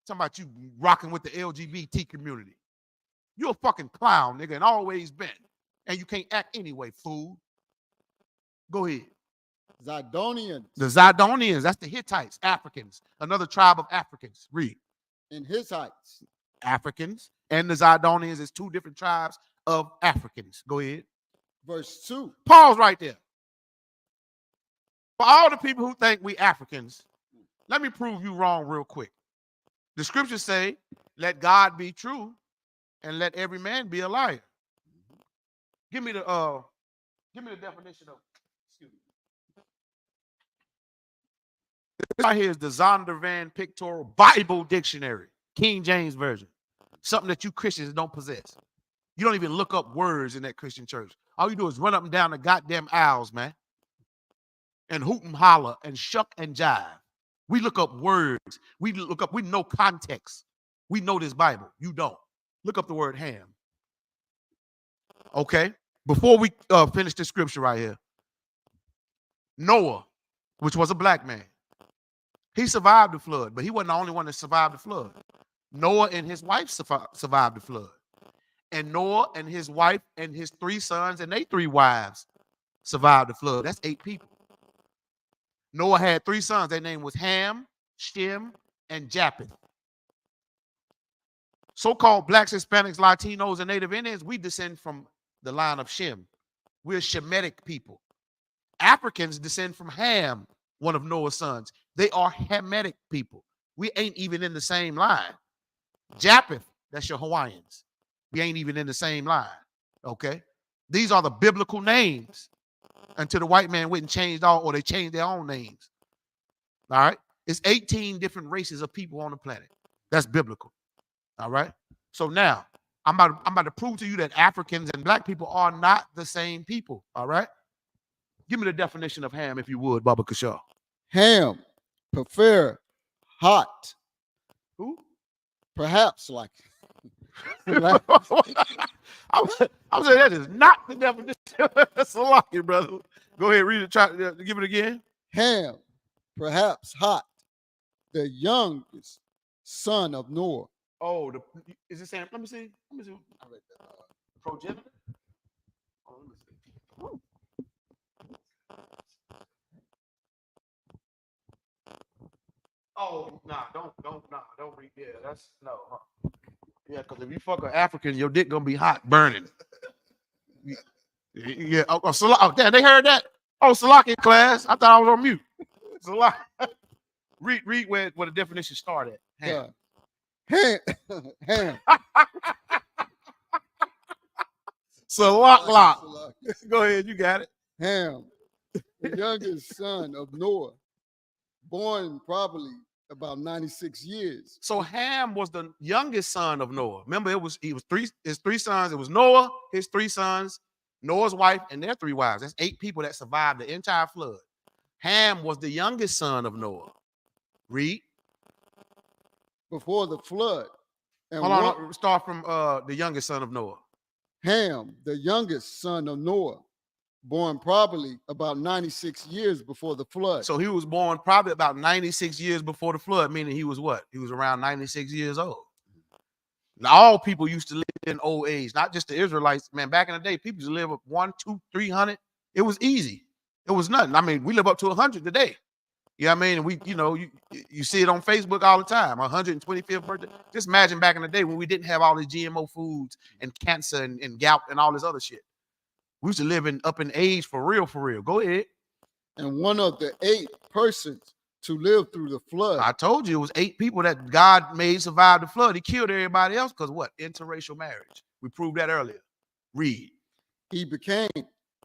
Speaker 5: Talking about you rocking with the LGBT community. You a fucking clown, nigga, and always been. And you can't act anyway, fool. Go ahead.
Speaker 4: Zidonians.
Speaker 5: The Zidonians, that's the Hittites, Africans, another tribe of Africans. Read.
Speaker 4: And Hittites.
Speaker 5: Africans and the Zidonians is two different tribes of Africans. Go ahead.
Speaker 4: Verse 2.
Speaker 5: Pause right there. For all the people who think we Africans, let me prove you wrong real quick. The scriptures say, let God be true and let every man be a liar. Give me the definition of, excuse me. This right here is the Zondervan Pictorial Bible Dictionary, King James Version. Something that you Christians don't possess. You don't even look up words in that Christian church. All you do is run up and down the goddamn aisles, man. And hoot and holler and shuck and jive. We look up words. We know context. We know this Bible. You don't. Look up the word ham. Okay? Before we finish this scripture right here, Noah, which was a black man, he survived the flood, but he wasn't the only one that survived the flood. Noah and his wife survived the flood. And Noah and his wife and his 3 sons and their 3 wives survived the flood. That's 8 people. Noah had 3 sons. Their name was Ham, Shem, and Japheth. So-called blacks, Hispanics, Latinos, and Native Indians, we descend from the line of Shem. We're Shemitic people. Africans descend from Ham, one of Noah's sons. They are Hamitic people. We ain't even in the same line. Japheth, that's your Hawaiians. We ain't even in the same line. Okay? These are the biblical names until the white man went and changed all, or they changed their own names. All right? It's 18 different races of people on the planet. That's biblical. All right? So now, I'm about to prove to you that Africans and black people are not the same people. All right? Give me the definition of ham, if you would, Baba Kashaw.
Speaker 4: Ham, prefer, hot.
Speaker 5: Who?
Speaker 4: Perhaps like.
Speaker 5: I'm saying that is not the definition. That's a lucky, brother. Go ahead, read it. Try give it again.
Speaker 4: Ham, perhaps hot, the youngest son of Noah.
Speaker 5: Oh, is it saying? Let me see. Progenitor. Oh, let me see. Oh, don't read there. That's no. Huh? Yeah, because if you fuck an African, your dick gonna be hot, burning. Yeah. Oh, damn, they heard that. Oh, Salaki class. I thought I was on mute. Salaki. read where the definition started. Ham.
Speaker 4: Ham. Ham.
Speaker 5: Salak. Go ahead, you got it.
Speaker 4: Ham, the youngest son of Noah, born probably about 96 years.
Speaker 5: So Ham was the youngest son of Noah. Remember, his three sons. It was Noah, his three sons, Noah's wife, and their three wives. That's 8 people that survived the entire flood. Ham was the youngest son of Noah. Read.
Speaker 4: Before the flood. And
Speaker 5: Hold on, start from the youngest son of Noah.
Speaker 4: Ham, the youngest son of Noah, born probably about 96 years before the flood.
Speaker 5: So he was born probably about 96 years before the flood, meaning he was what? He was around 96 years old. Now, all people used to live in old age, not just the Israelites. Man, back in the day, people used to live up 100, 200, 300. It was easy. It was nothing. I mean, we live up to 100 today. You know what I mean? And you see it on Facebook all the time. 125th birthday. Just imagine back in the day when we didn't have all these GMO foods and cancer and gout and all this other shit. We used to live up in age for real. Go ahead.
Speaker 4: And one of the 8 persons to live through the flood.
Speaker 5: I told you it was 8 people that God made survive the flood. He killed everybody else because what? Interracial marriage. We proved that earlier. Read.
Speaker 4: He became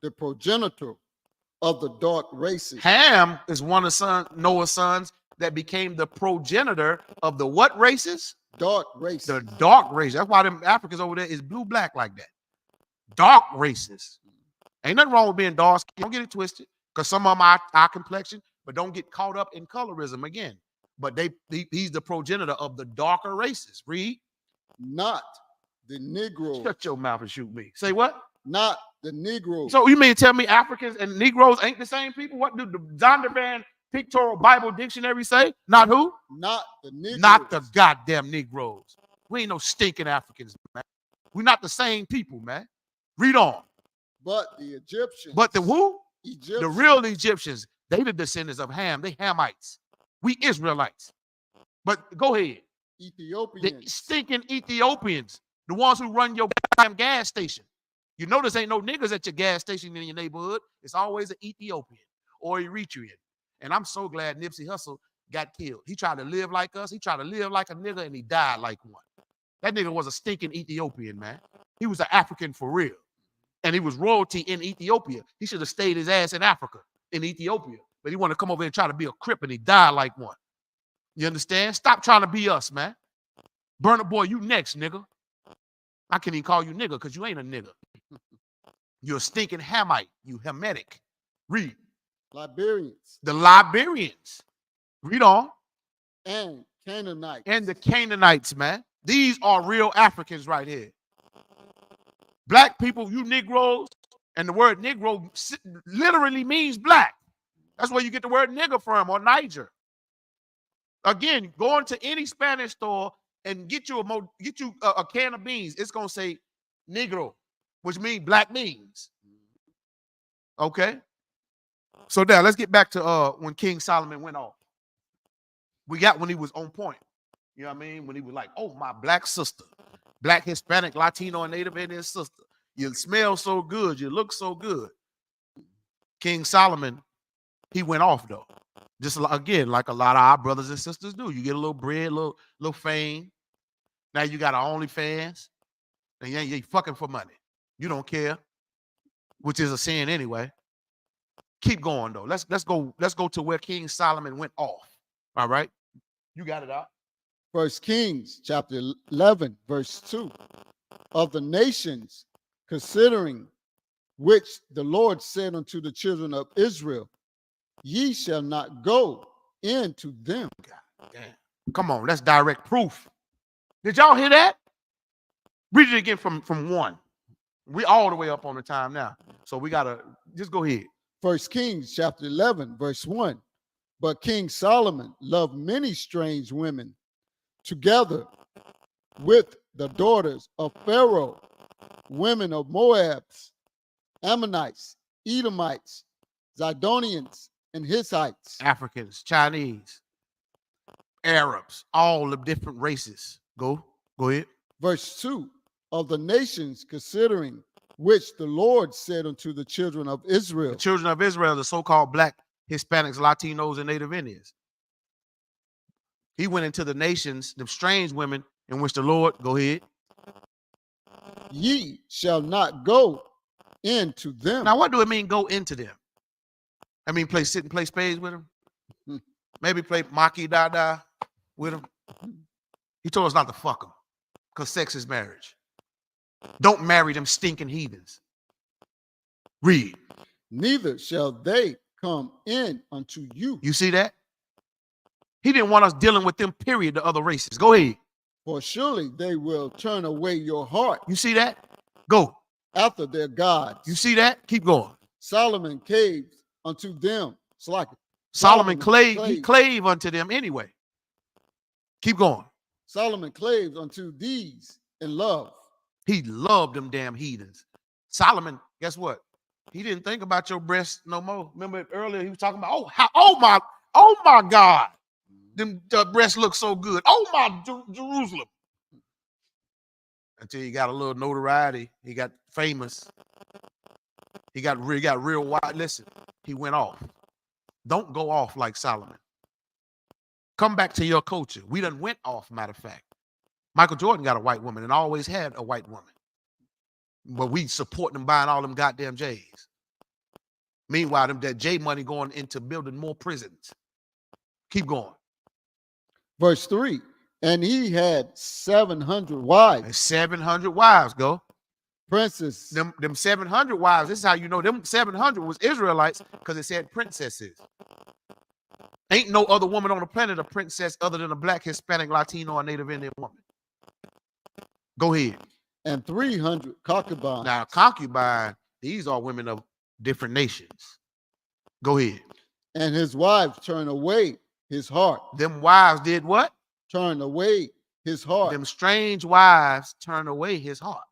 Speaker 4: the progenitor of the dark races.
Speaker 5: Ham is one of Noah's sons that became the progenitor of the what races?
Speaker 4: Dark races.
Speaker 5: The dark races. That's why them Africans over there is blue-black like that. Dark races. Ain't nothing wrong with being dark skin. Don't get it twisted. Because some of them are our complexion, but don't get caught up in colorism again. But he's the progenitor of the darker races. Read.
Speaker 4: Not the Negroes.
Speaker 5: Shut your mouth and shoot me. Say what?
Speaker 4: Not the Negroes.
Speaker 5: So you mean tell me Africans and Negroes ain't the same people? What do the Zondervan Pictorial Bible Dictionary say? Not who?
Speaker 4: Not the Negroes.
Speaker 5: Not the goddamn Negroes. We ain't no stinking Africans, man. We're not the same people, man. Read on.
Speaker 4: But the Egyptians.
Speaker 5: But the who?
Speaker 4: Egyptians.
Speaker 5: The real Egyptians. They the descendants of Ham. They Hamites. We Israelites. But go ahead.
Speaker 4: Ethiopians.
Speaker 5: The stinking Ethiopians. The ones who run your goddamn gas station. You notice ain't no niggas at your gas station in your neighborhood. It's always an Ethiopian or Eritrean. And I'm so glad Nipsey Hussle got killed. He tried to live like us. He tried to live like a nigga, and he died like one. That nigga was a stinking Ethiopian, man. He was an African for real. And he was royalty in Ethiopia. He should have stayed his ass in Africa, in Ethiopia. But he wanted to come over here and try to be a Crip, and he died like one. You understand? Stop trying to be us, man. Burner Boy, you next, nigga. I can't even call you nigga because you ain't a nigga. You're a stinking Hamite. You Hamitic. Read.
Speaker 4: Liberians.
Speaker 5: The Liberians. Read on.
Speaker 4: And Canaanites.
Speaker 5: And the Canaanites, man. These are real Africans right here. Black people, you Negroes, and the word Negro literally means black. That's where you get the word nigger from, or Niger. Again, go into any Spanish store and get you a can of beans. It's gonna say Negro, which means black beans. Okay. So now let's get back to when King Solomon went off. We got when he was on point. You know what I mean? When he was like, oh, my black sister. Black, Hispanic, Latino, and Native Indian sister. You smell so good. You look so good. King Solomon, he went off though. Just again, like a lot of our brothers and sisters do. You get a little bread, little fame. Now you got OnlyFans, and you fucking for money. You don't care, which is a sin anyway. Keep going though. Let's go to where King Solomon went off. All right, you got it out.
Speaker 4: First Kings chapter 11, verse 2. Of the nations considering which the Lord said unto the children of Israel, ye shall not go into them.
Speaker 5: God damn. Come on, that's direct proof. Did y'all hear that? Read it again from 1. We all the way up on the time now. So we gotta just go ahead.
Speaker 4: First Kings chapter 11, verse 1. But King Solomon loved many strange women, together with the daughters of Pharaoh, women of Moabs, Ammonites, Edomites, Zidonians, and Hittites,
Speaker 5: Africans, Chinese, Arabs, all the different races. Go ahead.
Speaker 4: Verse 2. Of the nations considering which the Lord said unto the children of Israel.
Speaker 5: The children of Israel, the so-called Black, Hispanics, Latinos, and Native Indians. He went into the nations, them strange women, in which the Lord, go ahead.
Speaker 4: Ye shall not go into them.
Speaker 5: Now, what do it mean, go into them? I mean, sit and play spades with them? Maybe play Maki Dada with them? He told us not to fuck them, because sex is marriage. Don't marry them stinking heathens. Read.
Speaker 4: Neither shall they come in unto you.
Speaker 5: You see that? He didn't want us dealing with them, period, the other races. Go ahead.
Speaker 4: For surely they will turn away your heart.
Speaker 5: You see that? Go.
Speaker 4: After their gods.
Speaker 5: You see that? Keep going.
Speaker 4: Solomon caved unto them. It's like
Speaker 5: Solomon clave. He clave unto them anyway. Keep going.
Speaker 4: Solomon claved unto these in love.
Speaker 5: He loved them damn heathens. Solomon, guess what? He didn't think about your breasts no more. Remember earlier he was talking about, oh my God. Them breasts look so good. Oh my Jerusalem. Until he got a little notoriety. He got famous. He got real wide. Listen, he went off. Don't go off like Solomon. Come back to your culture. We done went off, matter of fact. Michael Jordan got a white woman and always had a white woman. But we support them buying all them goddamn J's. Meanwhile, that J money going into building more prisons. Keep going.
Speaker 4: Verse 3. And he had 700 wives.
Speaker 5: And 700 wives, go.
Speaker 4: Princesses.
Speaker 5: Them 700 wives, this is how you know them 700 was Israelites, because it said princesses. Ain't no other woman on the planet a princess other than a Black, Hispanic, Latino, or Native Indian woman. Go ahead.
Speaker 4: And 300 concubines.
Speaker 5: Now, concubine, these are women of different nations. Go ahead.
Speaker 4: And his wives turned away his heart.
Speaker 5: Them wives did what?
Speaker 4: Turned away his heart.
Speaker 5: Them strange wives turned away his heart.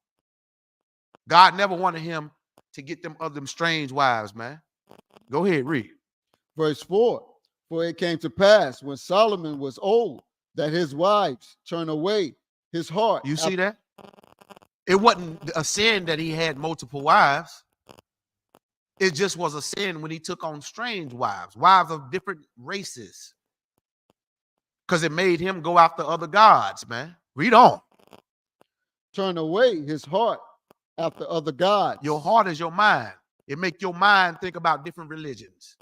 Speaker 5: God never wanted him to get them strange wives, man. Go ahead, read.
Speaker 4: Verse 4. For it came to pass when Solomon was old that his wives turned away his heart.
Speaker 5: You see that? It wasn't a sin that he had multiple wives. It just was a sin when he took on strange wives, wives of different races. Because it made him go after other gods, man. Read on.
Speaker 4: Turn away his heart after other gods.
Speaker 5: Your heart is your mind. It make your mind think about different religions,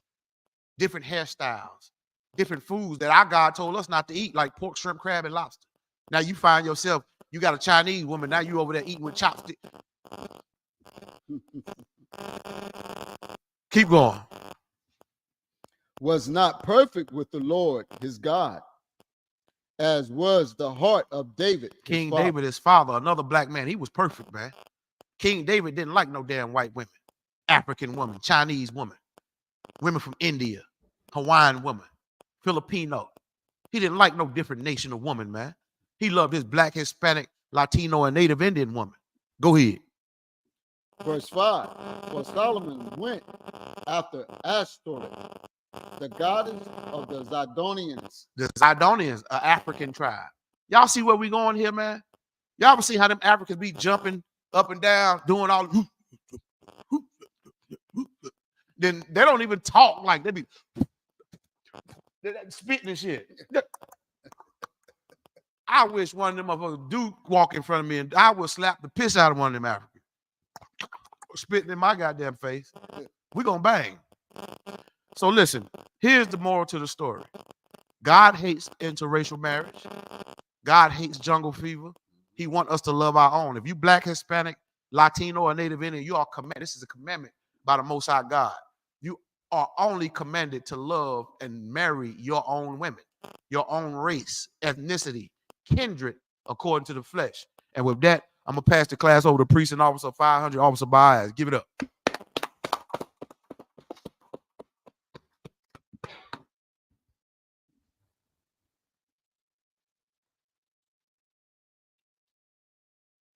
Speaker 5: different hairstyles, different foods that our God told us not to eat, like pork, shrimp, crab, and lobster. Now you find yourself, you got a Chinese woman, now you over there eating with chopsticks. Keep going.
Speaker 4: Was not perfect with the Lord his God, as was the heart of David.
Speaker 5: King David, his father, another black man. He was perfect, man. King David didn't like no damn white women, African woman, Chinese woman, women from India, Hawaiian woman, Filipino. He didn't like no different nation of woman, man. He loved his Black, Hispanic, Latino, and Native Indian woman. Go ahead.
Speaker 4: Verse 5. For Solomon went after Ashtoreth, the goddess of the Zidonians.
Speaker 5: The Zidonians, an African tribe. Y'all see where we going here, man? Y'all ever see how them Africans be jumping up and down, doing all then they don't even talk, like they be spitting and shit. I wish one of them motherfuckers do walk in front of me and I would slap the piss out of one of them Africans. Spitting in my goddamn face. We gonna bang. So listen, here's the moral to the story. God hates interracial marriage. God hates jungle fever. He wants us to love our own. If you Black, Hispanic, Latino, or Native Indian, you are commanded. This is a commandment by the Most High God. You are only commanded to love and marry your own women, your own race, ethnicity, kindred, according to the flesh. And with that, I'm going to pass the class over to Priest and Officer 500, Officer Baez. Give it up.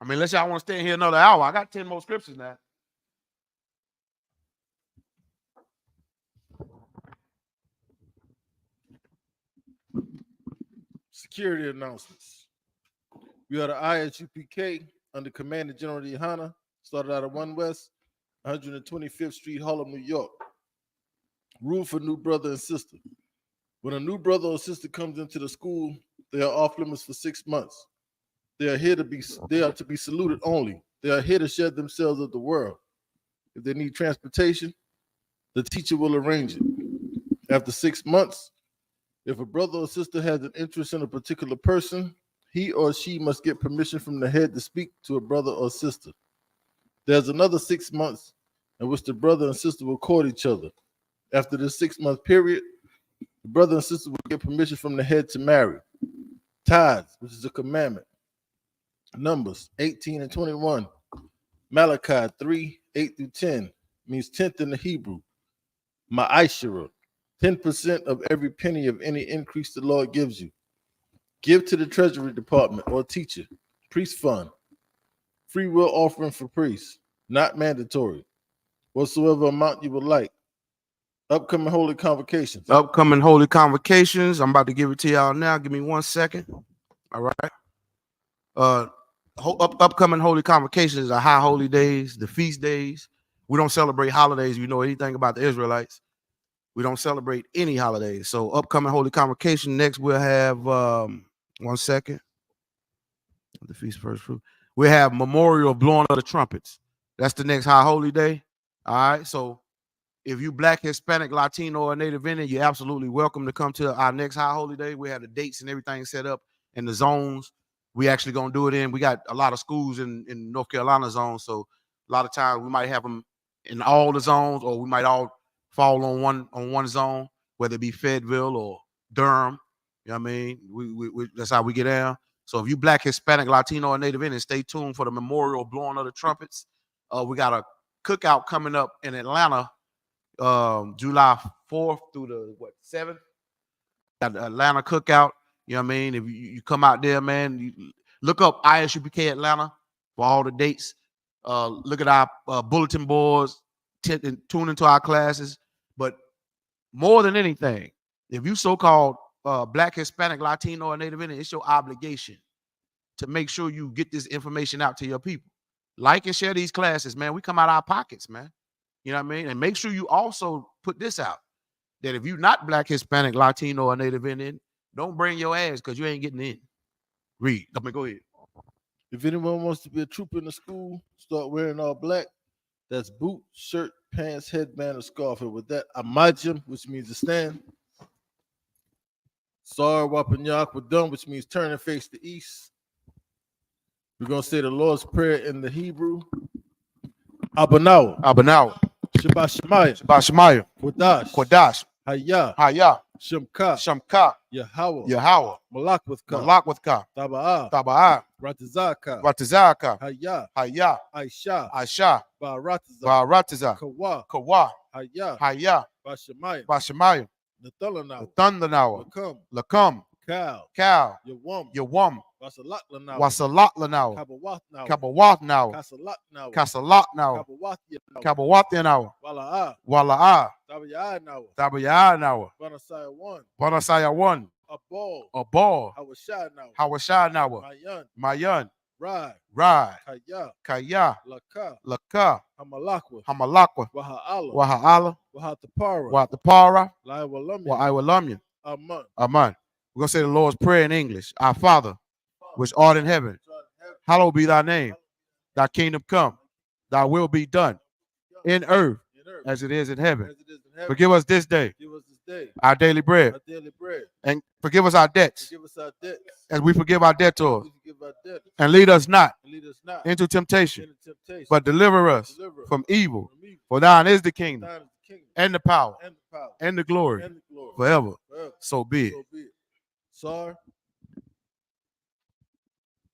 Speaker 5: I mean, unless y'all want to stay here another hour. I got 10 more scriptures now.
Speaker 6: Security announcements. We are the ISUPK under Commander General Ihana, started out of 1 West, 125th Street, Harlem, New York. Rule for new brother and sister. When a new brother or sister comes into the school, they are off limits for 6 months. They are to be saluted only. They are here to shed themselves of the world. If they need transportation, the teacher will arrange it. After 6 months, if a brother or sister has an interest in a particular person, he or she must get permission from the head to speak to a brother or sister. There's another 6 months in which the brother and sister will court each other. After this 6-month period, the brother and sister will get permission from the head to marry. Tithes, which is a commandment. Numbers 18 and 21. Malachi 3, 8 through 10 means 10th in the Hebrew. Ma'ashera, 10% of every penny of any increase the Lord gives you. Give to the Treasury Department or teacher. Priest fund. Free will offering for priests. Not mandatory. Whatsoever amount you would like. Upcoming holy convocations.
Speaker 5: Upcoming holy convocations. I'm about to give it to y'all now. Give me 1 second. All right. Upcoming holy convocations are high holy days, the feast days. We don't celebrate holidays. If you know anything about the Israelites, we don't celebrate any holidays. So upcoming holy convocation. Next, we'll have 1 second. The feast first fruit. We have memorial blowing of the trumpets. That's the next high holy day. All right. So if you Black, Hispanic, Latino, or Native Indian, you're absolutely welcome to come to our next high holy day. We have the dates and everything set up and the zones we actually gonna do it in. We got a lot of schools in North Carolina zone, so a lot of times we might have them in all the zones, or we might all fall on one zone, whether it be Fayetteville or Durham. You know what I mean? We that's how we get down. So if you Black, Hispanic, Latino, or Native Indian, stay tuned for the memorial blowing of the trumpets. We got a cookout coming up in Atlanta, July 4th through the 7th. Got the Atlanta cookout. You know what I mean? If you come out there, man, you look up ISUPK Atlanta for all the dates. Look at our bulletin boards, tune into our classes. But more than anything, if you so-called Black, Hispanic, Latino, or Native Indian, it's your obligation to make sure you get this information out to your people. Like and share these classes, man. We come out of our pockets, man. You know what I mean? And make sure you also put this out, that if you're not Black, Hispanic, Latino, or Native Indian, don't bring your ass because you ain't getting in. Read. Let me go ahead.
Speaker 6: If anyone wants to be a trooper in the school, start wearing all black. That's boot, shirt, pants, headband, or scarf. And with that, Amajim, which means to stand. Sar Wapanyak, we're done, which means turn and face the east. We're going to say the Lord's Prayer in the Hebrew. Abanaw.
Speaker 5: Abanaw.
Speaker 6: Shabbat Shemaya.
Speaker 5: Shabbat Shemaya.
Speaker 6: Kodash.
Speaker 5: Kodash.
Speaker 6: Hayah.
Speaker 5: Hayah.
Speaker 6: Shemka.
Speaker 5: Shamka.
Speaker 6: Yahweh.
Speaker 5: Yahweh.
Speaker 6: Malak with Ka.
Speaker 5: Malak with Ka.
Speaker 6: Taba'ah.
Speaker 5: Taba'ah.
Speaker 6: Ratazaka.
Speaker 5: Ratazaka.
Speaker 6: Hayah.
Speaker 5: Hayah.
Speaker 6: Aisha.
Speaker 5: Aisha.
Speaker 6: Barataza.
Speaker 5: Barataza.
Speaker 6: Kawa.
Speaker 5: Kawa.
Speaker 6: Hayah.
Speaker 5: Hayah.
Speaker 6: Bashemaya.
Speaker 5: Bashemaya.
Speaker 6: Nathalanaw.
Speaker 5: Thundanawa.
Speaker 6: Lakam.
Speaker 5: Lakam.
Speaker 6: Cow.
Speaker 5: Cow.
Speaker 6: Yawam.
Speaker 5: Yawam.
Speaker 6: Wasalatlanau.
Speaker 5: Wasalatlanau.
Speaker 6: Kabawathnaw.
Speaker 5: Kabawathnaw.
Speaker 6: Kasalatnaw.
Speaker 5: Kasalatnaw.
Speaker 6: Kabawathnaw.
Speaker 5: Kabawathnaw.
Speaker 6: Wala'ah.
Speaker 5: Wala'ah.
Speaker 6: Tabayanaw.
Speaker 5: Tabayanaw.
Speaker 6: Banasaya 1.
Speaker 5: Banasaya 1.
Speaker 6: A ball.
Speaker 5: A ball.
Speaker 6: Hawashanaw.
Speaker 5: Hawashanawa.
Speaker 6: Mayan.
Speaker 5: Mayan.
Speaker 6: Rai,
Speaker 5: Rai,
Speaker 6: Kaya,
Speaker 5: Kaya,
Speaker 6: Laka,
Speaker 5: Laka,
Speaker 6: Hamalakwa,
Speaker 5: Hamalakwa,
Speaker 6: Waha'ala,
Speaker 5: Waha'ala,
Speaker 6: Wahatapara,
Speaker 5: Watapara,
Speaker 6: Laiwalamia,
Speaker 5: Wa'iwalamyan.
Speaker 6: Aman.
Speaker 5: Amen. We're going to say the Lord's Prayer in English. Our Father, which art in heaven, hallowed be thy name. Thy kingdom come. Thy will be done in earth as it is in heaven. Forgive us this day
Speaker 6: Give us this day
Speaker 5: our daily bread,
Speaker 6: our daily bread.
Speaker 5: and forgive us our debts
Speaker 6: Forgive us our debts.
Speaker 5: as we forgive our debtors.
Speaker 6: We forgive our debtors.
Speaker 5: And lead us not
Speaker 6: And lead us not
Speaker 5: into temptation,
Speaker 6: into temptation,
Speaker 5: but deliver us
Speaker 6: deliver us
Speaker 5: from evil.
Speaker 6: from evil.
Speaker 5: For thine is the kingdom,
Speaker 6: Thine is the kingdom
Speaker 5: and the power,
Speaker 6: and the power
Speaker 5: and the glory,
Speaker 6: and the glory
Speaker 5: forever.
Speaker 6: forever.
Speaker 5: So be it.
Speaker 6: So be it. Sir,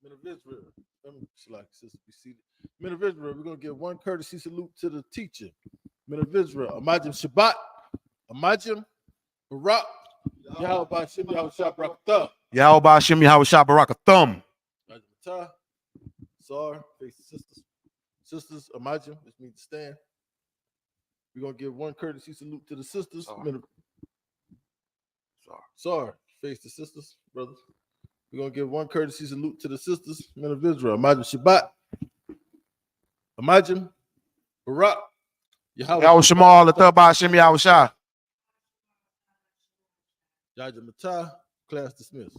Speaker 6: men of Israel, let me select sister be seated. Men of Israel, we're gonna give one courtesy salute to the teacher. Men of Israel, Amajim Shabbat, Amajim Barak, Yahweh Bashim Yahweh Shabrakatah.
Speaker 5: Yahweh Ba'ashem Yahweh Shabbaraka Thumb.
Speaker 6: Majim Sar, face the sisters. Sisters, Amajim, which means to stand. We're gonna give one courtesy salute to the sisters. Sar, face the sisters, brothers. We're gonna give one courtesy salute to the sisters, men of Israel. Amajim Shabbat, Amajim Barak,
Speaker 5: Yahweh Shemal Latah Ba'ashem Yahweh Shah.
Speaker 6: Yajim Matah, class dismissed.